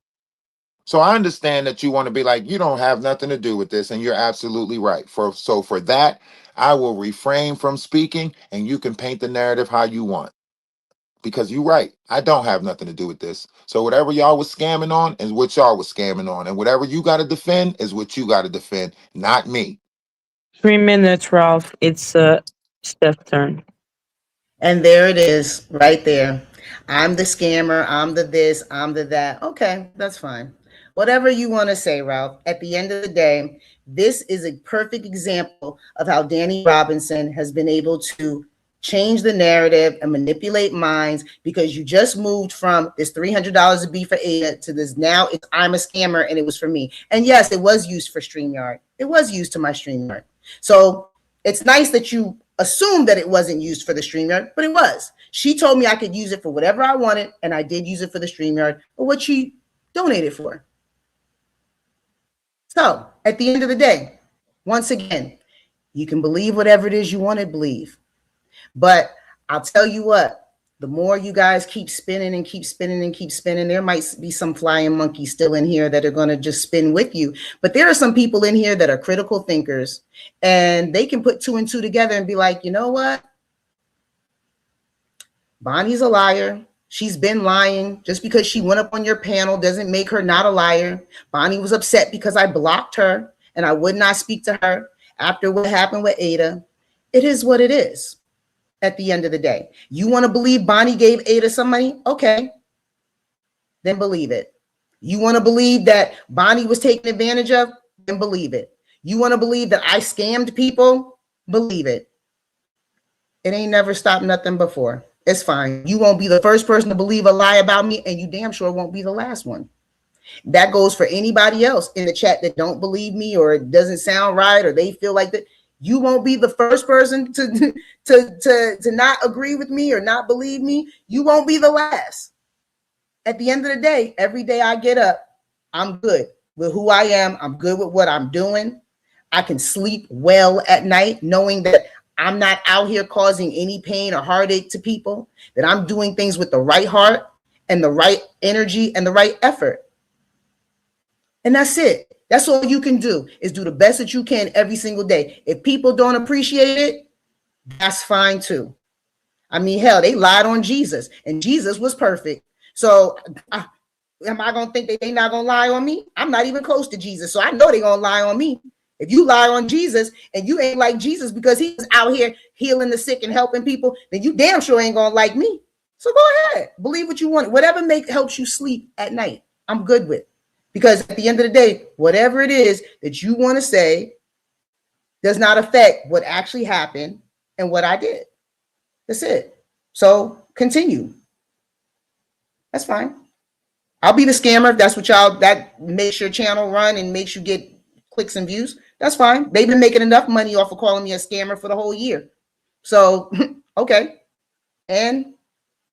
So I understand that you want to be like, you don't have nothing to do with this, and you're absolutely right. For that, I will refrain from speaking, and you can paint the narrative how you want. Because you're right. I don't have nothing to do with this. So whatever y'all was scamming on is what y'all was scamming on. And whatever you got to defend is what you got to defend, not me. 3 minutes, Ralph. It's Steph's turn. And there it is, right there. I'm the scammer. I'm the this. I'm the that. Okay, that's fine. Whatever you want to say, Ralph. At the end of the day, this is a perfect example of how Danny Robinson has been able to change the narrative and manipulate minds, because you just moved from this $300 to be for Ada to this now it's I'm a scammer and it was for me. And yes, it was used for StreamYard. It was used to my StreamYard. So It's nice that you assumed that it wasn't used for the StreamYard, but it was. She told me I could use it for whatever I wanted, and I did use it for the StreamYard, but what she donated for. So at the end of the day, once again, you can believe whatever it is you want to believe. But I'll tell you what, the more you guys keep spinning and keep spinning and keep spinning, there might be some flying monkeys still in here that are going to just spin with you. But there are some people in here that are critical thinkers, and they can put 2 and 2 together and be like, you know what? Bonnie's a liar. She's been lying. Just because she went up on your panel doesn't make her not a liar. Bonnie was upset because I blocked her and I would not speak to her after what happened with Ada. It is what it is. At the end of the day, you want to believe Bonnie gave Ada some money? Okay, then believe it. You want to believe that Bonnie was taken advantage of? Then believe it. You want to believe that I scammed people? Believe it. It ain't never stopped nothing before. It's fine. You won't be the first person to believe a lie about me, and you damn sure won't be the last one. That goes for anybody else in the chat that don't believe me, or it doesn't sound right, or they feel like that. You won't be the first person to not agree with me or not believe me. You won't be the last. At the end of the day, every day I get up, I'm good with who I am. I'm good with what I'm doing. I can sleep well at night knowing that I'm not out here causing any pain or heartache to people, that I'm doing things with the right heart and the right energy and the right effort. And that's it. That's all you can do, is do the best that you can every single day. If people don't appreciate it, that's fine too. I mean, hell, they lied on Jesus, and Jesus was perfect. So am I going to think that they're not going to lie on me? I'm not even close to Jesus, so I know they're going to lie on me. If you lie on Jesus and you ain't like Jesus because he's out here healing the sick and helping people, then you damn sure ain't going to like me. So go ahead. Believe what you want. Whatever helps you sleep at night, I'm good with. Because at the end of the day, whatever it is that you want to say does not affect what actually happened and what I did. That's it. So continue. That's fine. I'll be the scammer if that's what that makes your channel run and makes you get clicks and views. That's fine. They've been making enough money off of calling me a scammer for the whole year. So, okay. And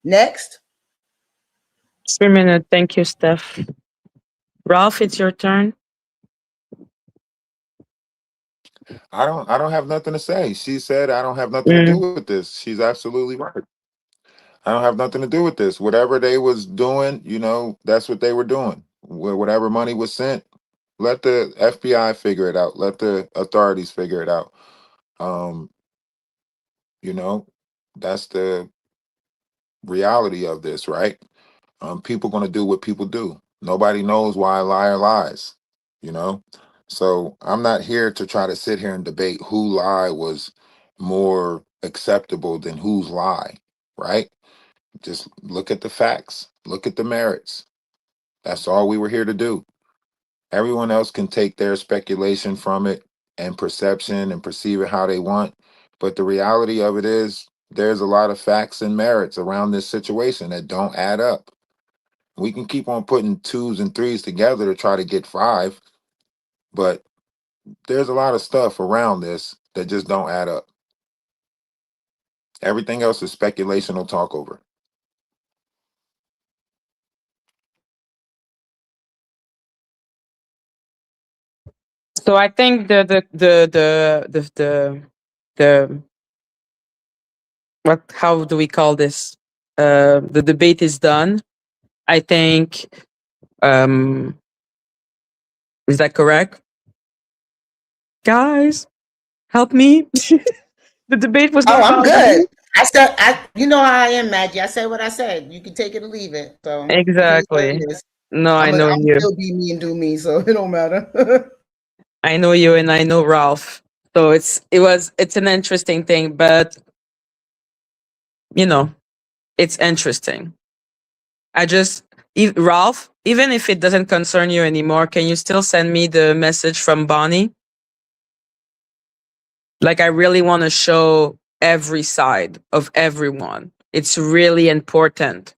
next. 3 minutes. Thank you, Steph. Ralph, it's your turn. I don't have nothing to say. She said I don't have nothing to do with this. She's absolutely right. I don't have nothing to do with this. Whatever they was doing, that's what they were doing. Whatever money was sent, let the FBI figure it out. Let the authorities figure it out. That's the reality of this, right? People gonna do what people do. Nobody knows why a liar lies, So I'm not here to try to sit here and debate who lie was more acceptable than whose lie, right? Just look at the facts, look at the merits. That's all we were here to do. Everyone else can take their speculation from it and perception and perceive it how they want. But the reality of it is there's a lot of facts and merits around this situation that don't add up. We can keep on putting 2s and 3s together to try to get 5, but there's a lot of stuff around this that just don't add up. Everything else is speculation or talk over. So I think the what, how do we call this? The debate is done. I think, is that correct? Guys, help me. The debate was not I'm about good. me. I said, you know how I am, Madgie. I said what I said. You can take it or leave it. So Exactly. it is. No, I I'm know you. still be me and do me, so it don't matter. I know you and I know Ralph. So it's an interesting thing, but it's interesting. Ralph, even if it doesn't concern you anymore, can you still send me the message from Bonnie? Like, I really want to show every side of everyone. It's really important.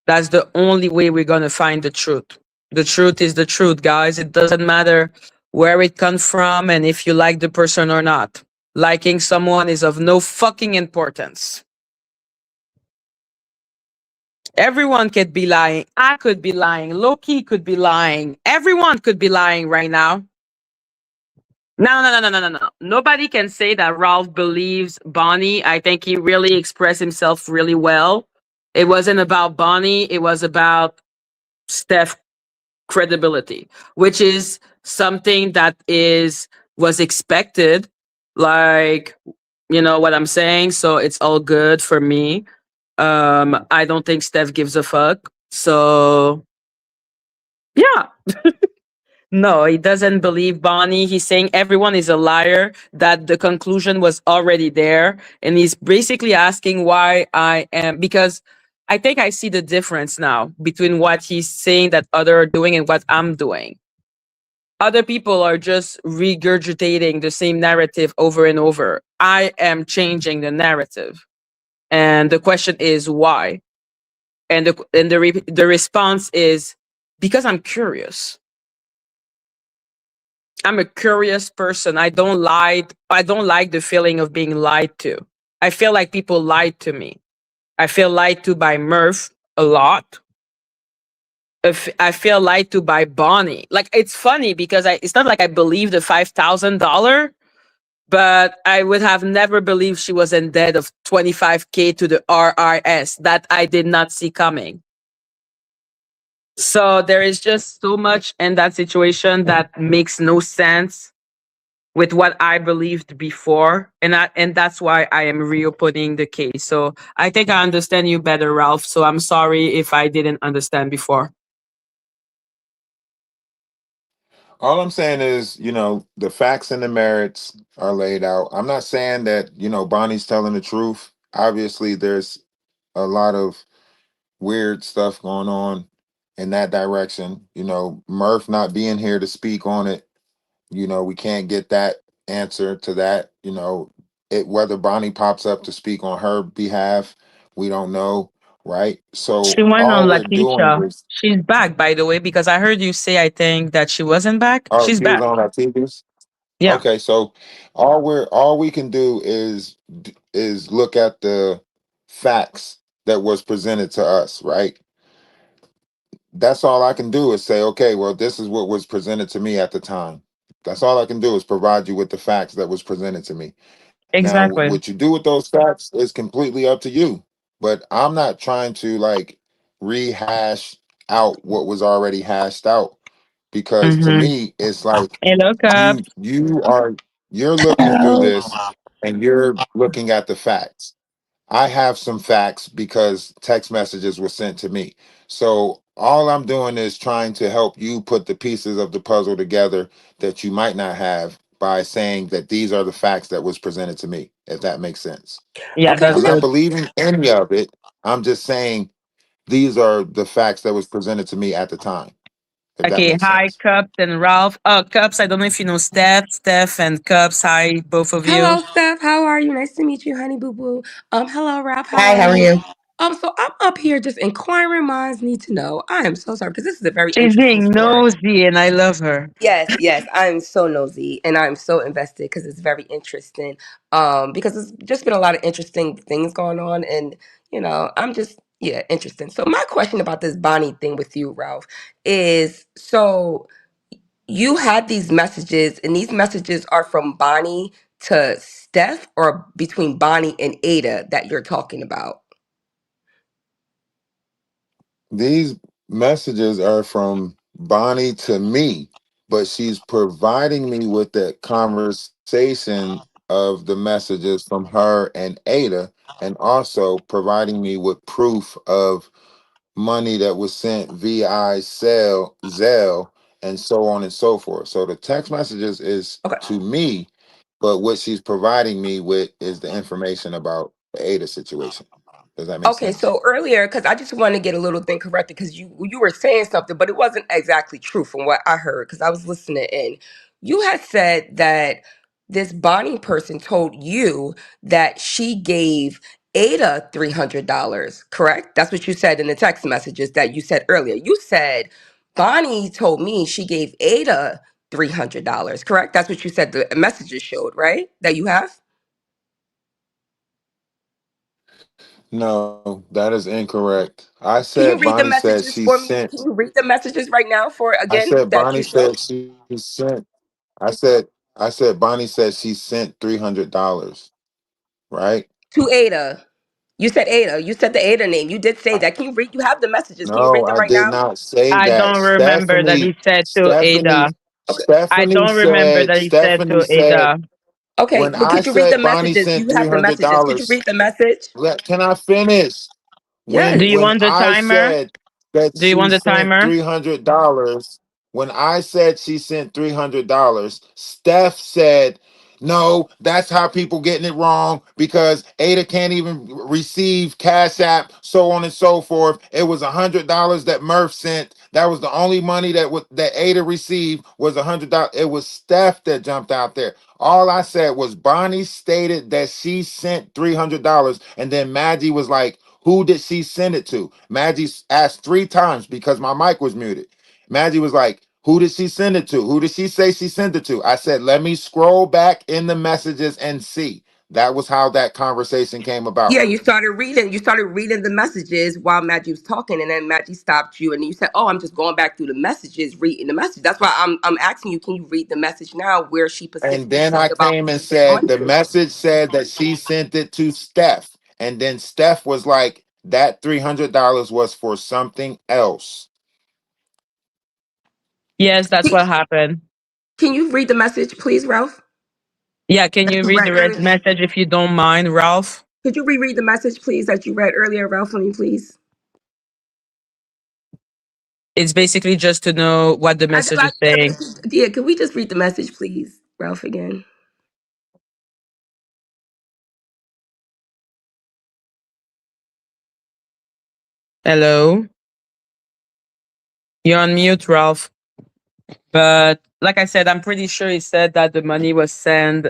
That's the only way we're going to find the truth. The truth is the truth, guys. It doesn't matter where it comes from and if you like the person or not. Liking someone is of no fucking importance. Everyone could be lying. I could be lying. Loki could be lying. Everyone could be lying right now. No. Nobody can say that Ralph believes Bonnie. I think he really expressed himself really well. It wasn't about Bonnie. It was about Steph credibility, which is something that was expected. Like, you know what I'm saying? So it's all good for me. I don't think Steph gives a fuck. So yeah. No, he doesn't believe Bonnie. He's saying everyone is a liar, that the conclusion was already there. And he's basically asking why I am, because I think I see the difference now between what he's saying that other are doing and what I'm doing. Other people are just regurgitating the same narrative over and over. I am changing the narrative. And the question is why? And the response is because I'm curious. I'm a curious person. I don't like the feeling of being lied to. I feel like people lied to me. I feel lied to by Murf a lot. I feel lied to by Bonnie. Like, it's funny because it's not like I believe the $5,000, but I would have never believed she was in debt of 25K to the RRS. That I did not see coming. So there is just so much in that situation that makes no sense with what I believed before, and that's why I am reopening the case. So I think I understand you better, Ralph. So I'm sorry if I didn't understand before. All I'm saying is, the facts and the merits are laid out. I'm not saying that, Bonnie's telling the truth. Obviously, there's a lot of weird stuff going on in that direction. Murph not being here to speak on it, we can't get that answer to that. Whether Bonnie pops up to speak on her behalf, we don't know, right? She So went on all we're doing Latisha. is, She's back, by the way, because I heard you say, I think, that she wasn't back. oh, She's she was back. on our TVs. Yeah, Okay, so all we can do is look at the facts that was presented to us, right? That's all I can do is say, okay, well, this is what was presented to me at the time. That's all I can do is provide you with the facts that was presented to me. Now, exactly. what you do with those facts is completely up to you. But I'm not trying to like rehash out what was already hashed out, because to Mm-hmm. me it's like Hello, you Cups. you're looking through Hello. this and you're looking at the facts. I have some facts because text messages were sent to me. So all I'm doing is trying to help you put the pieces of the puzzle together that you might not have by saying that these are the facts that was presented to me, if that makes sense. Yeah, Okay, I'm that's let not good. believing any of it. I'm just saying these are the facts that was presented to me at the time, if that Okay, makes hi, sense. Cups and Ralph. Oh, Cups, I don't know if you know Steph and Cups. Hi, both of you. Hello, Steph. How are you? Nice to meet you, honey boo boo. Hello, Ralph. How Hi, are how are you? you? So I'm up here just inquiring minds need to know. I am so sorry because this is a very She's interesting being story. nosy and I love her. Yes, I'm so nosy and I'm so invested because it's very interesting. Because there's just been a lot of interesting things going on, and I'm just interesting. So my question about this Bonnie thing with you, Ralph, is so you had these messages, and these messages are from Bonnie to Steph, or between Bonnie and Ada that you're talking about. These messages are from Bonnie to me, but she's providing me with the conversation of the messages from her and Ada, and also providing me with proof of money that was sent via Zelle, and so on and so forth. So the text messages is Okay. to me, but what she's providing me with is the information about the Ada situation. Does that make Okay, sense? so earlier, because I just want to get a little thing corrected, because you were saying something, but it wasn't exactly true from what I heard, because I was listening in. You had said that this Bonnie person told you that she gave Ada $300, correct? That's what you said in the text messages that you said earlier. You said Bonnie told me she gave Ada $300, correct? That's what you said the messages showed, right? That you have? No, that is incorrect. I Can you said read the Bonnie said messages she for me? Can sent. you read the messages right now for I again said that Bonnie you showed said she sent. I said Bonnie said she sent $300. Right? to Ada? You said Ada. You said the Ada name. You did say that. Can you read? You have the messages. Can you No, read them I right did now? not say I that. don't remember that he said to Stephanie, Ada. Okay. I Stephanie don't remember said, that he said Stephanie to said, Ada. Okay. when Well, I could you read the said Bonnie messages? sent You have the messages. Could you $300, read the message? can I finish? Do Yes. you When want the I timer? said that Do you she want the sent timer? $300, when I said she sent $300, Steph said, no, that's how people getting it wrong because Ada can't even receive Cash App, so on and so forth. It was $100 that Murf sent. That was the only money that Ada received was $100. It was Steph that jumped out there. All I said was Bonnie stated that she sent $300, and then Madgie was like, who did she send it to? Madgie asked 3 times because my mic was muted. Madgie was like, who did she send it to? Who did she say she sent it to? I said, let me scroll back in the messages and see. That was how that conversation came about. Yeah, you started reading. You started reading the messages while Maggie was talking, and then Maggie stopped you, and you said, "Oh, I'm just going back through the messages, reading the message." That's why I'm asking you, can you read the message now where she And specifically then I said about came who and to send the said money the to? message said that she sent it to Steph. And then Steph was like, that $300 was for something else. Yes, that's what happened. Can you read the message, please, Ralph? Yeah, can That you you read read the red earlier. message if you don't mind, Ralph? Could you reread the message, please, that you read earlier, Ralph, for me, please? It's basically just to know what the message is Yeah, but saying. yeah, can we just read the message, please, Ralph, again? Hello? You're on mute, Ralph. But like I said, I'm pretty sure he said that the money was sent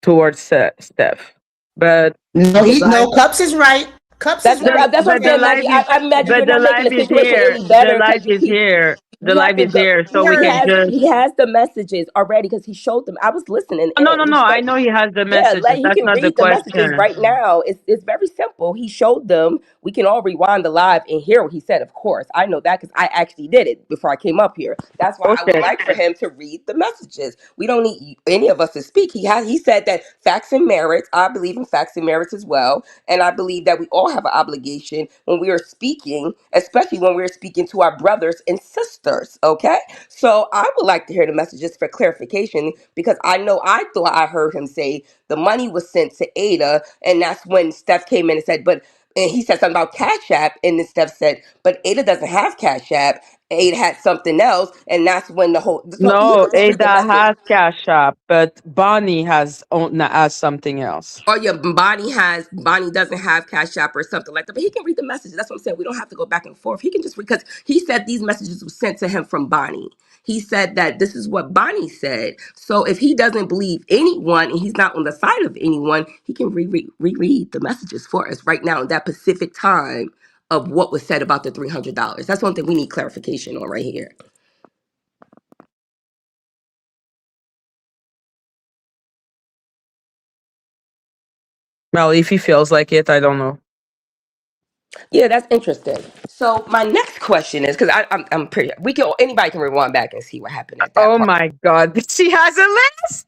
towards Steph. But No, the live, Cups is right. Cups is That's right. that's what I'm but the saying, Maggie. live is, I'm Maggie. but You're the not making live the is situation here. any The better live because you is keep. here. The We have live to is go. here, so we can just. He has the messages already because he showed them. I was listening Oh, no, in. no, He no. I showed. know he has the Yeah, messages. like he That's can not the read the messages question. right now. It's very simple. He showed them. We can all rewind the live and hear what he said. Of course, I know that because I actually did it before I came up here. That's why I would Okay. like for him to read the messages. We don't need any of us to speak. He said that facts and merits. I believe in facts and merits as well, and I believe that we all have an obligation when we are speaking, especially when we're speaking to our brothers and sisters. Okay, so I would like to hear the messages for clarification because I thought I heard him say the money was sent to Ada, and that's when Steph came in and said, and he said something about Cash App, and then Steph said, but Ada doesn't have Cash App. Ada had something else, and that's when the whole. So he No, can just read the Ada message. has Cash App, but Bonnie has something else. Oh yeah, Bonnie doesn't have Cash App or something like that, but he can read the messages. That's what I'm saying. We don't have to go back and forth. He can just read because he said these messages were sent to him from Bonnie. He said that this is what Bonnie said. So if he doesn't believe anyone and he's not on the side of anyone, he can reread the messages for us right now in that specific time of what was said about the $300. That's one thing we need clarification on right here. Well, if he feels like it, I don't know. Yeah, that's interesting. So my next question is because I'm pretty anybody can rewind back and see what happened at that Oh part. my God, she has a list.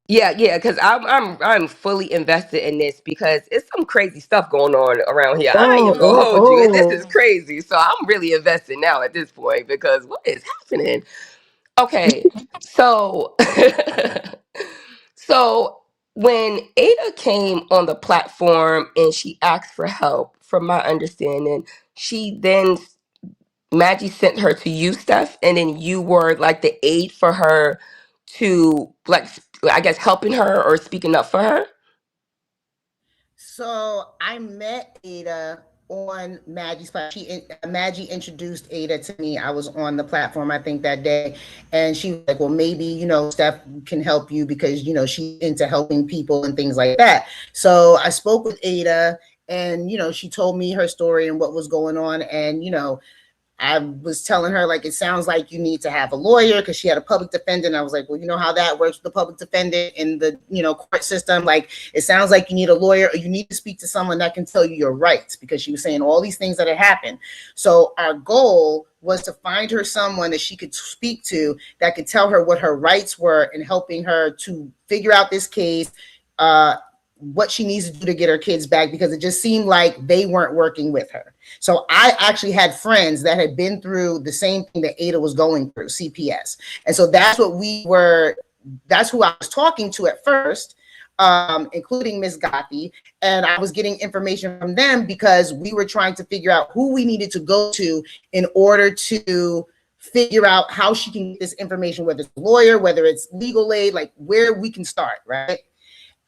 Yeah, because I'm fully invested in this because it's some crazy stuff going on around here. I ain't Oh, even gonna oh, hold you, and this is oh. crazy. So I'm really invested now at this point because what is happening? Okay, so so when Ada came on the platform and she asked for help, from my understanding, she then Maggie sent her to you, Steph, and then you were like the aid for her to like I guess helping her or speaking up for her. So I met Ada on Maggie's platform. Maggie introduced Ada to me. I was on the platform, I think, that day, and she was like, "Well, maybe Steph can help you because she's into helping people and things like that." So I spoke with Ada, and she told me her story and what was going on, and I was telling her, like, it sounds like you need to have a lawyer because she had a public defendant. I was like, well, you know how that works with the public defendant in the, court system. Like, it sounds like you need a lawyer, or you need to speak to someone that can tell you your rights, because she was saying all these things that had happened. So our goal was to find her someone that she could speak to that could tell her what her rights were in helping her to figure out this case, what she needs to do to get her kids back, because it just seemed like they weren't working with her. So I actually had friends that had been through the same thing that Ada was going through, CPS. And so that's who I was talking to at first, including Miss Gothi. And I was getting information from them because we were trying to figure out who we needed to go to in order to figure out how she can get this information, whether it's a lawyer, whether it's legal aid, like where we can start, right?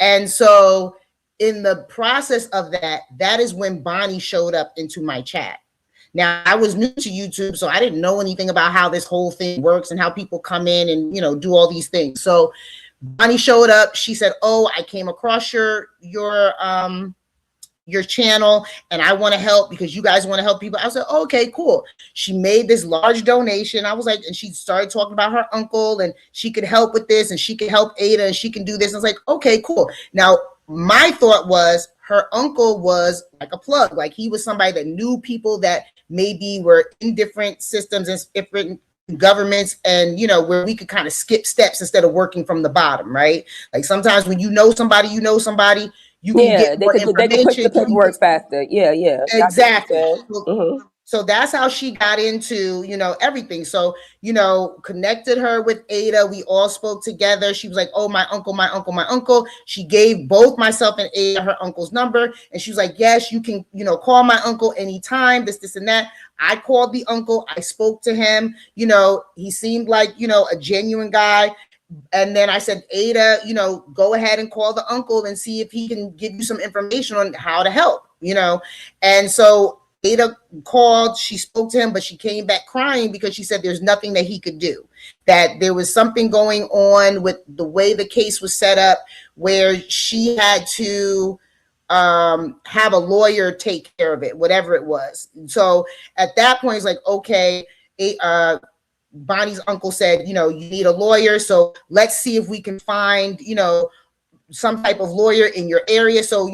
And so in the process of that is when Bonnie showed up into my chat. Now, I was new to YouTube, so I didn't know anything about how this whole thing works and how people come in and, do all these things. So Bonnie showed up. She said, oh, I came across your channel and I want to help because you guys want to help people. I said, oh, okay, cool. She made this large donation. I was like, and she started talking about her uncle and she could help with this and she could help Ada and she can do this. I was like, okay, cool. Now, my thought was her uncle was like a plug. Like he was somebody that knew people that maybe were in different systems and different governments, and where we could kind of skip steps instead of working from the bottom, right? Like sometimes when you know somebody, you can get more information. They can push the paperwork faster. Yeah. Exactly. So that's how she got into, everything. So, connected her with Ada. We all spoke together. She was like, oh, my uncle. She gave both myself and Ada her uncle's number. And she was like, yes, you can, call my uncle anytime, this, and that. I called the uncle. I spoke to him. He seemed like, a genuine guy. And then I said, Ada, go ahead and call the uncle and see if he can give you some information on how to help, And so Ada called, she spoke to him, but she came back crying because she said there's nothing that he could do, that there was something going on with the way the case was set up where she had to have a lawyer take care of it, whatever it was. So at that point, it's like, okay, Bonnie's uncle said, you need a lawyer. So let's see if we can find, some type of lawyer in your area. So,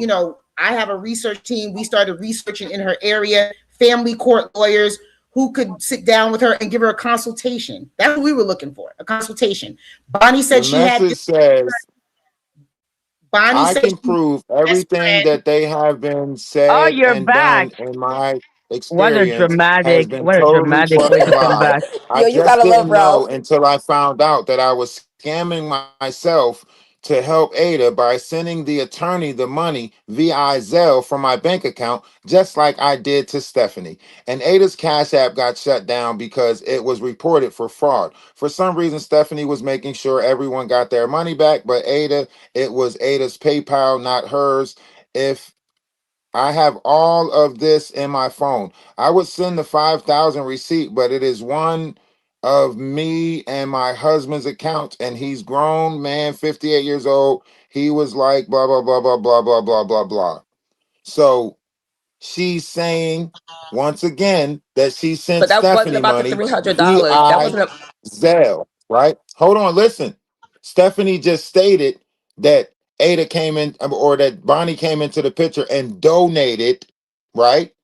I have a research team. We started researching in her area, family court lawyers who could sit down with her and give her a consultation. That's what we were looking for, a consultation. Bonnie said she had. I can prove everything that they have been said and done in my experience has been totally fucking lie. I just didn't know until I found out that I was scamming myself to help Ada by sending the attorney the money via Zelle from my bank account, just like I did to Stephanie. And Ada's Cash App got shut down because it was reported for fraud. For some reason, Stephanie was making sure everyone got their money back, but Ada, it was Ada's PayPal, not hers. If I have all of this in my phone, I would send the 5,000 receipt, but it is one of me and my husband's account, and he's grown man, 58 years old. He was like blah blah blah blah blah blah blah blah blah. So she's saying once again that she sent but that Stephanie wasn't about money the $300. via That wasn't Zelle, right? Hold on, listen. Stephanie just stated that Ada came in, or that Bonnie came into the picture and donated, right?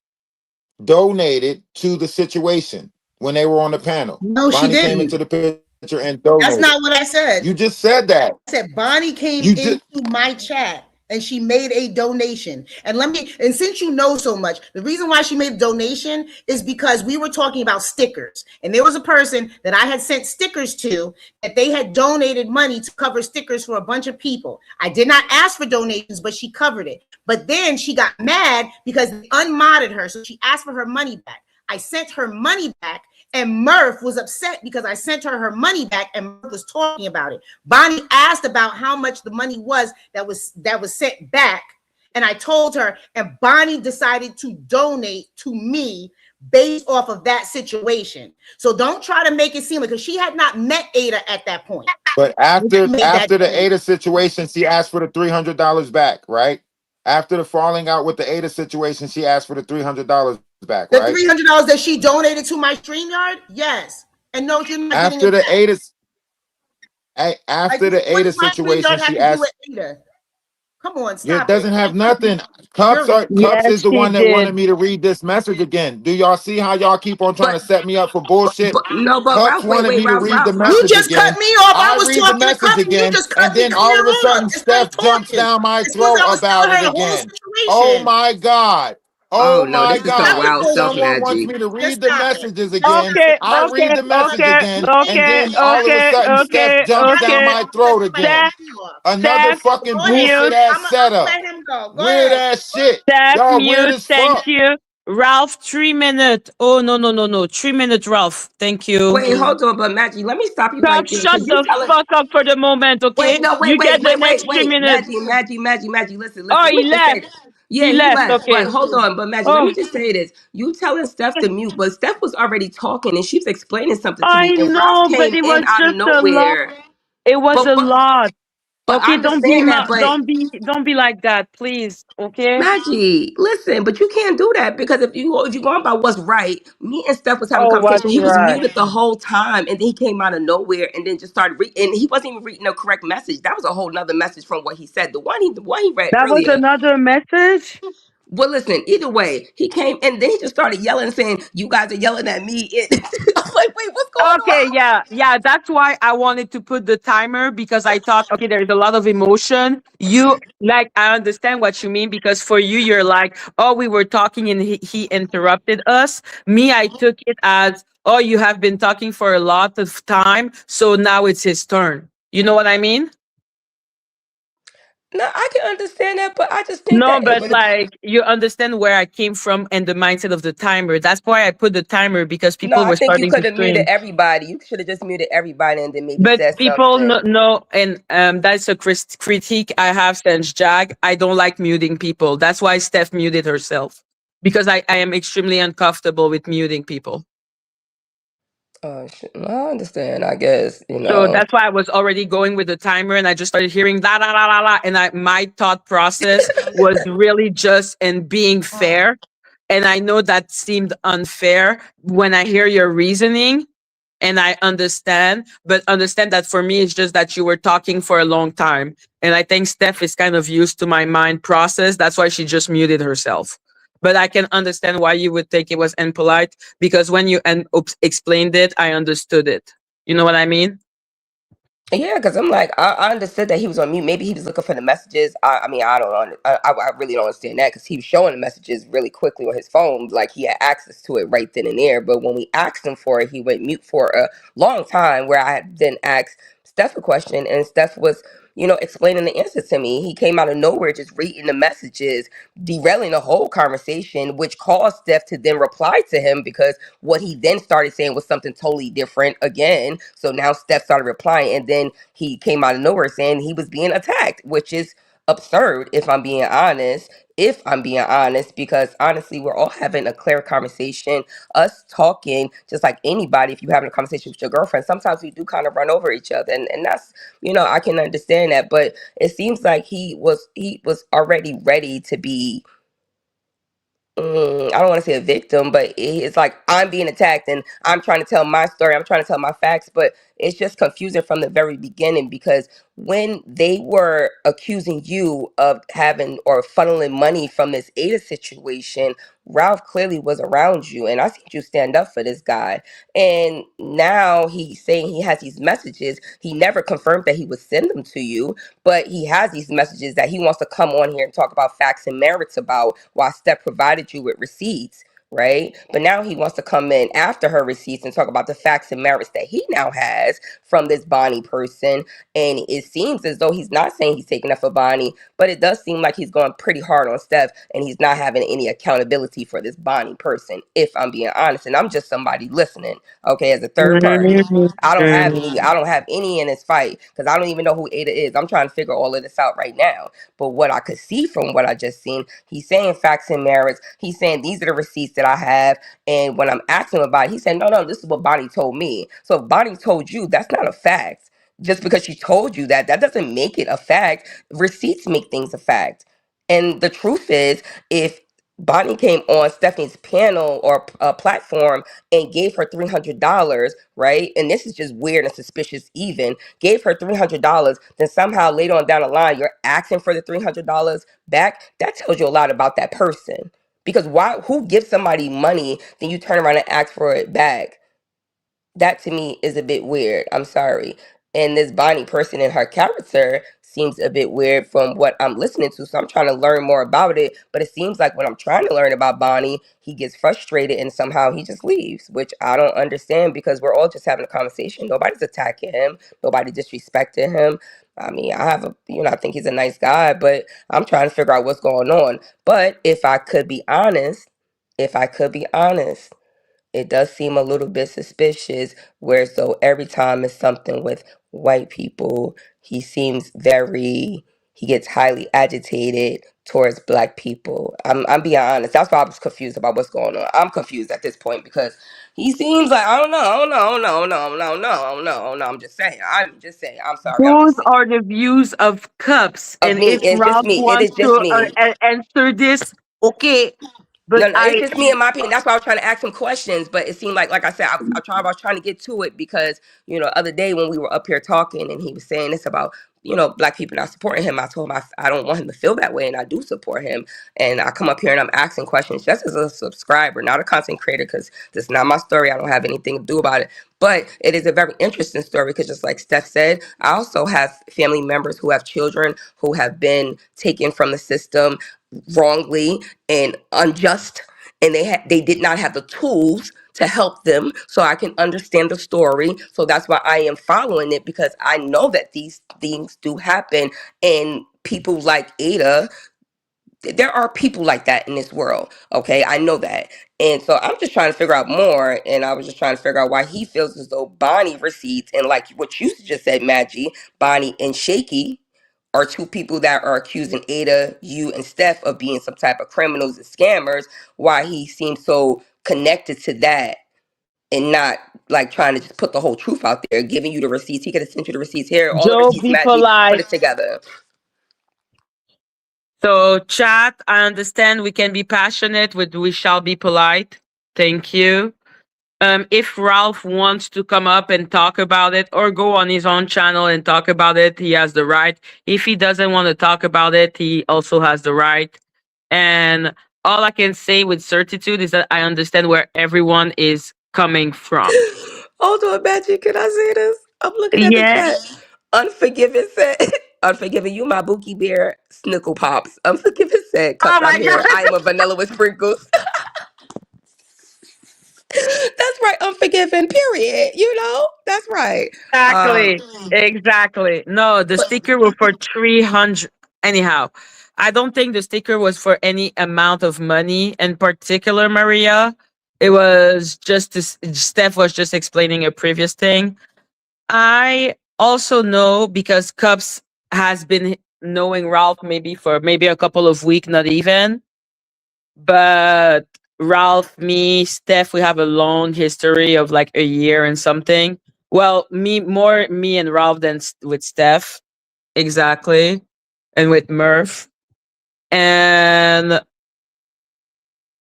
Donated to the situation when they were on the panel. No, Bonnie she didn't. came into the picture and donated. That's not what I said. You just said that. I said Bonnie came into my chat and she made a donation. And since you know so much, the reason why she made a donation is because we were talking about stickers. And there was a person that I had sent stickers to that they had donated money to cover stickers for a bunch of people. I did not ask for donations, but she covered it. But then she got mad because they unmodded her. So she asked for her money back. I sent her money back. And Murf was upset because I sent her money back and Murf was talking about it. Bonnie asked about how much the money was that was sent back. And I told her, and Bonnie decided to donate to me based off of that situation. So don't try to make it seem like, because she had not met Ada at that point. But after the Ada situation, she asked for the $300 back, right? After the falling out with the Ada situation, she asked for the $300 back, The right? $300 that she donated to my StreamYard? Yes. And no, you're not After getting it the back. Ada, Like, after the what Ada does my situation, StreamYard have she to do with asked. Ada? Come on, It stop it. doesn't have nothing. You're Cups Yes, is the she one that did. wanted me to read this message again. Do y'all see how y'all keep on trying But to set me up for bullshit? no, but Cups Ralph, wait, wanted wait, me to Ralph, read the Ralph, You Ralph. message just cut again. me off. I I was read the talking to message Cup and you again, just cut and me then from all of a your sudden instead of Steph jumps talking. down my As soon as throat I was about telling it her the whole again. Oh situation. my God. Oh Oh no, my this is some Stop God. the wild stuff, bullshit. Someone wants Madgie. me to Just read the stop it. messages Just again. stop Okay, it. I I was read okay, the talking to message okay, again, and okay, then all of a okay, sudden Steph okay, jumps I down okay. my was just throat cutting again. Steph, you off. Another Steph, fucking Go ahead. bullshit mute. ass I'm gonna setup. let him go. Go Weird ahead. ass shit. Steph, Y'all weird mute. as Thank fuck. you. Ralph, 3 minutes. Oh, no, no, no, no. 3 minutes, Ralph. Thank you. Wait, hold on, but Maggie, let me stop you Stop, right there shut because you the telling. fuck up for the moment, Wait, okay? no, You get the next three wait, minutes. Maggie. Listen, Oh, let me he just say left. this. Yeah, He he left, left, but okay. hold on, but Maggie, let Oh, me just say this. You telling Steph to mute, but Steph was already talking and she was explaining something to I me, and Ralph know, but came it in was out of just a lot. nowhere. It was But a lot. I Okay, understand that, but don't be like that, please. Okay? Maggie, listen, but you can't do that because if you going by what's right, me and Steph was having a Oh, what's conversation. He was right? muted the whole time, and then he came out of nowhere and then just started reading. And he wasn't even reading the correct message. That was a whole nother message from what he said. The one he read That was earlier. another message. Well, listen, either way, he came and then he just started yelling, saying, "You guys are yelling at me." I'm like, wait, what's going Okay, on? yeah, yeah. That's why I wanted to put the timer because I thought, okay, there's a lot of emotion. You like, I understand what you mean because for you, you're like, oh, we were talking and he interrupted us. Me, I took it as, oh, you have been talking for a lot of time, so now it's his turn. You know what I mean? No, I can understand that, but I just think No, that it but would have. like you understand where I came from and the mindset of the timer. That's why I put the timer because No, people I were think you starting to could have muted stream. everybody. You should have just muted everybody and then maybe But said people something. know, and that's a critique I have since Jag. I don't like muting people. That's why Steph muted herself because I am extremely uncomfortable with muting people. Oh, shit. I understand. I guess So that's why I was already going with the timer, and I just started hearing la la la la la, and my thought process was really just in being fair, and I know that seemed unfair when I hear your reasoning, and I understand, but understand that for me it's just that you were talking for a long time, and I think Steph is kind of used to my mind process. That's why she just muted herself. But I can understand why you would think it was impolite because when you explained it, I understood it. You know what I mean? Yeah, because I'm like, I understood that he was on mute. Maybe he was looking for the messages. I mean, I don't I really don't understand that because he was showing the messages really quickly on his phone, like he had access to it right then and there. But when we asked him for it, he went mute for a long time. Where I then asked Steph a question, and Steph was, explaining the answer to me. He came out of nowhere, just reading the messages, derailing the whole conversation, which caused Steph to then reply to him because what he then started saying was something totally different again. So now Steph started replying, and then he came out of nowhere saying he was being attacked, which is absurd if I'm being honest. Because honestly, we're all having a clear conversation, us talking, just like anybody. If you're having a conversation with your girlfriend, sometimes we do kind of run over each other, and that's, I can understand that. But it seems like he was already ready to be, I don't want to say a victim, but it's like I'm being attacked and I'm trying to tell my story. I'm trying to tell my facts, but it's just confusing from the very beginning because when they were accusing you of having or funneling money from this Ada situation, Ralph clearly was around you, and I see you stand up for this guy. And now he's saying he has these messages. He never confirmed that he would send them to you, but he has these messages that he wants to come on here and talk about facts and merits about while Steph provided you with receipts, right? But now he wants to come in after her receipts and talk about the facts and merits that he now has from this Bonnie person. And it seems as though he's not saying he's taking up for Bonnie, but it does seem like he's going pretty hard on Steph and he's not having any accountability for this Bonnie person, if I'm being honest. And I'm just somebody listening, okay, as a third party. I don't have any in this fight because I don't even know who Ada is. I'm trying to figure all of this out right now. But what I could see from what I just seen, he's saying facts and merits. He's saying these are the receipts that I have. And when I'm asking him about it, he said, no, this is what Bonnie told me. So if Bonnie told you, that's not a fact. Just because she told you that doesn't make it a fact. Receipts make things a fact. And the truth is, if Bonnie came on Stephanie's panel or platform and gave her $300, right? And this is just weird and suspicious even, gave her $300, then somehow later on down the line, you're asking for the $300 back. That tells you a lot about that person. Because who gives somebody money, then you turn around and ask for it back? That to me is a bit weird. I'm sorry. And this Bonnie person and her character seems a bit weird from what I'm listening to. So I'm trying to learn more about it. But it seems like when I'm trying to learn about Bonnie, he gets frustrated and somehow he just leaves, which I don't understand because we're all just having a conversation. Nobody's attacking him. Nobody disrespecting him. I mean, I think he's a nice guy, but I'm trying to figure out what's going on. But if I could be honest, it does seem a little bit suspicious, where so every time it's something with white people, he gets highly agitated towards black people. I'm being honest. That's why I was confused about what's going on. I'm confused at this point because he seems like I don't know, no. I'm just saying. I'm sorry. I'm Those just saying. are the views of Cups. Of And me, if it's just Ralph me. It is wants just to me. answer this, okay. No, But no, it's just me in my opinion. That's why I was trying to ask him questions, but it seemed like I said, I was trying to get to it because, other day when we were up here talking and he was saying this about, black people not supporting him, I told him I don't want him to feel that way, and I do support him. And I come up here and I'm asking questions just as a subscriber, not a content creator, because this is not my story. I don't have anything to do about it. But it is a very interesting story because just like Steph said, I also have family members who have children who have been taken from the system wrongly and unjust, and they did not have the tools to help them, so I can understand the story. So that's why I am following it, because I know that these things do happen, and people like Ada, there are people like that in this world. Okay, I know that. And so I'm just trying to figure out more, and I was just trying to figure out why he feels as though Bonnie receipts, and like what you just said, Madgie, Bonnie and Shaky are two people that are accusing Ada, you, and Steph of being some type of criminals and scammers. Why he seems so connected to that and not like trying to just put the whole truth out there, giving you the receipts. He could have sent you the receipts here, all the Joe, receipts, be Madgie, put polite. it together. So, chat, I understand we can be passionate, but we shall be polite. Thank you. If Ralph wants to come up and talk about it or go on his own channel and talk about it, he has the right. If he doesn't want to talk about it, he also has the right. And all I can say with certitude is that I understand where everyone is coming from. Hold on, Madgie, can I say this? I'm looking at the Yeah. chat. Unforgiven said, Unforgiven, you my Bookie Bear Snickle Pops. Unforgiven said, Cups, Oh I'm my here. God. I am a vanilla with sprinkles. That's right, Unforgiven, period. That's right. Um, Exactly. Exactly. No, the but sticker was for 300. Anyhow, I don't think the sticker was for any amount of money in particular, Maria. It was just this, Steph was just explaining a previous thing. I also know because Cups has been knowing Ralph maybe for maybe a couple of weeks, not even. But Ralph, me, Steph, we have a long history of like a year and something. Well, me and Ralph than with Steph, exactly, and with Murf. And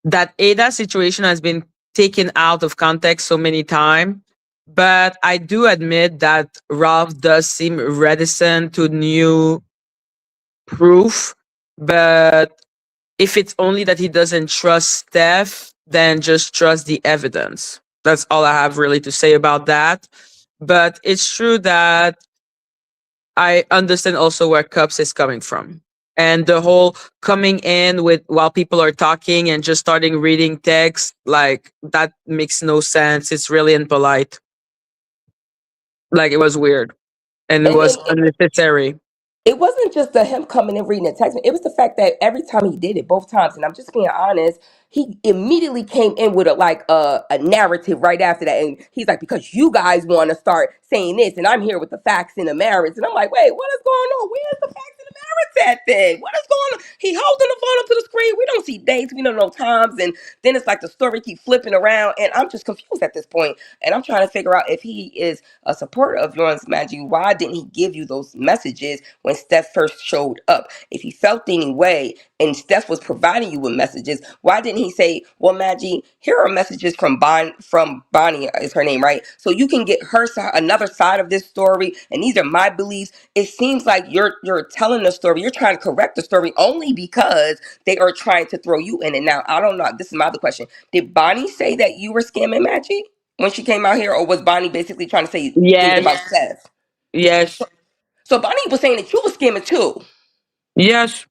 that Ada situation has been taken out of context so many times. But I do admit that Ralph does seem reticent to new proof. But if it's only that he doesn't trust Steph, then just trust the evidence. That's all I have really to say about that. But it's true that I understand also where Cups is coming from. And the whole coming in with while people are talking and just starting reading text, like that makes no sense. It's really impolite. Like it was weird and it and, was and unnecessary. it wasn't just him coming and reading the text. It was the fact that every time he did it, both times, and I'm just being honest, he immediately came in with a narrative right after that, and he's like, because you guys want to start saying this, and I'm here with the facts and the merits, and I'm like, wait, what is going on? Where's the facts and the merits at then? What is going on? He holding the phone up to the screen. We don't see dates. We don't know times, and then it's like the story keep flipping around, and I'm just confused at this point, and I'm trying to figure out if he is a supporter of yours, Maggie. Why didn't he give you those messages when Steph first showed up? If he felt any way and Steph was providing you with messages, why didn't he say, well, Madgie, here are messages from Bonnie is her name, right? So you can get her side, another side of this story, and these are my beliefs. It seems like you're telling the story, you're trying to correct the story only because they are trying to throw you in it. Now, I don't know, this is my other question. Did Bonnie say that you were scamming Madgie when she came out here, or was Bonnie basically trying to say things Yes, about Steph? yes, So Bonnie was saying that you were scamming too. yes.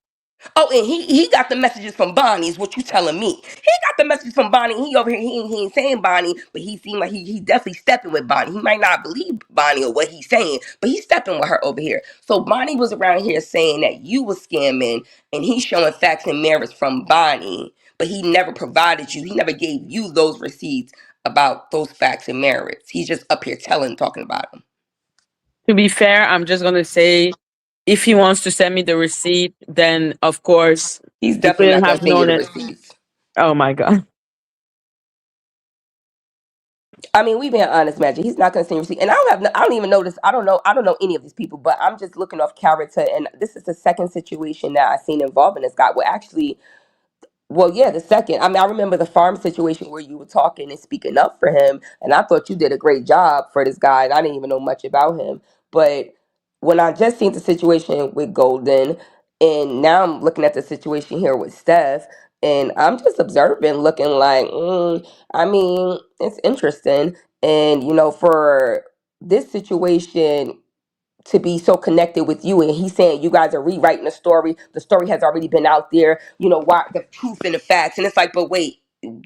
Oh, and he got the messages from Bonnie, is what you telling me. He got the messages from Bonnie. He over here, he ain't saying Bonnie, but he seemed like he definitely stepping with Bonnie. He might not believe Bonnie or what he's saying, but he's stepping with her over here. So Bonnie was around here saying that you was scamming, and he's showing facts and merits from Bonnie, but he never provided you, he never gave you those receipts about those facts and merits. He's just up here talking about them. To be fair, I'm just gonna say, if he wants to send me the receipt, then of course He's he definitely couldn't not going have to send you known the it. receipts. Oh my god. I mean, we being honest, Magic. He's not going to send you receipt, and I don't even know this. I don't know any of these people, but I'm just looking off character, and this is the second situation that I've seen involving this guy. Well, actually, well, yeah, the second. I mean, I remember the farm situation where you were talking and speaking up for him, and I thought you did a great job for this guy, and I didn't even know much about him. But when I just seen the situation with Golden, and now I'm looking at the situation here with Steph, and I'm just observing, looking like, I mean, it's interesting. And, for this situation, to be so connected with you, and he's saying you guys are rewriting the story has already been out there, why the proof and the facts, and it's like, but wait,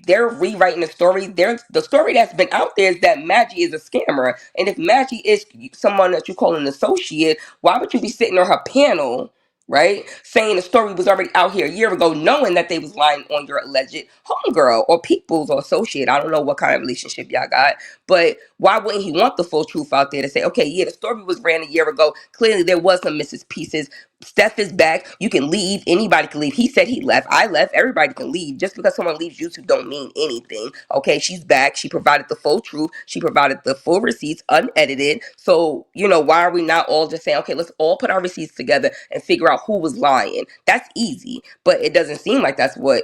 they're rewriting the story. The story that's been out there is that Madgie is a scammer, and if Madgie is someone that you call an associate, why would you be sitting on her panel, right, saying the story was already out here a year ago, knowing that they was lying on your alleged homegirl or people's or associate? I don't know what kind of relationship y'all got, but why wouldn't he want the full truth out there to say, okay, yeah, the story was ran a year ago. Clearly, there was some missing pieces. Steph is back. You can leave. Anybody can leave. He said he left. I left. Everybody can leave. Just because someone leaves YouTube don't mean anything. Okay, she's back. She provided the full truth. She provided the full receipts, unedited. So, why are we not all just saying, okay, let's all put our receipts together and figure out who was lying? That's easy. But it doesn't seem like that's what,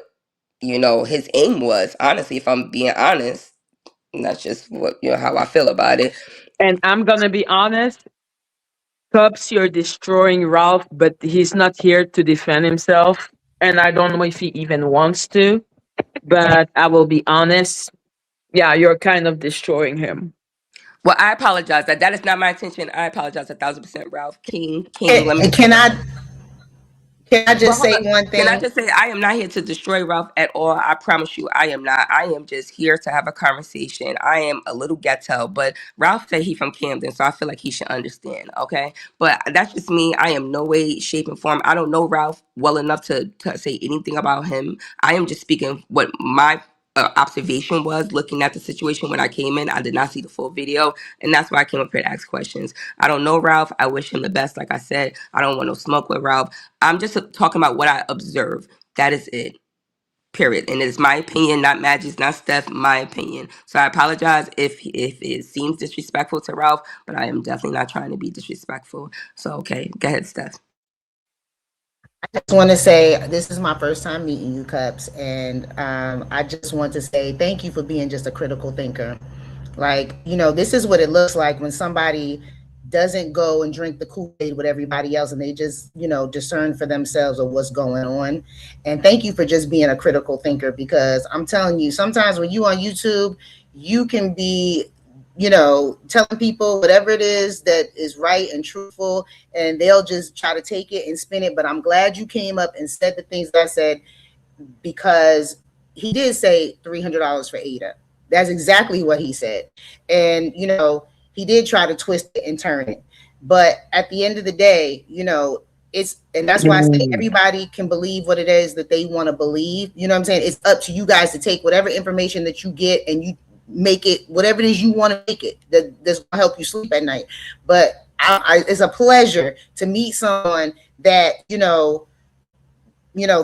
his aim was. Honestly, if I'm being honest. And that's just what how I feel about it. And I'm gonna be honest, Cups, you're destroying Ralph, but he's not here to defend himself. And I don't know if he even wants to, but I will be honest. Yeah, you're kind of destroying him. Well, I apologize. That is not my intention. I apologize 1,000%, Ralph. King. Let me. Can I But just hold say on. one Can I thing? just say I am not here to destroy Ralph at all. I promise you, I am not. I am just here to have a conversation. I am a little ghetto, but Ralph said he from Camden, so I feel like he should understand. Okay, but that's just me. I am no way, shape, and form. I don't know Ralph well enough to say anything about him. I am just speaking what my observation was looking at the situation when I came in. I did not see the full video, and that's why I came up here to ask questions. I don't know Ralph. I wish him the best. Like I said, I don't want no smoke with Ralph. I'm just talking about what I observe. That is it. Period. And it's my opinion, not Maggie's, not Steph. My opinion. So I apologize if it seems disrespectful to Ralph, but I am definitely not trying to be disrespectful. So okay, go ahead, Steph. I just want to say this is my first time meeting you, Cups, and I just want to say thank you for being just a critical thinker. Like, this is what it looks like when somebody doesn't go and drink the Kool-Aid with everybody else and they just, discern for themselves of what's going on. And thank you for just being a critical thinker, because I'm telling you, sometimes when you on YouTube, you can be, telling people whatever it is that is right and truthful, and they'll just try to take it and spin it. But I'm glad you came up and said the things that I said, because he did say $300 for Ada. That's exactly what he said. And, he did try to twist it and turn it. But at the end of the day, and that's why I say everybody can believe what it is that they want to believe. You know what I'm saying? It's up to you guys to take whatever information that you get and you make it whatever it is you want to make it. That's going to help you sleep at night. But it's a pleasure to meet someone that,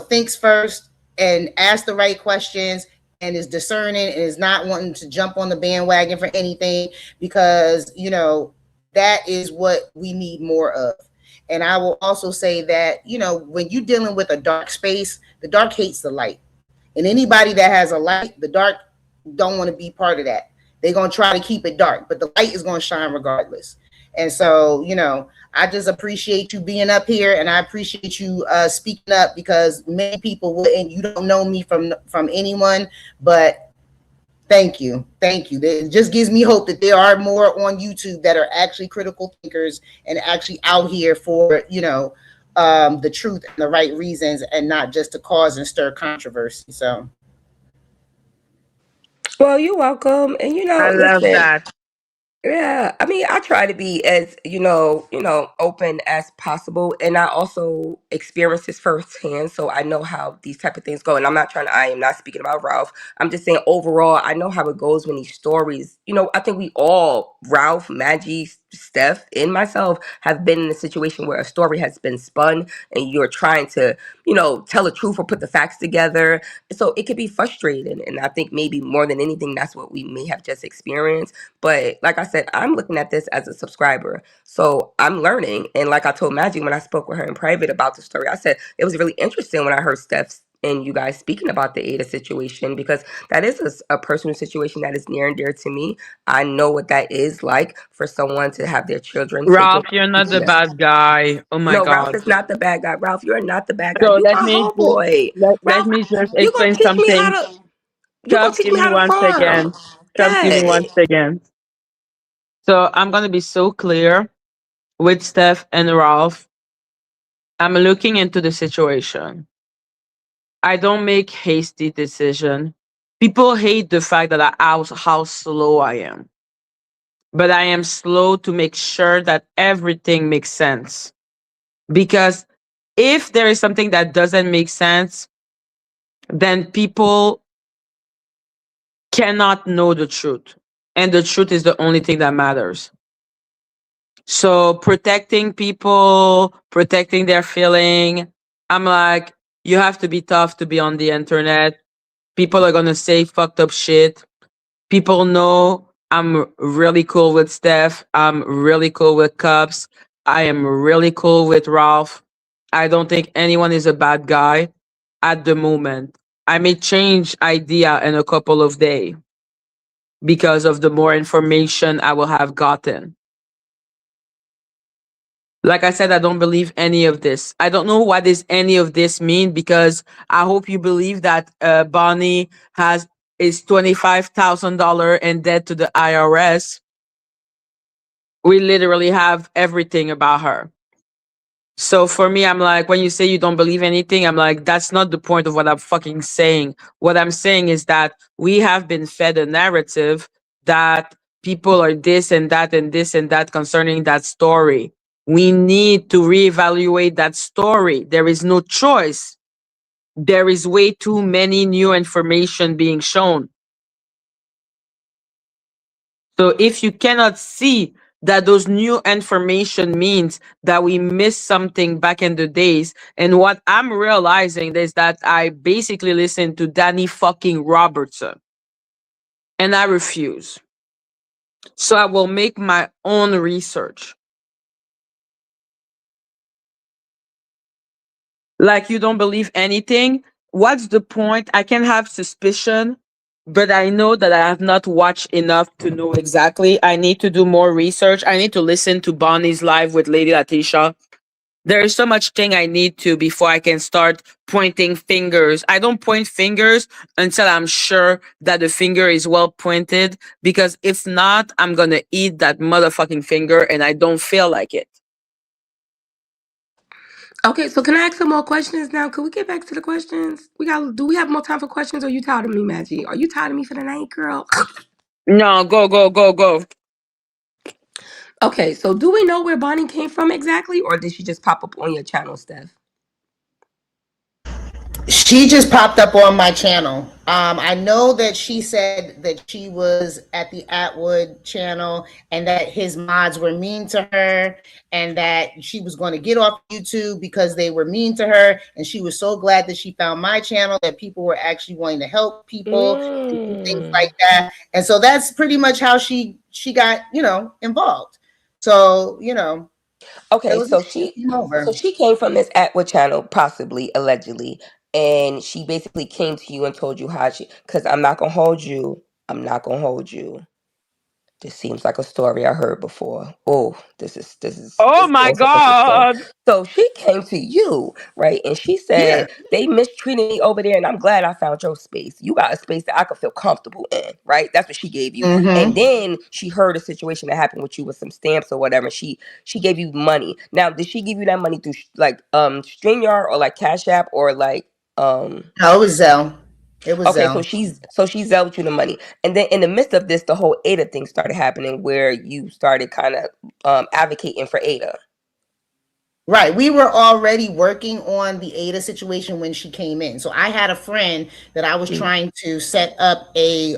thinks first and asks the right questions and is discerning and is not wanting to jump on the bandwagon for anything, because, that is what we need more of. And I will also say that, when you're dealing with a dark space, the dark hates the light. And anybody that has a light, the dark don't want to be part of that. They're going to try to keep it dark, but the light is going to shine regardless. And so, I just appreciate you being up here, and I appreciate you speaking up, because many people wouldn't. You don't know me from anyone, but thank you. It just gives me hope that there are more on YouTube that are actually critical thinkers and actually out here for the truth and the right reasons, and not just to cause and stir controversy. So, Well, you're welcome. And I love listen, that. yeah, I mean, I try to be as, open as possible. And I also experience this firsthand. So I know how these type of things go. And I am not speaking about Ralph. I'm just saying overall, I know how it goes when these stories, I think we all, Ralph, Maggie, Steph, and myself have been in a situation where a story has been spun and you're trying to, tell the truth or put the facts together. So it could be frustrating. And I think maybe more than anything, that's what we may have just experienced. But like I said, I'm looking at this as a subscriber. So I'm learning. And like I told Maggie when I spoke with her in private about the story, I said it was really interesting when I heard Steph's and you guys speaking about the Ada situation, because that is a personal situation that is near and dear to me. I know what that is like for someone to have their children taken. Ralph, you're not the bad guy. Oh my No, Ralph god. is not the bad guy. Ralph, you're not the bad guy. So You let my me just homeboy. let Ralph, me just you gonna explain teach me how something. to you gonna Chubbs, teach give me me how to one farm. second. Chubbs, give me Dad. one second. So I'm gonna be so clear with Steph and Ralph. I'm looking into the situation. I don't make hasty decision. People hate the fact that how slow I am, but I am slow to make sure that everything makes sense. Because if there is something that doesn't make sense, then people cannot know the truth. And the truth is the only thing that matters. So protecting people, protecting their feeling, I'm like, you have to be tough to be on the internet. People are gonna say fucked up shit. People know I'm really cool with Steph. I'm really cool with Cups. I am really cool with Ralph. I don't think anyone is a bad guy at the moment. I may change idea in a couple of days because of the more information I will have gotten. Like I said, I don't believe any of this. I don't know what does any of this mean, because I hope you believe that Bonnie has is $25,000 in debt to the IRS. We literally have everything about her. So for me, I'm like, when you say you don't believe anything, I'm like, that's not the point of what I'm fucking saying. What I'm saying is that we have been fed a narrative that people are this and that and this and that concerning that story. We need to reevaluate that story. There is no choice. There is way too many new information being shown. So if you cannot see that those new information means that we missed something back in the days, and what I'm realizing is that I basically listened to Danny fucking Robertson, and I refuse. So I will make my own research. Like, you don't believe anything? What's the point? I can have suspicion, but I know that I have not watched enough to know exactly. I need to do more research. I need to listen to Bonnie's live with Lady Latisha. There is so much thing I need to before I can start pointing fingers. I don't point fingers until I'm sure that the finger is well pointed, because if not, I'm gonna eat that motherfucking finger and I don't feel like it. Okay, so can I ask some more questions now? Can we get back to the questions? Do we have more time for questions, or are you tired of me, Maggie? Are you tired of me for the night, girl? No, go, go, go, go. Okay, so do we know where Bonnie came from exactly, or did she just pop up on your channel, Steph? she just popped up on my channel. I know that she said that she was at the Attwood channel and that his mods were mean to her and that she was going to get off YouTube because they were mean to her. And she was so glad that she found my channel, that people were actually wanting to help people and do things like that. And so that's pretty much how she got, involved. So, Okay, Those came so over. she came from this Atwood channel, possibly, allegedly, and she basically came to you and told you how she. Because I'm not gonna hold you. I'm not gonna hold you. This seems like a story I heard before. Oh, Oh this my feels like a story. god. So she came to you, right? And she Yeah. said they mistreated me over there, and I'm glad I found your space. You got a space that I could feel comfortable in, right? That's what she gave you. And Mm-hmm. then she heard a situation that happened with you with some stamps or whatever. And she gave you money. Now, did she give you that money through like StreamYard or like Cash App or like No, it was Zell. It was Okay, Zell. she zelted you the money, and then in the midst of this, the whole Ada thing started happening, where you started kind of advocating for Ada. Right. We were already working on the Ada situation when she came in. So I had a friend that I was Mm, trying to set up a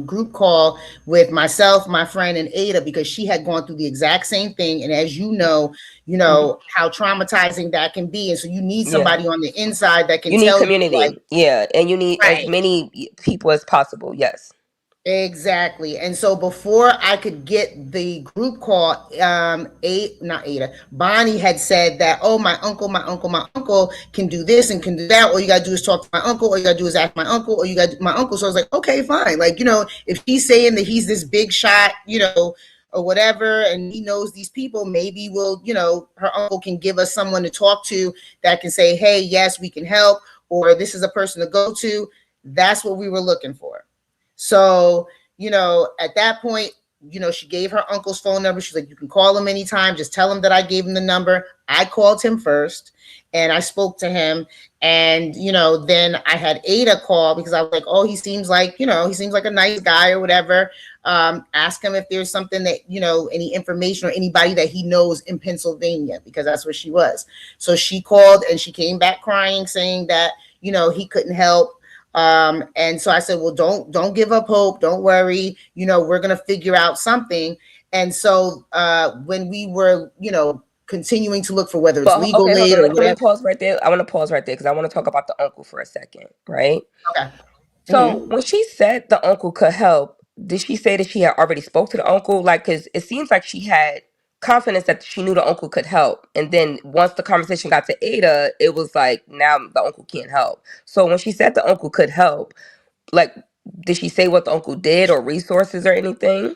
group call with myself, my friend, and Ada because she had gone through the exact same thing. And as you mhm. know how traumatizing that can be. And so you need Yeah, somebody on the inside that can you need tell you, like, community. Yeah, and you need as right. many people as possible. Yes. Exactly. And so before I could get the group call, not Ada, Bonnie had said that, oh, my uncle can do this and can do that. All you gotta do is talk to my uncle, or you gotta do is ask my uncle, or you got my uncle. So I was like, okay, fine. Like, if he's saying that he's this big shot, or whatever, and he knows these people, maybe her uncle can give us someone to talk to that can say, hey, yes, we can help, or this is a person to go to. That's what we were looking for. So, at that point, she gave her uncle's phone number. She's like, you can call him anytime. Just tell him that I gave him the number. I called him first and I spoke to him. And, then I had Ada call because I was like, oh, he seems like a nice guy or whatever. Ask him if there's something that, any information or anybody that he knows in Pennsylvania, because that's where she was. So she called and she came back crying, saying that, he couldn't help. And so I said, well, don't give up hope. Don't worry. We're going to figure out something. And so, when we were, continuing to look for whether it's But legal okay, hold aid on. or Let me whatever. pause right there. I want to pause right there because I want to talk about the uncle for a second, right? Okay. So Mm-hmm. when she said the uncle could help, did she say that she had already spoke to the uncle? Like, because it seems like she had confidence that she knew the uncle could help, and then once the conversation got to Ada, it was like now the uncle can't help. So when she said the uncle could help, like, did she say what the uncle did or resources or anything?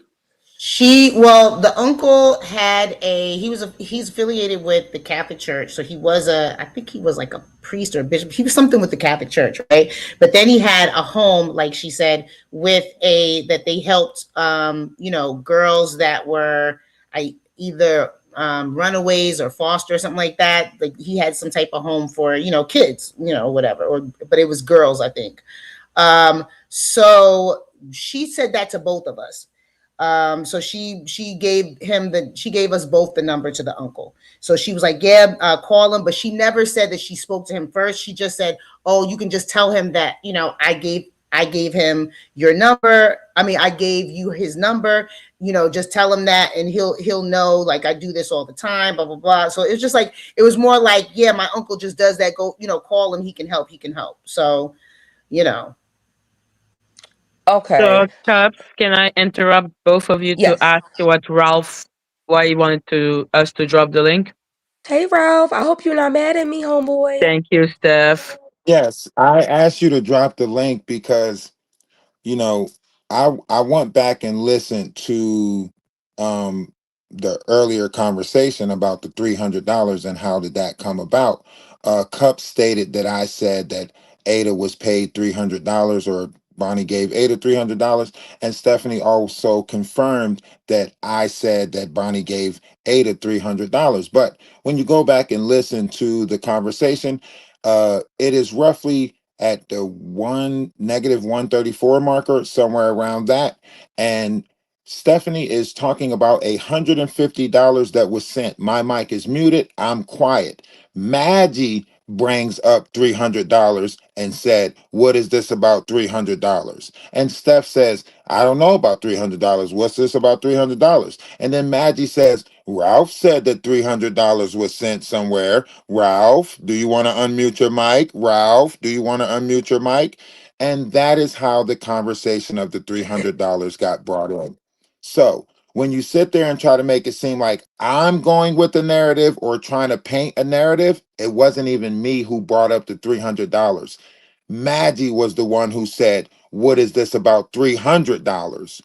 Well, the uncle had he's affiliated with the Catholic Church. So I think he was like a priest or a bishop. He was something with the Catholic Church, right? But then he had a home, like she said, that they helped, girls that were either runaways or foster or something like that. Like he had some type of home for, kids, whatever, but it was girls, I think. So she said that to both of us. So she gave us both the number to the uncle. So she was like, yeah, call him. But she never said that she spoke to him first. She just said, oh, you can just tell him that, I gave him your number. I mean, I gave you his number, just tell him that and he'll know, like, I do this all the time, blah, blah, blah. So it's just like, it was more like, yeah, my uncle just does that. Go, call him. He can help. So, you know, So, Okay. Chubbs, can I interrupt both of you to Yes. ask what Ralph, why he wanted us to drop the link? Hey Ralph, I hope you're not mad at me, homeboy. Thank you, Steph. Yes, I asked you to drop the link because you know, I went back and listened to um the earlier conversation about the $300 and how did that come about. Cup stated that I said that Ada was paid $300 or Bonnie gave Ada $300, and Stephanie also confirmed that I said that Bonnie gave Ada $300. But when you go back and listen to the conversation, it is roughly at the one negative 134 marker, somewhere around that. And Stephanie is talking about $150 that was sent. My mic is muted. I'm quiet. Madgie brings up $300 and said, what is this about $300? And Steph says, I don't know about $300. What's this about $300? And then Madgie says, Ralph said that $300 was sent somewhere. Ralph, do you want to unmute your mic? Ralph, do you want to unmute your mic? And that is how the conversation of the $300 got brought in. So when you sit there and try to make it seem like I'm going with the narrative or trying to paint a narrative, it wasn't even me who brought up the $300. Madgie was the one who said, "What is this about $300?"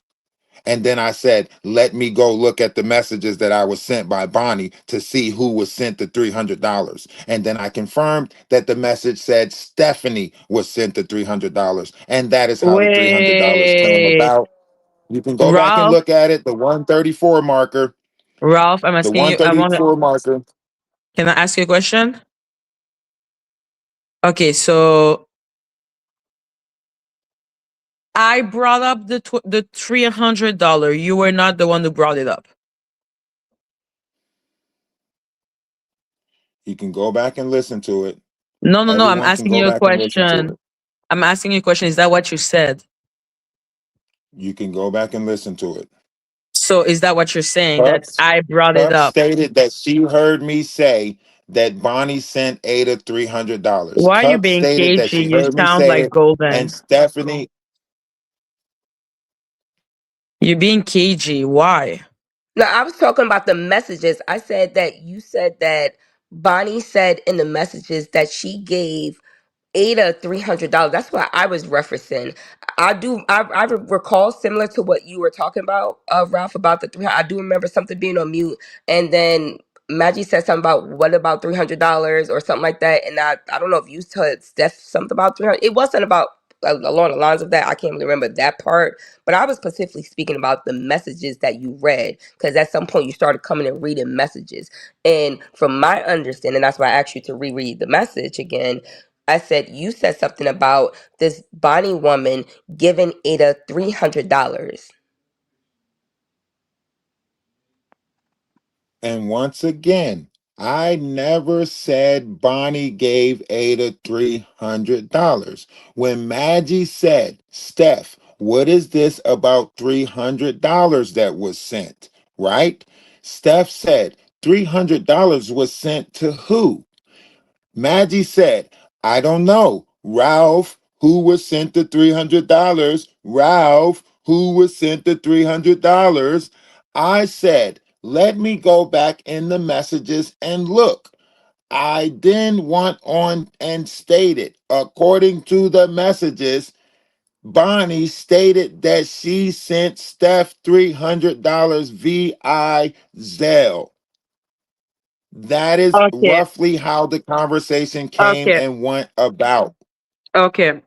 And then I said, "Let me go look at the messages that I was sent by Bonnie to see who was sent the $300." And then I confirmed that the message said Stephanie was sent the $300. And that is how the $300 came Wait, about. You can go back and Ralph. look at it, the 134 marker, Ralph, I'm the asking you. I want to. 134 marker. Can I ask you a question? Okay, so I brought up the $300. You were not the one who brought it up. You can go back and listen to it. No, no, no. I'm Everyone can asking go you a back and listen to question. it. I'm asking you a question. Is that what you said? You can go back and listen to it. So is that what you're saying? That Cups, I brought it Cups up? stated that she heard me say that Bonnie sent Ada $300. Why are you Cups being stated that cagey? she You heard me sound say like it, and Golden. Stephanie. You're being cagey. Why? No, I was talking about the messages. I said that you said that Bonnie said in the messages that she gave Ada $300. That's what I was referencing. I recall similar to what you were talking about, Ralph, about the 300. I do remember something being on mute, and then Maggie said something about what about $300 or something like that. And I don't know if you told Steph something about 300. It wasn't about along the lines of that. I can't really remember that part, but I was specifically speaking about the messages that you read because at some point you started coming and reading messages. And from my understanding, that's why I asked you to reread the message again. I said, you said something about this Bonnie woman giving Ada $300. And once again, I never said Bonnie gave Ada $300. When Maggie said, "Steph, what is this about $300 that was sent?" Right? Steph said, $300 was sent to who? Maggie said, "I don't know. Ralph, who was sent the $300? Ralph, who was sent the $300? I said, "Let me go back in the messages and look." I then went on and stated, according to the messages, Bonnie stated that she sent Steph $300 VI Zelle. That is Okay. roughly how the conversation came Okay. and went about. Okay.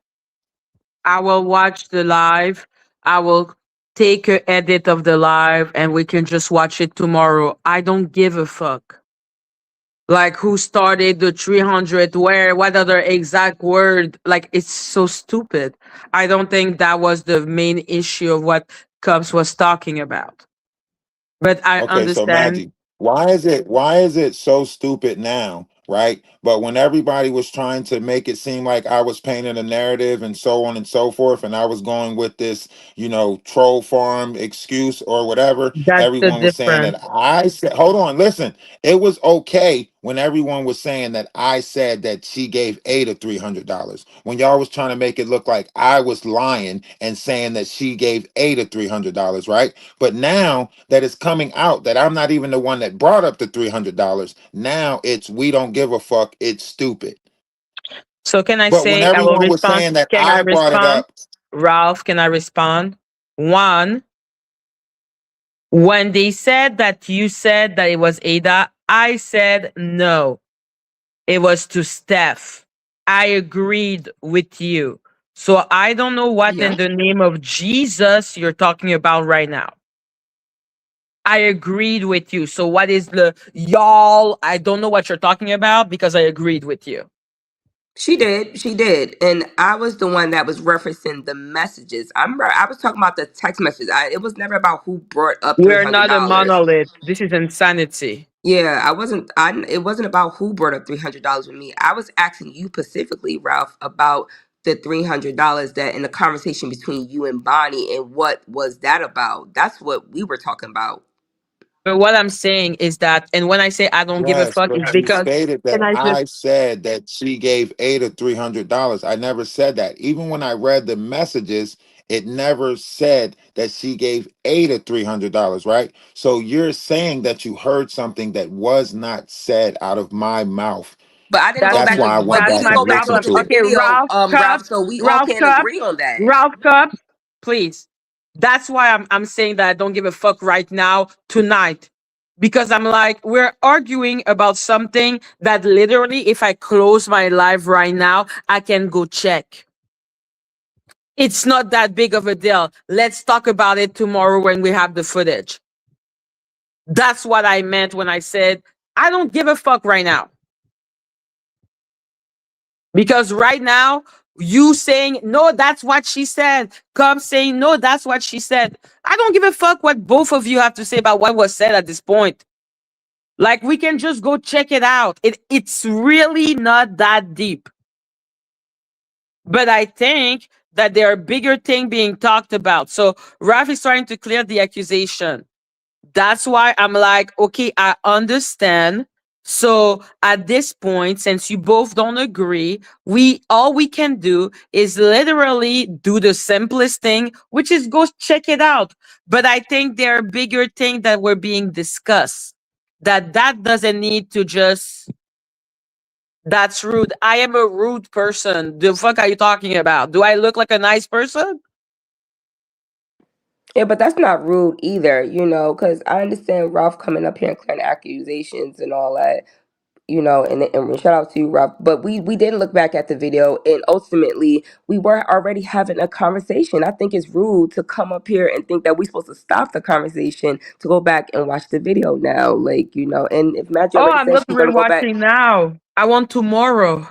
I will watch the live. I will take a edit of the live and we can just watch it tomorrow. I don't give a fuck. Like who started the 300, where, what other exact word. Like it's so stupid. I don't think that was the main issue of what Cubs was talking about. But I Okay, so understand. Maggie, why is it so stupid now, right? But when everybody was trying to make it seem like I was painting a narrative and so on and so forth, and I was going with this, troll farm excuse or whatever, That's the everyone was saying difference. that I said, hold on, listen, it was okay when everyone was saying that I said that she gave Ada $300. When y'all was trying to make it look like I was lying and saying that she gave Ada $300, right? But now that it's coming out that I'm not even the one that brought up the $300, now it's we don't give a fuck, it's stupid. So can I But when say I will everyone was respond? saying that Can I I brought it respond? up, Ralph, can I respond? One, when they said that you said that it was Ada, I said no. It was to Steph. I agreed with you. So I don't know what Yeah. in the name of Jesus you're talking about right now. I agreed with you. So what is the y'all? I don't know what you're talking about because I agreed with you. She did. She did. And I was the one that was referencing the messages. I was talking about the text messages. It was never about who brought up We're not a $300. monolith. This is insanity. Yeah, it wasn't about who brought up $300 with me. I was asking you specifically, Ralph, about the $300 that in the conversation between you and Bonnie and what was that about? That's what we were talking about. But what I'm saying is that, and when I say I don't give a Yes, fuck, but it's she because, stated and that I just, I said that she gave Ada $300. I never said that. Even when I read the messages, it never said that she gave Ada $300, right? So you're saying that you heard something that was not said out of my mouth. But I didn't that's go That's back why and I went we that's back didn't my and go back and listened look problem. at to the it. Okay, video, Ralph. So we all Ralph can't Cup, agree on that. Ralph Cup, please. That's why I'm saying that I don't give a fuck right now tonight. Because I'm like, we're arguing about something that literally, if I close my live right now, I can go check. It's not that big of a deal. Let's talk about it tomorrow when we have the footage. That's what I meant when I said I don't give a fuck right now. Because right now, you saying, no, that's what she said. Come saying, no, that's what she said. I don't give a fuck what both of you have to say about what was said at this point. Like, we can just go check it out. It's really not that deep. But I think that there are bigger things being talked about. So Raf is trying to clear the accusation. That's why I'm like, okay, I understand. So at this point, since you both don't agree, all we can do is literally do the simplest thing, which is go check it out. But I think there are bigger things that were being discussed. That doesn't need to just, that's rude. I am a rude person. The fuck are you talking about? Do I look like a nice person? Yeah, but that's not rude either, because I understand Ralph coming up here and clearing accusations and all that, and shout out to you, Ralph. But we didn't look back at the video, and ultimately we were already having a conversation. I think it's rude to come up here and think that we're supposed to stop the conversation to go back and watch the video now, and if Maggie Oh, already I'm said not she's gonna go back. rewatching now. I want tomorrow.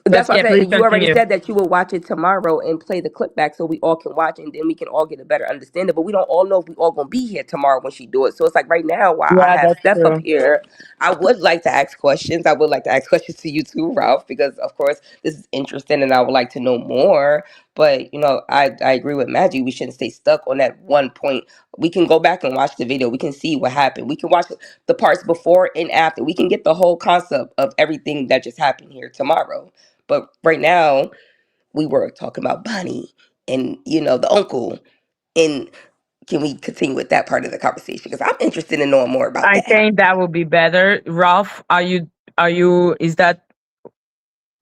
That's But what yeah, I said. please And you already continue. said that you will watch it tomorrow and play the clip back so we all can watch it and then we can all get a better understanding. But we don't all know if we all gonna be here tomorrow when she do it. So it's like right now while I Yeah, have that's Steph up true. here, I would like to ask questions. I would like to ask questions to you too, Ralph, because of course this is interesting and I would like to know more. But I agree with Maggie. We shouldn't stay stuck on that one point. We can go back and watch the video. We can see what happened. We can watch the parts before and after. We can get the whole concept of everything that just happened here tomorrow. But right now, we were talking about Bonnie and the uncle. And can we continue with that part of the conversation? Because I'm interested in knowing more about I that. think that would be better. Ralph, is that,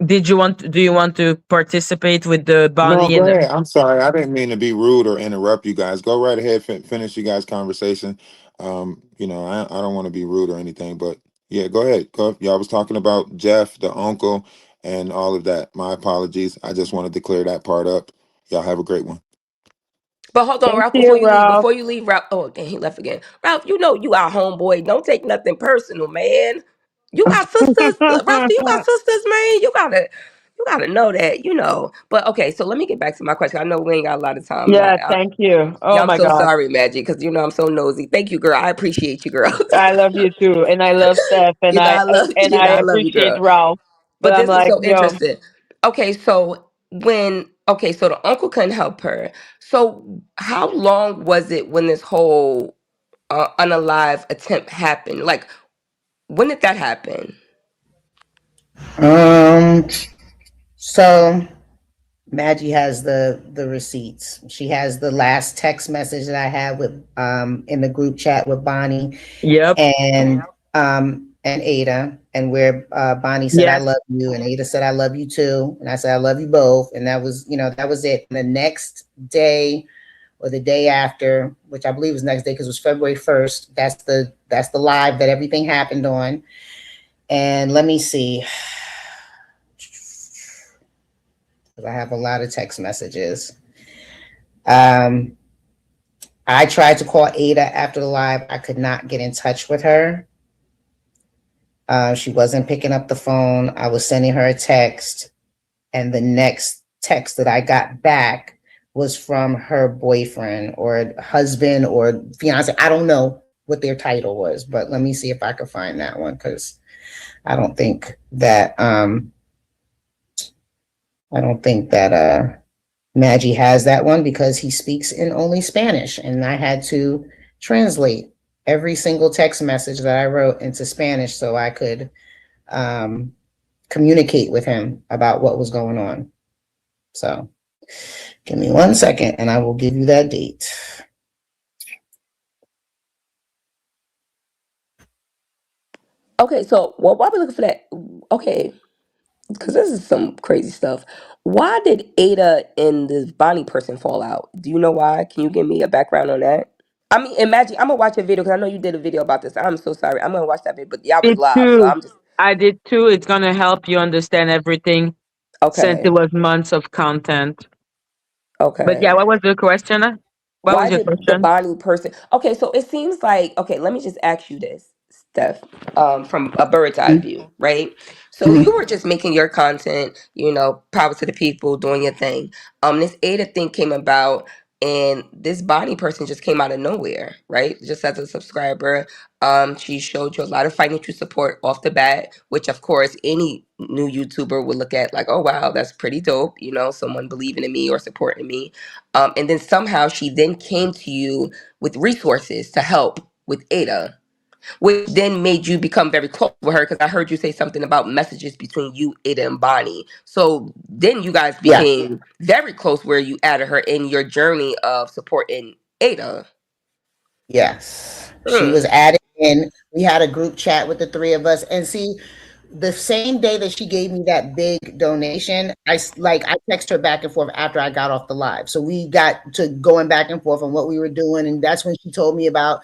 do you want to participate with the No, Bonnie go and the, ahead. I'm sorry. I didn't mean to be rude or interrupt you guys. Go right ahead, finish you guys' conversation. I don't want to be rude or anything, but yeah, go ahead. Y'all was talking about Jeff, the uncle, and all of that. My apologies. I just wanted to clear that part up. Y'all have a great one. But hold on, thank Ralph, you, Ralph. before you leave, Ralph. Oh, dang, he left again. Ralph, you our homeboy. Don't take nothing personal, man. You got sisters, Ralph. You got sisters, man. You gotta know that. But okay, so let me get back to my question. I know we ain't got a lot of time, and Yeah, thank you. Oh I'm my so God. sorry, Magic, because I'm so nosy. Thank you, girl. I appreciate you, girl. I love you too. And I love Steph and I love I I love you, appreciate girl. Ralph. But But I'm this is like, so yo, interesting. Okay, so the uncle couldn't help her. So how long was it when this whole unalive attempt happened? Like, when did that happen? Um. So Maggie has the receipts. She has the last text message that I had with in the group chat with Bonnie yep, and Ada, and where Bonnie said I yes. love you and Ada said I love you too, and I said I love you both, and that was it. And the next day or the day after, which I believe was next day because it was February 1st. That's the live that everything happened on. And let me see. I have a lot of text messages. Um, I tried to call Ada after the live. I could not get in touch with her. She wasn't picking up the phone. I was sending her a text, and the next text that I got back was from her boyfriend or husband or fiance. I don't know what their title was, but let me see if I can find that one because I don't think that Maggie has that one because he speaks in only Spanish, and I had to translate every single text message that I wrote into Spanish so I could communicate with him about what was going on. So give me 1 second and I will give you that date. Okay, so why are we looking for that? Okay, because this is some crazy stuff. Why did Ada and this Bonnie person fall out? Do you know why? Can you give me a background on that? I mean, imagine I'm gonna watch a video because I know you did a video about this. I'm so sorry. I'm gonna watch that video, but y'all was Did live, so too. I'm just I did too. It's gonna help you understand everything since it okay. was months of content. But yeah, Okay. what was the question? What Why was your did the question? Bonnie person? Okay, so it seems like okay. Let me just ask you this, Steph, from a bird's eye view, right? So Mhm. you were just making your content, power to the people, doing your thing. This Ada thing came about, and this Bonnie person just came out of nowhere, right? Just as a subscriber, she showed you a lot of financial support off the bat, which of course any new YouTuber would look at like, oh wow, that's pretty dope. Someone believing in me or supporting me. And then somehow she then came to you with resources to help with Ada, which then made you become very close with her because I heard you say something about messages between you, Ada, and Bonnie. So then you guys Yeah. became very close where you added her in your journey of supporting Ada. Yes. She Hmm. was added in. We had a group chat with the three of us. And see, the same day that she gave me that big donation, I text her back and forth after I got off the live. So we got to going back and forth on what we were doing. And that's when she told me about,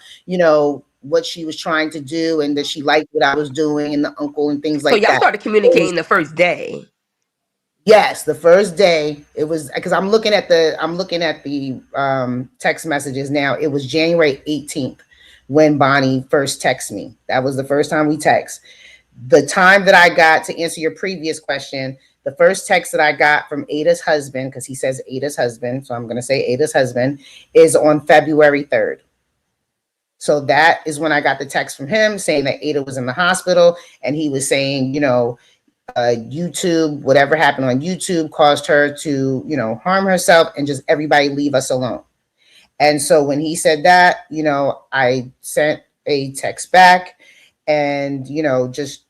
what she was trying to do and that she liked what I was doing and the uncle and things So like y'all that. started communicating the first day. Yes, the first day it was because I'm looking at the text messages now. It was January 18th when Bonnie first texted me. That was the first time we text. The time that I got to answer your previous question, the first text that I got from Ada's husband, because he says Ada's husband, so I'm going to say Ada's husband, is on February 3rd. So that is when I got the text from him saying that Ada was in the hospital, and he was saying, YouTube, whatever happened on YouTube caused her to, harm herself, and just everybody leave us alone. And so when he said that, I sent a text back and, just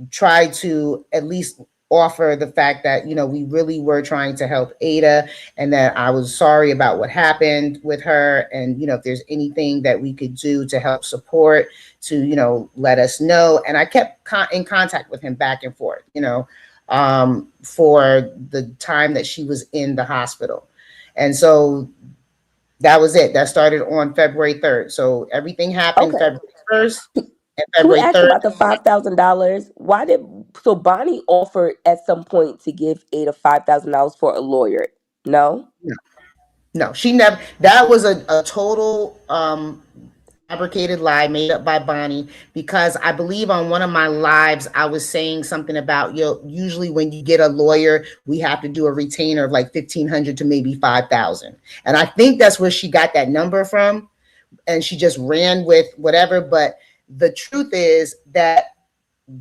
try to at least offer the fact that we really were trying to help Ada and that I was sorry about what happened with her, and if there's anything that we could do to help support, to let us know. And I kept in contact with him back and forth, for the time that she was in the hospital. And so that was it. That started on February 3rd. So everything happened Okay. February 1st and Can we February ask 3rd. about the $5,000? So Bonnie offered at some point to give Ada $5,000 for a lawyer? No. No, she never. That was a total fabricated lie made up by Bonnie, because I believe on one of my lives I was saying something about, usually when you get a lawyer, we have to do a retainer of like 1,500 to maybe 5,000, and I think that's where she got that number from, and she just ran with whatever. But the truth is that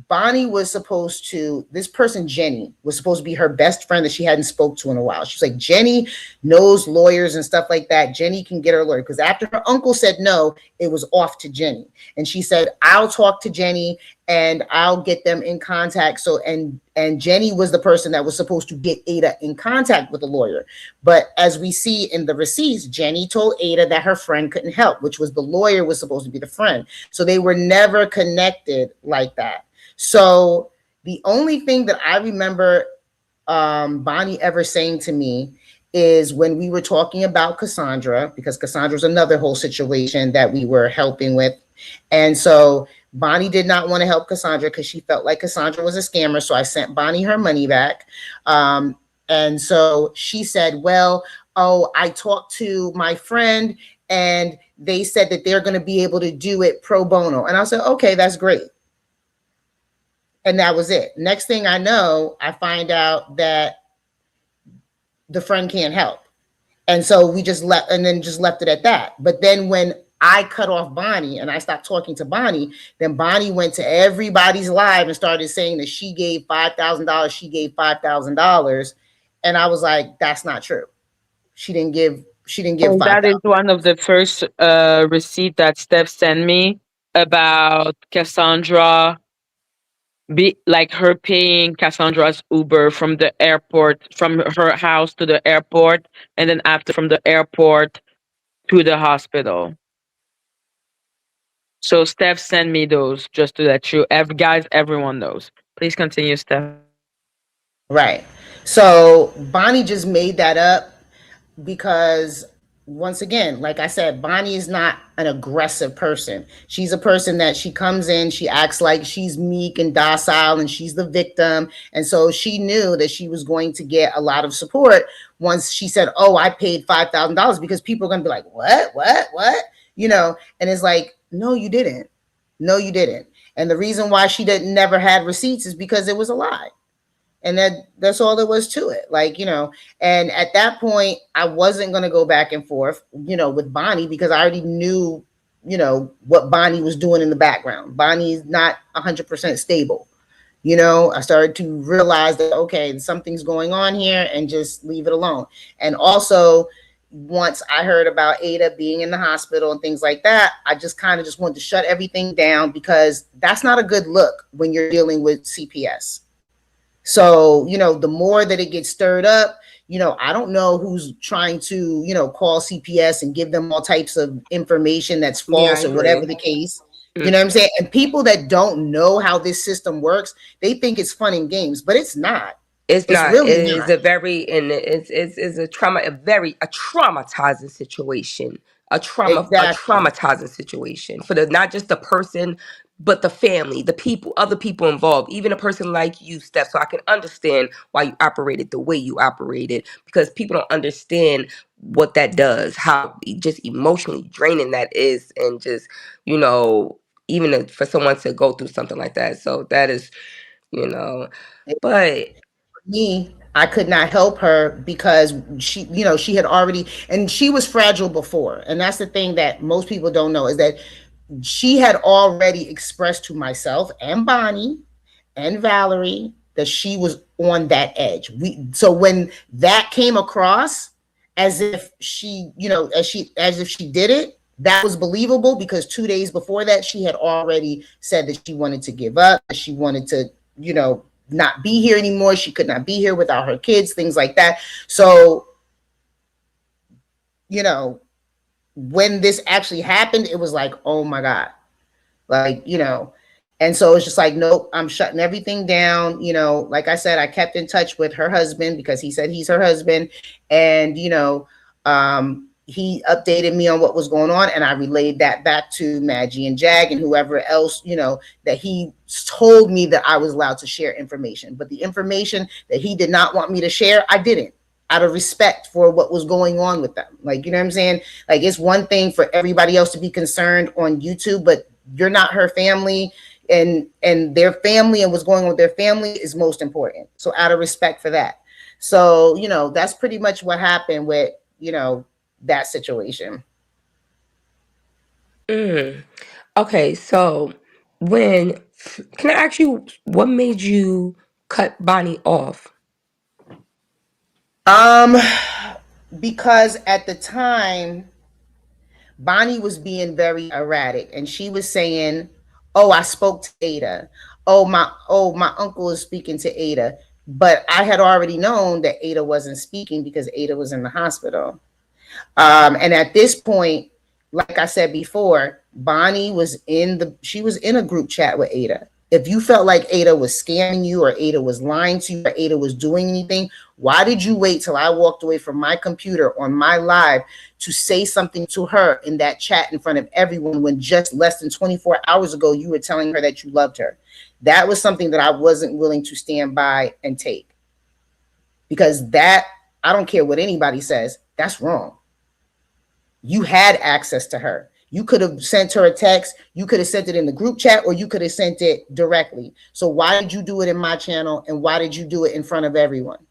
Bonnie was supposed to, this person, Jenny, was supposed to be her best friend that she hadn't spoke to in a while. She's like, Jenny knows lawyers and stuff like that. Jenny can get her lawyer. Because after her uncle said no, it was off to Jenny. And she said, I'll talk to Jenny and I'll get them in contact. So, and Jenny was the person that was supposed to get Ada in contact with a lawyer. But as we see in the receipts, Jenny told Ada that her friend couldn't help, which was the lawyer was supposed to be the friend. So they were never connected like that. So the only thing that I remember Bonnie ever saying to me is when we were talking about Cassandra, because Cassandra was another whole situation that we were helping with. And so Bonnie did not want to help Cassandra because she felt like Cassandra was a scammer. So I sent Bonnie her money back. And so she said, well, I talked to my friend and they said that they're going to be able to do it pro bono. And I said, okay, that's great. And that was it. Next thing I know, I find out that the friend can't help. And so we just left it at that. But then when I cut off Bonnie and I stopped talking to Bonnie, then Bonnie went to everybody's live and started saying that she gave $5,000. She gave $5,000. And I was like, that's not true. She didn't give She didn't give And that is 5,000. one of the first receipt that Steph sent me about Cassandra, be like her paying Cassandra's Uber from the airport, from her house to the airport, and then after from the airport to the hospital. So Steph sent me those just to let you, guys, everyone knows. Please continue, Steph. Right. So Bonnie just made that up because, once again, like I said, Bonnie is not an aggressive person. She's a person that she comes in, she acts like she's meek and docile and she's the victim. And so she knew that she was going to get a lot of support once she said, "Oh, I paid $5,000," because people are going to be like, what? You know, and it's like, no, you didn't. No, you didn't. And the reason why she didn't never had receipts is because it was a lie. And that's all there was to it. Like, you know, and at that point I wasn't going to go back and forth, you know, with Bonnie, because I already knew, you know, what Bonnie was doing in the background. Bonnie's not 100% stable. You know, I started to realize that, okay, something's going on here, and just leave it alone. And also, once I heard about Ada being in the hospital and things like that, I just kind of just wanted to shut everything down, because that's not a good look when you're dealing with CPS. So, you know, the more that it gets stirred up, you know, I don't know who's trying to, you know, call CPS and give them all types of information that's false, I or whatever agree. the case. You know what I'm saying? And people that don't know how this system works, they think it's fun and games, but it's not. It's It's not. It really is not. a very, and it's a trauma, a traumatizing situation. A Exactly. traumatizing situation for the, not just the person, but the family, the people, other people involved, even a person like you, Steph. So I can understand why you operated the way you operated, because people don't understand what that does, how just emotionally draining that is, and just, you know, even for someone to go through something like that. So that is, you know, but Me, I could not help her because she, you know, she had already, and she was fragile before. And that's the thing that most people don't know, is that she had already expressed to myself and Bonnie and Valerie that she was on that edge. So when that came across as if she, you know, as if she did it, that was believable, because 2 days before that she had already said that she wanted to give up, that she wanted to, you know, not be here anymore. She could not be here without her kids, things like that. So, you know, when this actually happened, it was like, oh my God. Like, you know, and so it's just like, nope, I'm shutting everything down. You know, like I said, I kept in touch with her husband, because he said he's her husband. And, you know, he updated me on what was going on, and I relayed that back to Madgie and Jag and whoever else, you know, that he told me that I was allowed to share information. But the information that he did not want me to share, I didn't, out of respect for what was going on with them. Like, you know what I'm saying? Like, it's one thing for everybody else to be concerned on YouTube, but you're not her family, and their family and what's going on with their family is most important. So out of respect for that. So, you know, that's pretty much what happened with, you know, that situation. Okay, so when, can I ask you what made you cut Bonnie off? Um, because at the time, Bonnie was being very erratic, and she was saying, "Oh, I spoke to Ada. Oh my uncle is speaking to Ada." But I had already known that Ada wasn't speaking because Ada was in the hospital. And at this point, like I said before, Bonnie was she was in a group chat with Ada. If you felt like Ada was scamming you, or Ada was lying to you, or Ada was doing anything, why did you wait till I walked away from my computer on my live to say something to her in that chat in front of everyone, when just less than 24 hours ago you were telling her that you loved her? That was something that I wasn't willing to stand by and take, because that, I don't care what anybody says, that's wrong. You had access to her. You could have sent her a text. You could have sent it in the group chat, or you could have sent it directly. So why did you do it in my channel, and why did you do it in front of everyone?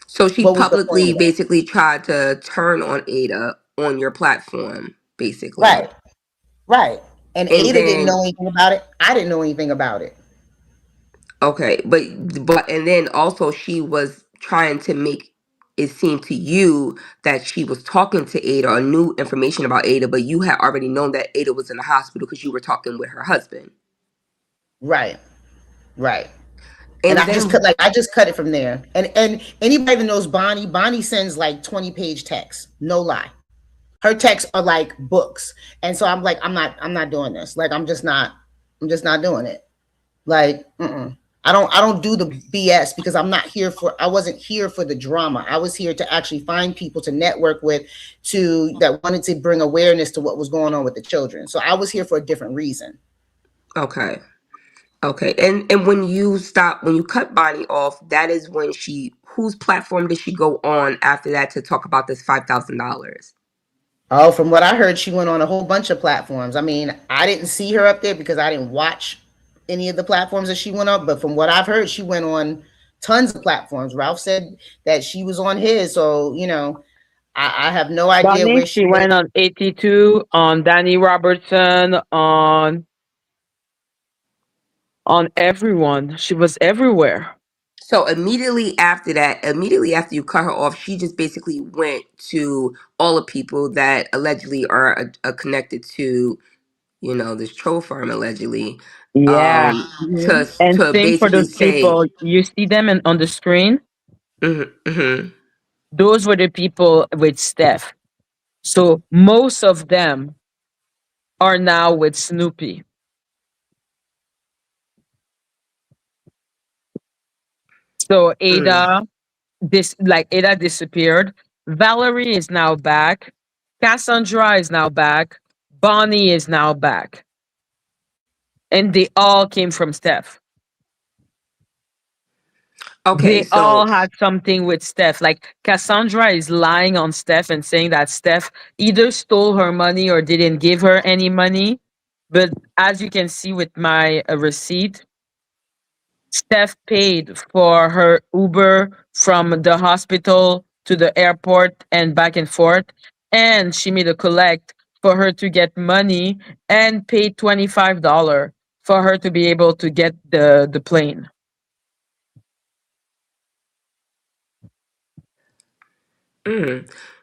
So she What was the point publicly of that? basically tried to turn on Ada on your platform, basically. Right, right. And And Ada didn't then, know anything about it. I didn't know anything about it. okay, but and then also she was trying to make it seemed to you that she was talking to Ada or knew information about Ada, but you had already known that Ada was in the hospital because you were talking with her husband. Right. Right. And And then, I just cut it from there. And anybody that knows Bonnie sends like 20-page texts. No lie. Her texts are like books. And so I'm like, I'm not doing this. Like I'm just not doing it. Like, I don't do the BS because I wasn't here for the drama. I was here to actually find people to network with that wanted to bring awareness to what was going on with the children. So I was here for a different reason. okay. Okay. And when you cut Bonnie off, that is when whose platform did she go on after that to talk about this $5,000? Oh, from what I heard, she went on a whole bunch of platforms. I mean, I didn't see her up there because I didn't watch any of the platforms that she went up, but from what I've heard, she went on tons of platforms. Ralph said that she was on his, so I have no idea Bonnie, where she she went. went on 82, on Danny Robertson, on everyone. She was everywhere. So immediately after you cut her off, she just basically went to all the people that allegedly are connected to, this troll farm allegedly, Yeah. And to same for basically those say, people. You see them on the screen? mm-hmm. Those were the people with Steph. So most of them are now with Snoopy. So Ada disappeared. Valerie is now back. Cassandra is now back. Bonnie is now back. And they all came from Steph. Okay, They all so had something with Steph. Like Cassandra is lying on Steph and saying that Steph either stole her money or didn't give her any money. But as you can see with my receipt, Steph paid for her Uber from the hospital to the airport and back and forth. And she made a collect for her to get money and paid $25 for her to be able to get the plane.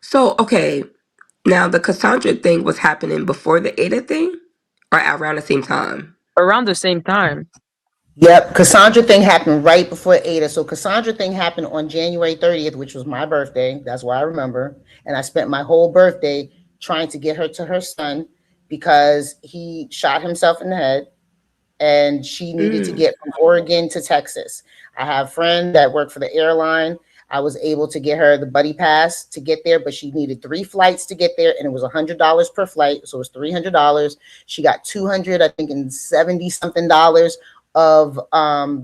so okay. Now the Cassandra thing was happening before the Ada thing, or around the same time? Around the same time. Yep, Cassandra thing happened right before Ada. So Cassandra thing happened on January 30th, which was my birthday. That's why I remember. And I spent my whole birthday trying to get her to her son because he shot himself in the head and she needed to get from Oregon to Texas. I have friends that work for the airline. I was able to get her the buddy pass to get there, but she needed 3 flights to get there, and it was $100 per flight, so it was $300. She got 200, I think, and 70 something dollars of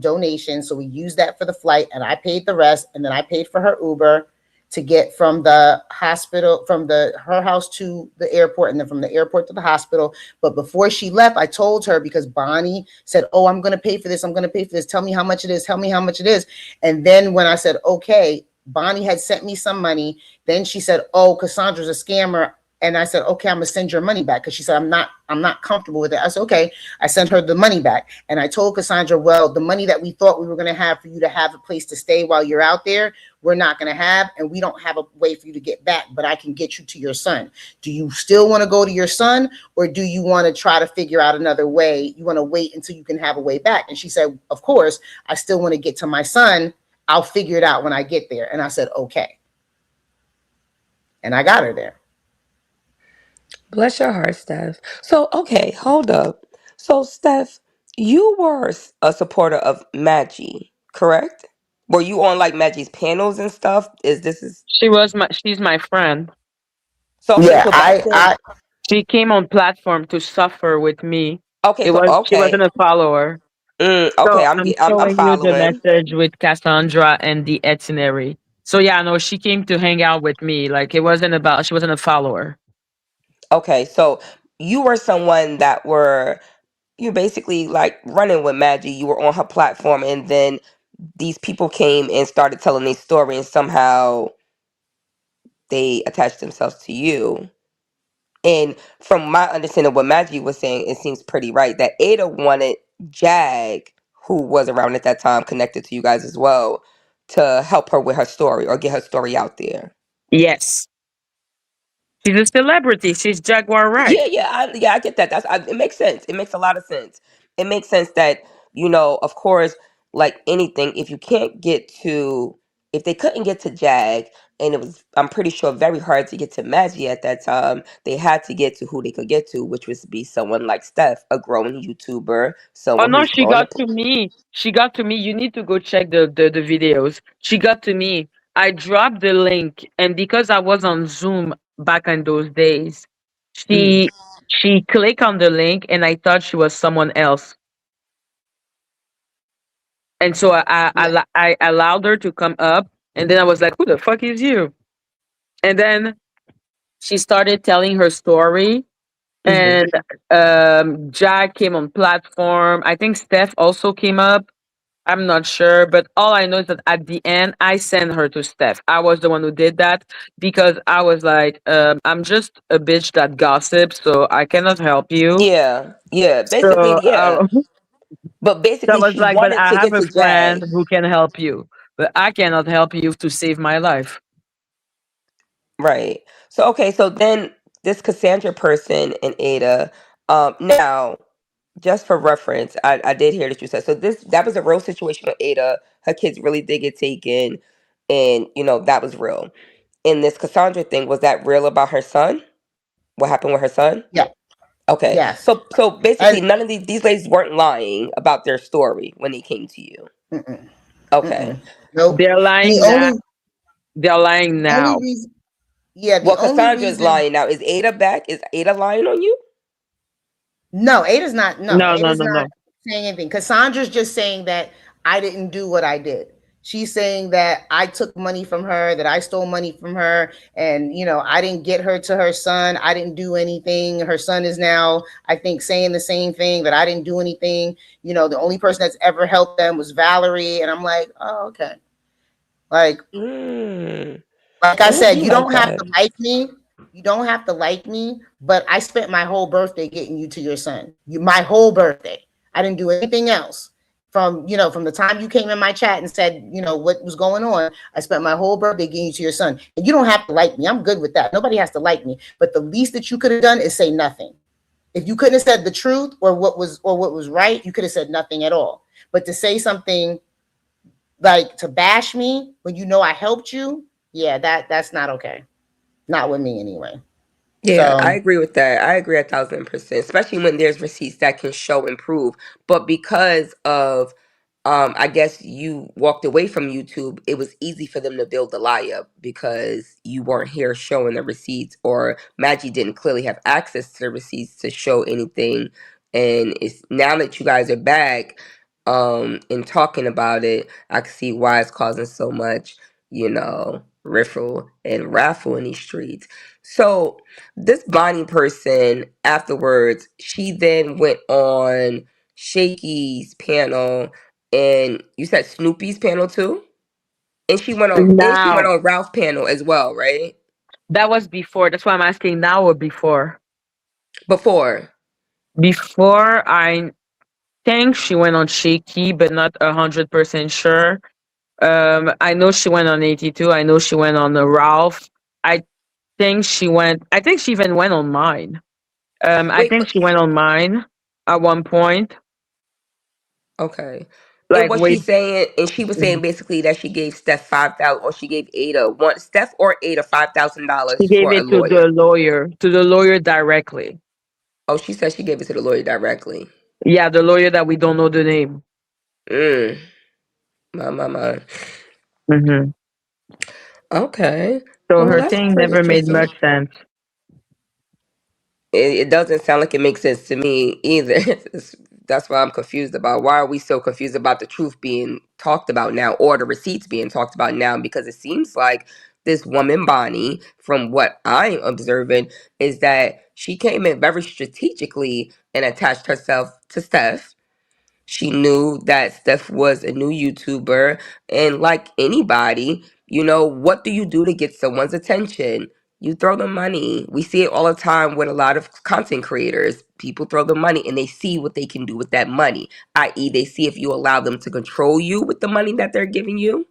donation. So we used that for the flight, and I paid the rest, and then I paid for her Uber to get from the hospital, from her house to the airport, and then from the airport to the hospital. But before she left, I told her, because Bonnie said, "Oh, I'm going to pay for this. I'm going to pay for this. Tell me how much it is. Tell me how much it is." And then when I said, okay, Bonnie had sent me some money. Then she said, "Oh, Cassandra's a scammer." And I said, "Okay, I'm gonna send your money back." Because she said, I'm not comfortable with it. I said, okay. I sent her the money back. And I told Cassandra, well, the money that we thought we were going to have for you to have a place to stay while you're out there, we're not going to have, and we don't have a way for you to get back, but I can get you to your son. Do you still want to go to your son, or do you want to try to figure out another way? You want to wait until you can have a way back? And she said, of course, I still want to get to my son. I'll figure it out when I get there. And I said, okay. And I got her there. Bless your heart, Steph. So, okay, hold up. So, Steph, you were a supporter of Madgie, correct? Were you on like Maggie's panels and stuff? She's my friend. So okay, Yeah, so back then, She came on platform to suffer with me. okay, so She wasn't okay, a follower. So okay, I'm I'm showing you the following. message with Cassandra and the itinerary. So yeah, no, she came to hang out with me. Like she wasn't a follower. Okay, so you were someone that you basically like running with Maggie. You were on her platform, and then these people came and started telling their story, and somehow they attached themselves to you. And from my understanding of what Maggie was saying, it seems pretty right that Ada wanted Jag, who was around at that time, connected to you guys as well, to help her with her story or get her story out there. Yes. She's a celebrity. She's Jaguar, right? Yeah, I get that. It makes sense. It makes a lot of sense. It makes sense that, of course, like anything, if they couldn't get to Jag, and it was, I'm pretty sure, very hard to get to Maggie at that time, they had to get to who they could get to, which was be someone like Steph, a growing YouTuber, Oh someone no, who's she growing got up. to me. She got to me. You need to go check the videos. She got to me. I dropped the link, and because I was on Zoom back in those days, Mhm. she clicked on the link, and I thought she was someone else. And so Yeah. I allowed her to come up, and then I was like, "Who the fuck is you?" And then she started telling her story, Mhm. and Jack came on platform. I think Steph also came up. I'm not sure, but all I know is that at the end, I sent her to Steph. I was the one who did that because I was like, I'm just a bitch that gossips, so I cannot help you. Yeah. Basically, So yeah. But I basically, was she like, but wanted I to have get a to Jag. friend who can help you, but I cannot help you to save my life. Right. So okay, so then this Cassandra person and Ada, now just for reference, I did hear that you said so that was a real situation with Ada. Her kids really did get taken, and that was real. And this Cassandra thing, was that real about her son? What happened with her son? Yeah. Okay. Yes. So basically And none of these ladies weren't lying about their story when they came to you. mm-mm, Okay. mm-mm. Nope. They're And lying now. They're lying only now. reason, yeah, the Well, only Cassandra is reason. lying now. Is Ada back? Is Ada lying on you? No, Ada's not. No, No, no, Ada's no, not no. saying anything. Cassandra's just saying that I didn't do what I did. She's saying that I took money from her, that I stole money from her, and I didn't get her to her son. I didn't do anything. Her son is now, I think, saying the same thing, that I didn't do anything. The only person that's ever helped them was Valerie, and I'm like, oh, okay. Like, Mm, like I I said, do you like don't have that. to like me. You don't have to like me, but I spent my whole birthday getting you to your son. My whole birthday. I didn't do anything else. From the time you came in my chat and said, what was going on, I spent my whole birthday getting you to your son. And you don't have to like me. I'm good with that. Nobody has to like me. But the least that you could have done is say nothing. If you couldn't have said the truth or what was right, you could have said nothing at all. But to say something like to bash me when I helped you, yeah, that's not okay. Not with me anyway. Yeah, I So agree with that. I agree 1,000%, especially when there's receipts that can show and prove. But because of, I guess you walked away from YouTube, it was easy for them to build the lie up because you weren't here showing the receipts, or Maggie didn't clearly have access to the receipts to show anything. And it's now that you guys are back, and talking about it, I can see why it's causing so much, riffle and raffle in these streets. So this Bonnie person afterwards, she then went on Shaky's panel, and you said Snoopy's panel too? And she went Now. on Ralph's panel as well, right? That was before. That's why I'm asking now or before. Before. Before, I think she went on Shaky, but not 100% sure. I know she went on 82. I know she went on Ralph. I I think she even went on mine. I Wait, think she went on mine at one point. okay. And Like, what wait, she's saying, and she was saying basically that she gave Steph 5,000, or she gave Ada one, Steph or Ada she $5,000 gave for a it lawyer. to the lawyer directly. Oh, she said she gave it to the lawyer directly. Yeah, the lawyer that we don't know the name. Mm, my. Hmm. Okay. So Well, her that's thing pretty never made interesting. much sense. It doesn't sound like it makes sense to me either. That's why I'm confused about, why are we so confused about the truth being talked about now, or the receipts being talked about now, because it seems like this woman Bonnie, from what I'm observing, is that she came in very strategically and attached herself to Steph. She knew that Steph was a new YouTuber. And like anybody, what do you do to get someone's attention? You throw them money. We see it all the time with a lot of content creators. People throw them money and they see what they can do with that money, i.e., they see if you allow them to control you with the money that they're giving you,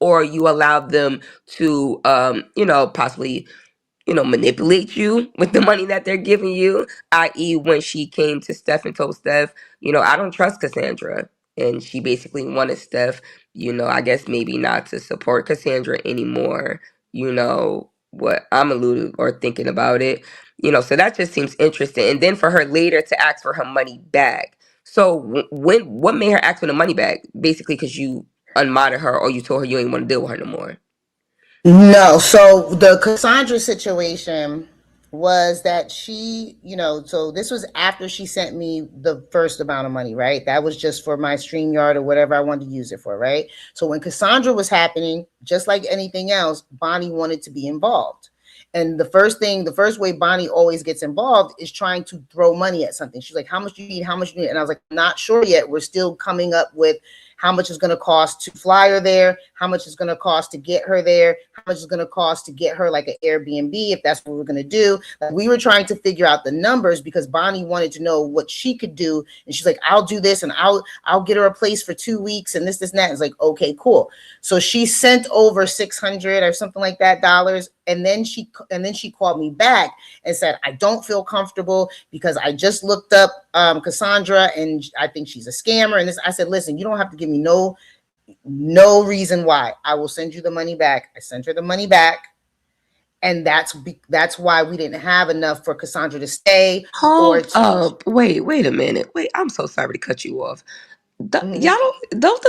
or you allow them to, possibly, manipulate you with the money that they're giving you, i.e., when she came to Steph and told Steph, I don't trust Cassandra. And she basically wanted Steph, I guess maybe not to support Cassandra anymore, what I'm alluding or thinking about it. So that just seems interesting. And then for her later to ask for her money back. So what made her ask for the money back? Basically because you unmodded her or you told her you ain't want to deal with her no more. No, so the Cassandra situation was that she, so this was after she sent me the first amount of money, right? That was just for my StreamYard or whatever I wanted to use it for, right? So when Cassandra was happening, just like anything else, Bonnie wanted to be involved. And the first way Bonnie always gets involved is trying to throw money at something. She's like, how much do you need? How much do you need? And I was like, not sure yet. We're still coming up with how much it's going to cost to fly her there, how much it's going to cost to get her there, how much it's going to cost to get her like an Airbnb, if that's what we're going to do. Like, we were trying to figure out the numbers because Bonnie wanted to know what she could do. And she's like, I'll do this and I'll get her a place for 2 weeks and this, and that. It's like, okay, cool. So she sent over 600 or something like that dollars. And then she called me back and said, I don't feel comfortable because I just looked up Cassandra and I think she's a scammer. And this, I said, listen, you don't have to give me no reason why. I will send you the money back. I sent her the money back. And that's why we didn't have enough for Cassandra to stay. Hold up. Wait a minute. Wait, I'm so sorry to cut you off. Y'all don't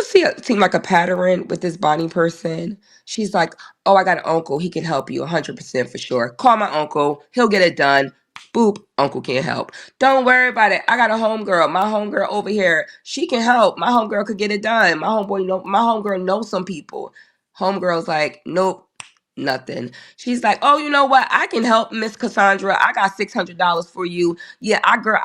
seem like a pattern with this Bonnie person. She's like, oh, I got an uncle. He can help you 100% for sure. Call my uncle. He'll get it done. Boop. Uncle can't help. Don't worry about it. I got a homegirl. My homegirl over here. She can help. My homegirl could get it done. My homegirl knows some people. Homegirl's like, nope. Nothing. She's like, oh, you know what? I can help Miss Cassandra. I got $600 for you. Yeah,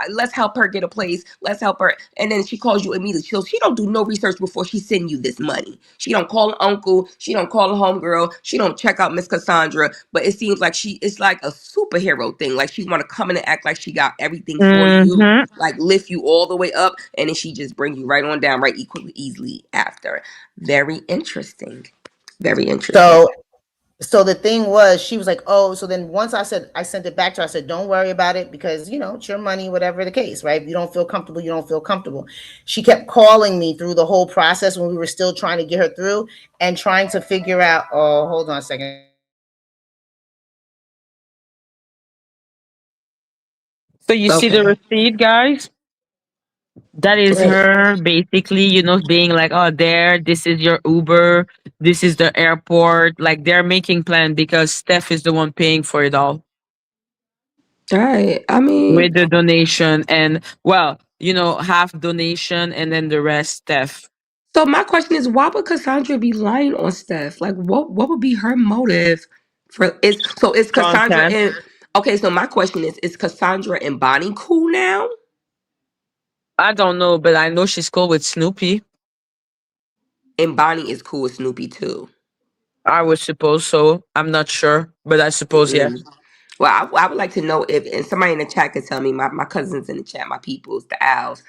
let's help her get a place. Let's help her. And then she calls you immediately. She don't do no research before she send you this money. She don't call an uncle. She don't call a homegirl. She don't check out Miss Cassandra. But it seems like it's like a superhero thing. Like she want to come in and act like she got everything for you, like lift you all the way up, and then she just bring you right on down, right easily after. Very interesting. Very interesting. So the thing was, she was like, oh, so then once I sent it back to her, I said, don't worry about it because, it's your money, whatever the case, right? If you don't feel comfortable, you don't feel comfortable. She kept calling me through the whole process when we were still trying to get her through and trying to figure out, oh, hold on a second. So you see the receipt, guys? That is her basically, being like, oh, this is your Uber, this is the airport. Like they're making plan because Steph is the one paying for it all Right. I mean, with the donation and well, half donation and then the rest Steph. so my question is, why would Cassandra be lying on Steph? Like, what would be her motive is Cassandra Content. and okay? So my question is Cassandra and Bonnie cool now? I don't know, but I know she's cool with Snoopy. And Bonnie is cool with Snoopy too. I would suppose so. I'm not sure, but I suppose yes. Well, I would like to know if, and somebody in the chat could tell me, my cousins in the chat, my peoples, the owls,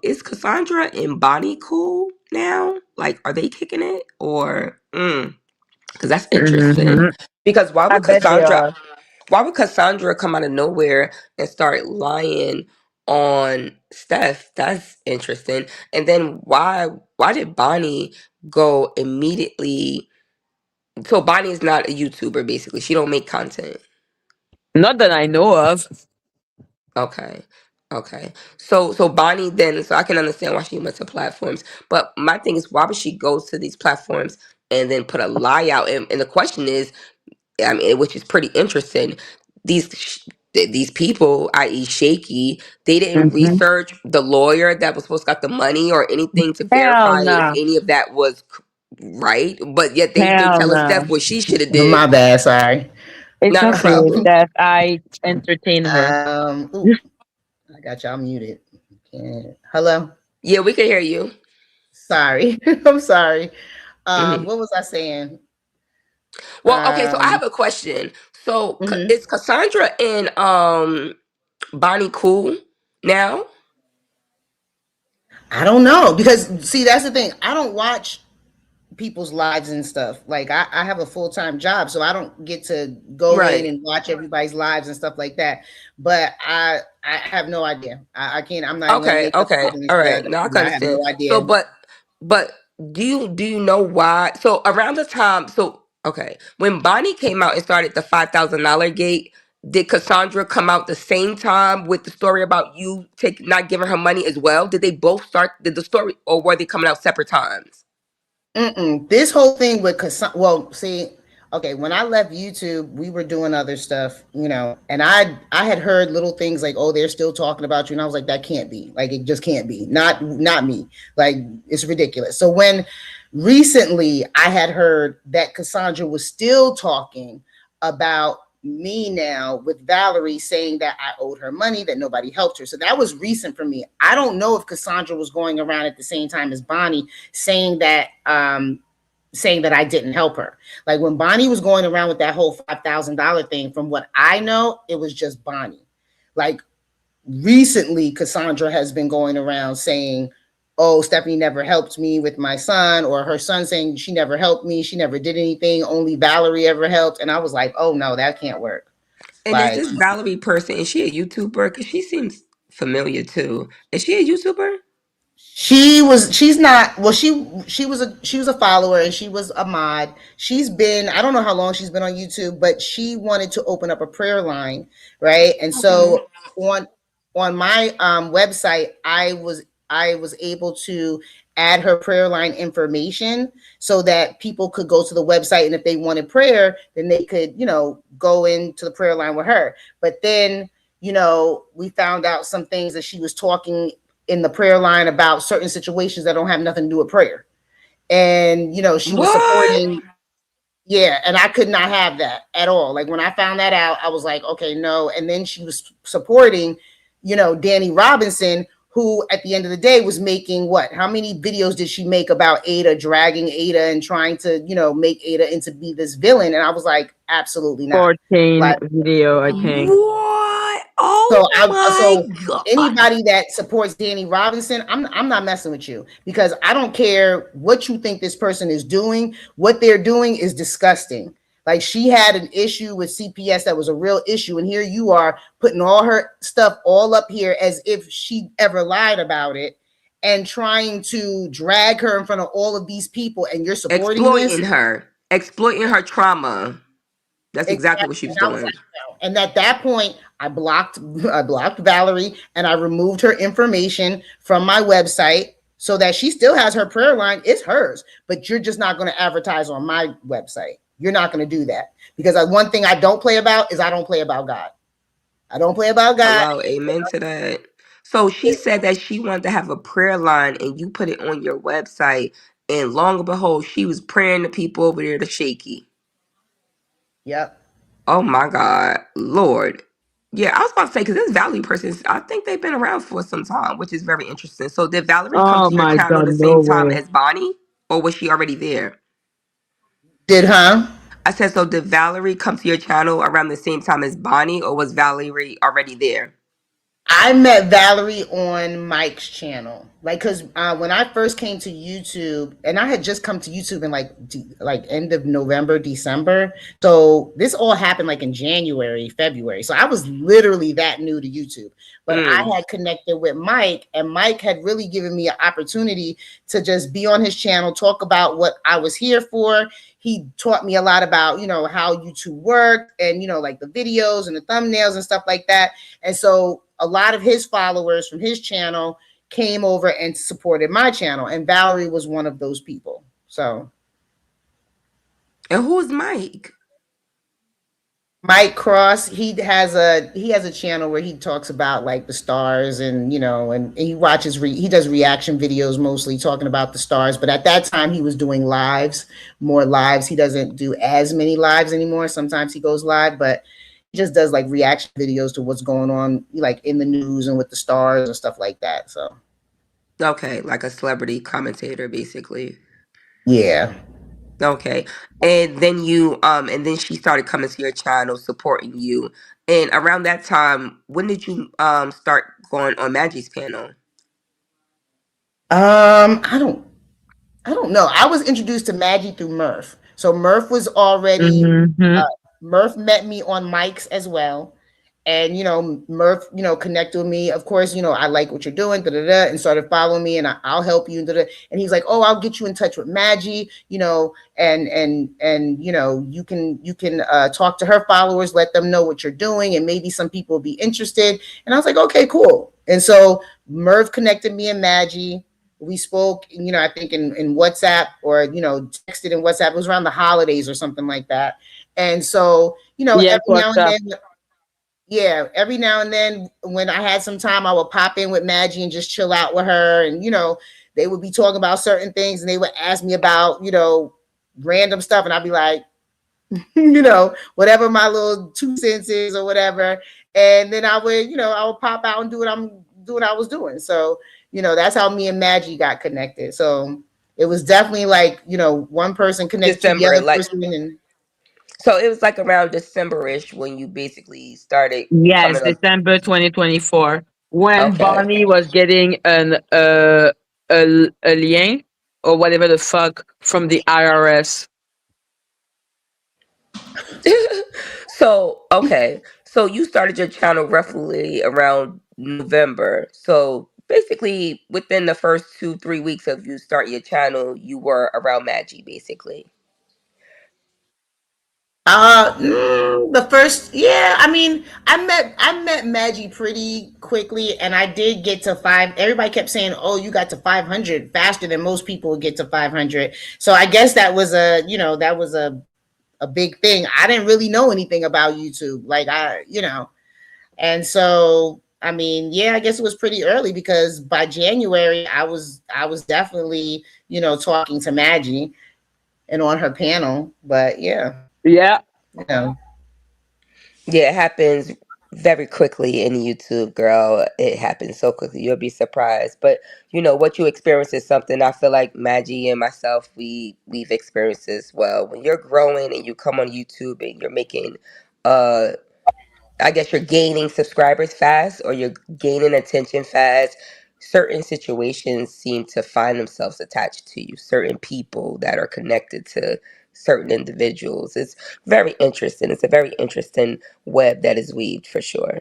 is Cassandra and Bonnie cool now? Like, are they kicking it or? Because that's interesting. Because why I would bet they Cassandra? are. Why would Cassandra come out of nowhere and start lying on Steph? That's interesting. And then why did Bonnie go immediately? So Bonnie is not a YouTuber, basically. She don't make content. Not that I know of. Okay. Okay. So Bonnie then, so I can understand why she went to platforms. But my thing is, why would she go to these platforms and then put a lie out? And the question is, I mean, which is pretty interesting. These people, i.e., Shaky, they didn't research the lawyer that was supposed to got the money or anything to Hell verify if no. any of that was right. But yet they Hell telling no. Steph what she should have did. My bad, sorry. It's Not a okay problem. that I entertain her. I got y'all muted. Hello? Yeah, we can hear you. Sorry. I'm sorry. What was I saying? Well, okay, so I have a question. So is Cassandra and Bonnie cool now? I don't know because see that's the thing. I don't watch people's lives and stuff. Like I have a full-time job, so I don't get to go in Right. and watch everybody's lives and stuff like that. But I have no idea. I can't. I'm not even gonna Okay, make up okay. something All right. instead. Now I can I have understand. no So idea. but do you know why? So around the time, so okay, when Bonnie came out and started the $5,000 gate, did Cassandra come out the same time with the story about you not giving her money as well? Did they both start did the story, or were they coming out separate times? Mm-mm. This whole thing with well, see, okay, when I left YouTube, we were doing other stuff, and I had heard little things like, oh, they're still talking about you, and I was like, that can't be, like, it just can't be, not me, like, it's ridiculous. So when recently I had heard that Cassandra was still talking about me now with Valerie, saying that I owed her money, that nobody helped her. So that was recent for me. I don't know if Cassandra was going around at the same time as Bonnie saying that I didn't help her. Like when Bonnie was going around with that whole $5,000 thing, from what I know, it was just Bonnie. Like recently, Cassandra has been going around saying, oh, Stephanie never helped me with my son, or her son saying she never helped me, she never did anything, only Valerie ever helped. And I was like, oh no, that can't work. And is Like, this Valerie person, is she a YouTuber? Because she seems familiar too. Is she a YouTuber? she's not, well, she was a follower, and she was a mod. She's been, I don't know how long she's been on YouTube, but she wanted to open up a prayer line, right? And Okay. so on my website, I was able to add her prayer line information so that people could go to the website, and if they wanted prayer, then they could, go into the prayer line with her. But then, we found out some things that she was talking in the prayer line about certain situations that don't have nothing to do with prayer. And, she was What? supporting, yeah, and I could not have that at all. Like when I found that out, I was like, okay, no. And then she was supporting, Danny Robinson, who at the end of the day was making what? How many videos did she make about Ada, dragging Ada and trying to, make Ada into be this villain? And I was like, absolutely not. 14 Like, video, I think. What? so Oh my God. anybody that supports Danny Robinson, I'm not messing with you, because I don't care what you think this person is doing. What they're doing is disgusting. Like she had an issue with CPS that was a real issue, and here you are putting all her stuff all up here as if she ever lied about it, and trying to drag her in front of all of these people, and you're supporting this. Exploiting her trauma. That's exactly what she Exactly. was And I was doing. like, no. And at that point, I blocked Valerie, and I removed her information from my website so that she still has her prayer line. It's hers, but you're just not going to advertise on my website. You're not going to do that, because one thing I don't play about is I don't play about God. I don't play about God. Hello, amen to that. So she said that she wanted to have a prayer line and you put it on your website. And long and behold, she was praying to people over there to shaky. Yep. Oh my God, Lord. Yeah, I was about to say, because this Valerie person, I think they've been around for some time, which is very interesting. So did Valerie come Oh to your my channel god, the no same time way. as Bonnie? Or was she already there? Did huh? I said, so did Valerie come to your channel around the same time as Bonnie, or was Valerie already there? I met Valerie on Mike's channel, like, cause when I first came to YouTube, and I had just come to YouTube in like end of November, December. So this all happened like in January, February. So I was literally that new to YouTube. But I Mm. had connected with Mike, and Mike had really given me an opportunity to just be on his channel, talk about what I was here for. He taught me a lot about, how YouTube worked, and like the videos and the thumbnails and stuff like that. And so a lot of his followers from his channel came over and supported my channel, and Valerie was one of those people. So And who's Mike? Mike Cross, he has a channel where he talks about like the stars, and and he watches he does reaction videos, mostly talking about the stars. But at that time he was doing more lives. He doesn't do as many lives anymore. Sometimes he goes live, but he just does like reaction videos to what's going on, like in the news and with the stars and stuff like that. So Okay, like a celebrity commentator, basically. yeah. Okay. And then she started coming to your channel, supporting you. And around that time, when did you start going on Maggie's panel? I don't I don't know. I was introduced to Madgie through Murf. So Murf was already Mm-hmm. Murf met me on mics as well. And Murf, connected with me. Of course, I like what you're doing, da, da, da, and started following me, and I'll help you. Da, da. And he's like, "Oh, I'll get you in touch with Madgie, and you can talk to her followers, let them know what you're doing, and maybe some people will be interested." And I was like, "Okay, cool." And so Murf connected me and Madgie. We spoke, I think in WhatsApp, or texted in WhatsApp. It was around the holidays or something like that. And so, Yes, every now what's and up? then, yeah, every now and then when I had some time, I would pop in with Madgie and just chill out with her. And, they would be talking about certain things, and they would ask me about, random stuff. And I'd be like, whatever my little 2 cents is or whatever. And then I would pop out and do what I was doing. So, that's how me and Madgie got connected. So it was definitely like, one person connected to the December, other like, person. And so it was like around December-ish when you basically started Yes, coming on. December 2024, when Okay. Bonnie was getting a lien or whatever the fuck from the IRS. So, okay. So you started your channel roughly around November. So basically within the first 2-3 weeks of you start your channel, you were around Maggie, basically. the first, yeah, I mean, I met Maggie pretty quickly, and I did get to five. Everybody kept saying, "Oh, you got to 500 faster than most people would get to 500." So I guess that was a big thing. I didn't really know anything about YouTube, like and so I mean, yeah, I guess it was pretty early, because by January I was definitely talking to Maggie and on her panel. But yeah, Yeah. you know. Yeah, it happens very quickly in YouTube, girl. It happens so quickly. You'll be surprised. But what you experience is something I feel like Maggie and myself we've experienced as well. When you're growing and you come on YouTube and you're making uh I guess you're gaining subscribers fast or you're gaining attention fast. Certain situations seem to find themselves attached to you, certain people that are connected to certain individuals. It's very interesting. It's a very interesting web that is weaved for sure.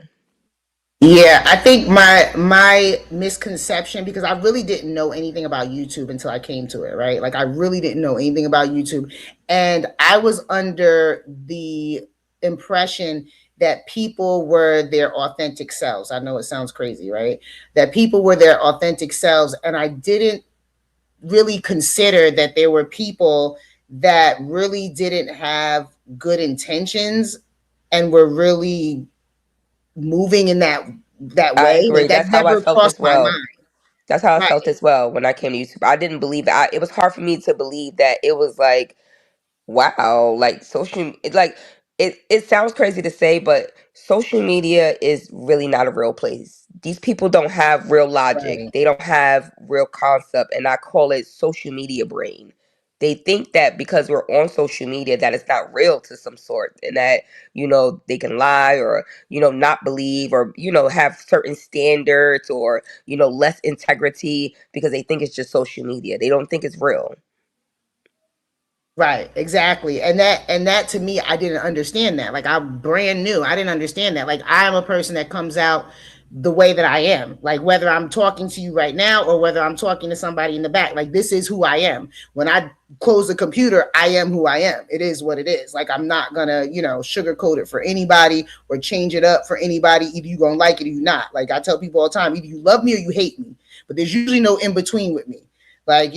Yeah, I think my misconception, because I really didn't know anything about YouTube until I came to it, right? Like I really didn't know anything about YouTube, and I was under the impression that people were their authentic selves. I know it sounds crazy, right? That people were their authentic selves, and I didn't really consider that there were people that really didn't have good intentions and were really moving in that I way. Like agree. that That's how I never felt crossed as my well. mind. That's how I Right. felt as well when I came to YouTube. I didn't believe it. It was hard for me to believe that it was like, wow, like it sounds crazy to say, but social media is really not a real place. These people don't have real logic. Right. They don't have real concept, and I call it social media brain. They think that because we're on social media that it's not real to some sort, and that they can lie or not believe or have certain standards or less integrity because they think it's just social media. They don't think it's real. Right, exactly. And that to me, I didn't understand that. Like I'm brand new. I didn't understand that. Like I'm a person that comes out the way that I am. Like whether I'm talking to you right now or whether I'm talking to somebody in the back, like this is who I am. When I close the computer, I am who I am. It is what it is. Like I'm not gonna, sugarcoat it for anybody or change it up for anybody. Either you gonna like it or you not. Like I tell people all the time, either you love me or you hate me. But there's usually no in between with me. Like,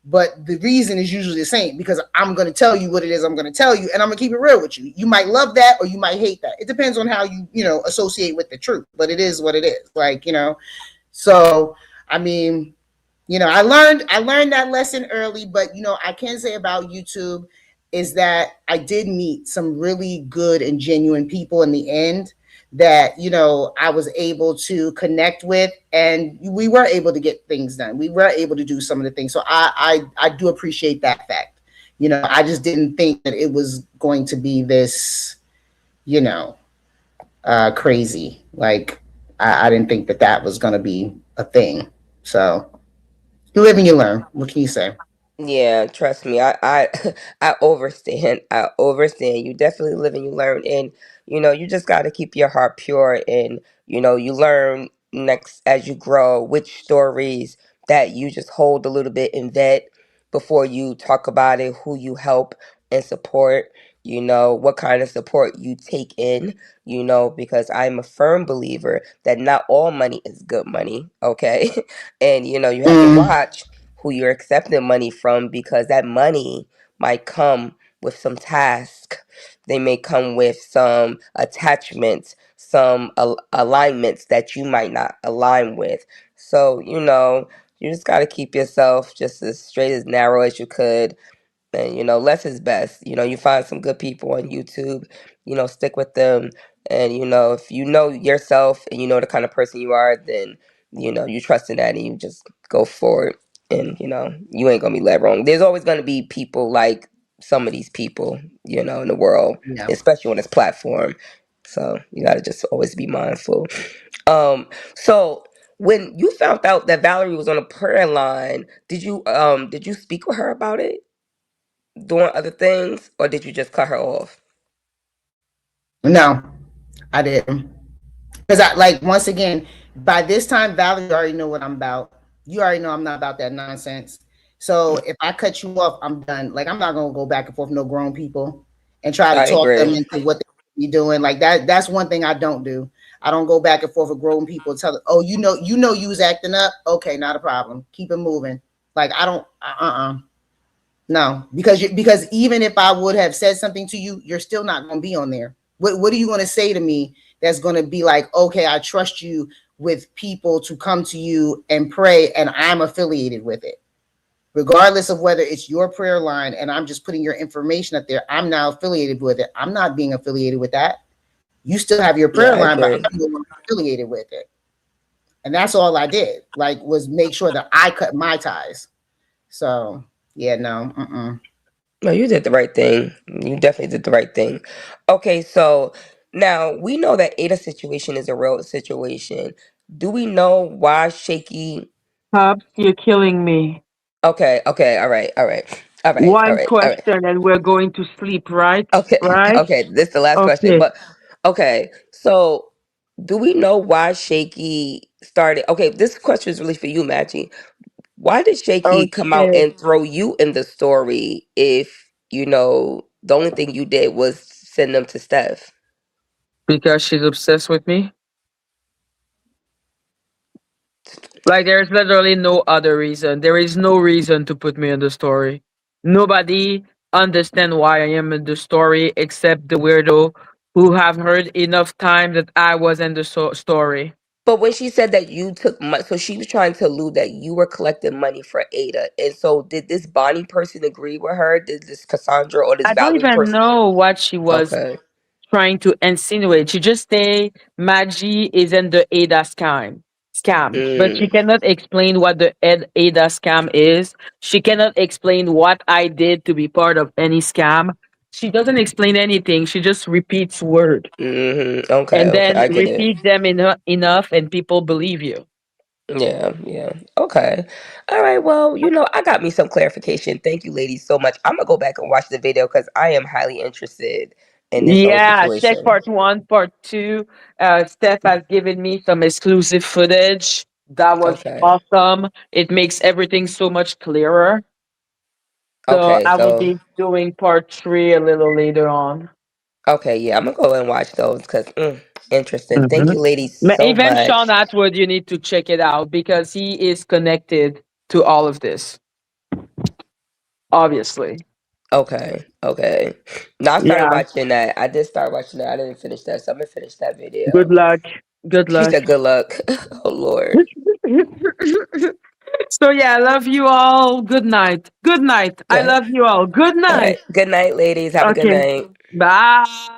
but the reason is usually the same, because I'm going to tell you what it is I'm going to tell you, and I'm going to keep it real with you. You might love that or you might hate that. It depends on how you associate with the truth, but it is what it is. Like, so I mean, I learned that lesson early, but I can say about YouTube is that I did meet some really good and genuine people in the end that I was able to connect with, and we were able to get things done. We were able to do some of the things. So I do appreciate that fact. I just didn't think that it was going to be this, you know, crazy. Like I didn't think that was going to be a thing. So you live and you learn. What can you say? Yeah, trust me, I I overstand. I overstand. You definitely live and you learn, and you just got to keep your heart pure, and you learn next as you grow which stories that you just hold a little bit and vet before you talk about it, who you help and support. What kind of support you take in. Because I'm a firm believer that not all money is good money. Okay, and you have to watch who you're accepting money from because that money might come with some task. They may come with some attachments, some alignments that you might not align with. So, you just got to keep yourself just as straight as narrow as you could, and less is best. You find some good people on YouTube, stick with them. And if you know yourself and you know the kind of person you are, then you trust in that and you just go forward. And you ain't gonna be led wrong. There's always gonna be people like some of these people, in the world, Yeah. especially on this platform. So you gotta just always be mindful. So when you found out that Valerie was on a prayer line, did you speak with her about it, doing other things, or did you just cut her off? No, I didn't. Because I like once again, by this time, Valerie already know what I'm about. You already know I'm not about that nonsense. So if I cut you off, I'm done. Like I'm not gonna go back and forth with no grown people and try to I talk them agree. into what they be doing. Like that's one thing I don't do. I don't go back and forth with grown people. Tell them, oh, you was acting up. Okay, not a problem. Keep it moving. Like I don't. No, because even if I would have said something to you, you're still not going to be on there. What are you going to say to me that's going to be like, okay, I trust you with people to come to you and pray, and I'm affiliated with it, regardless of whether it's your prayer line and I'm just putting your information up there. I'm now affiliated with it. I'm not being affiliated with that. You still have your Yeah, prayer I line, but agree. I'm no longer affiliated with it. And that's all I did. Like was make sure that I cut my ties. So yeah, no. No, you did the right thing. You definitely did the right thing. Okay, so now we know that Ada's situation is a real situation. Do we know why Shaky? Pops, you're killing me. Okay, okay, all right, all right, all right, all One right, all right. question and we're going to sleep, right? Okay, Right? okay. This is the last question, Okay. but okay. So, do we know why Shaky started? Okay, this question is really for you, Maggie. Why did Shaky come out Okay. and throw you in the story if the only thing you did was send them to Steph? Because she's obsessed with me. Like there's literally no other reason. There is no reason to put me in the story. Nobody understand why I am in the story except the weirdo who have heard enough time that I was in the story. But when she said that you took money, so she was trying to allude that you were collecting money for Ada. And so, did this Bonnie person agree with her? Did this Cassandra or this I don't Valerie even person? know what she was Okay. trying to insinuate. She just say Madgie is in the Ada scam, but she Mm, cannot explain what the Ada scam is. She cannot explain what I did to be part of any scam. She doesn't explain anything. She just repeats word okay, and okay. then I get it. repeat them enough, and people believe you. Yeah, yeah. Okay. All right. Well, I got me some clarification. Thank you, ladies, so much. I'm gonna go back and watch the video because I am highly interested in this whole Yeah, check situation. part one, part two. Steph has given me some exclusive footage. That was Okay. awesome. It makes everything so much clearer. So Okay. I will So, be doing part three a little later on. okay. Yeah, I'm gonna go and watch those because interesting. Thank Mhm. you, ladies, so Even Shaun much. Attwood, you need to check it out because he is connected to all of this, obviously. Okay. Okay. Now I started Yeah. watching that. I did start watching that. I didn't finish that, so I'm gonna finish that Good video. luck. Good She luck. said, "Good luck." Oh Lord. So yeah, I love you all. Good night. Good night. I Good. love you all. Good All right. night. Good night, ladies. Have a good Okay. night. Bye.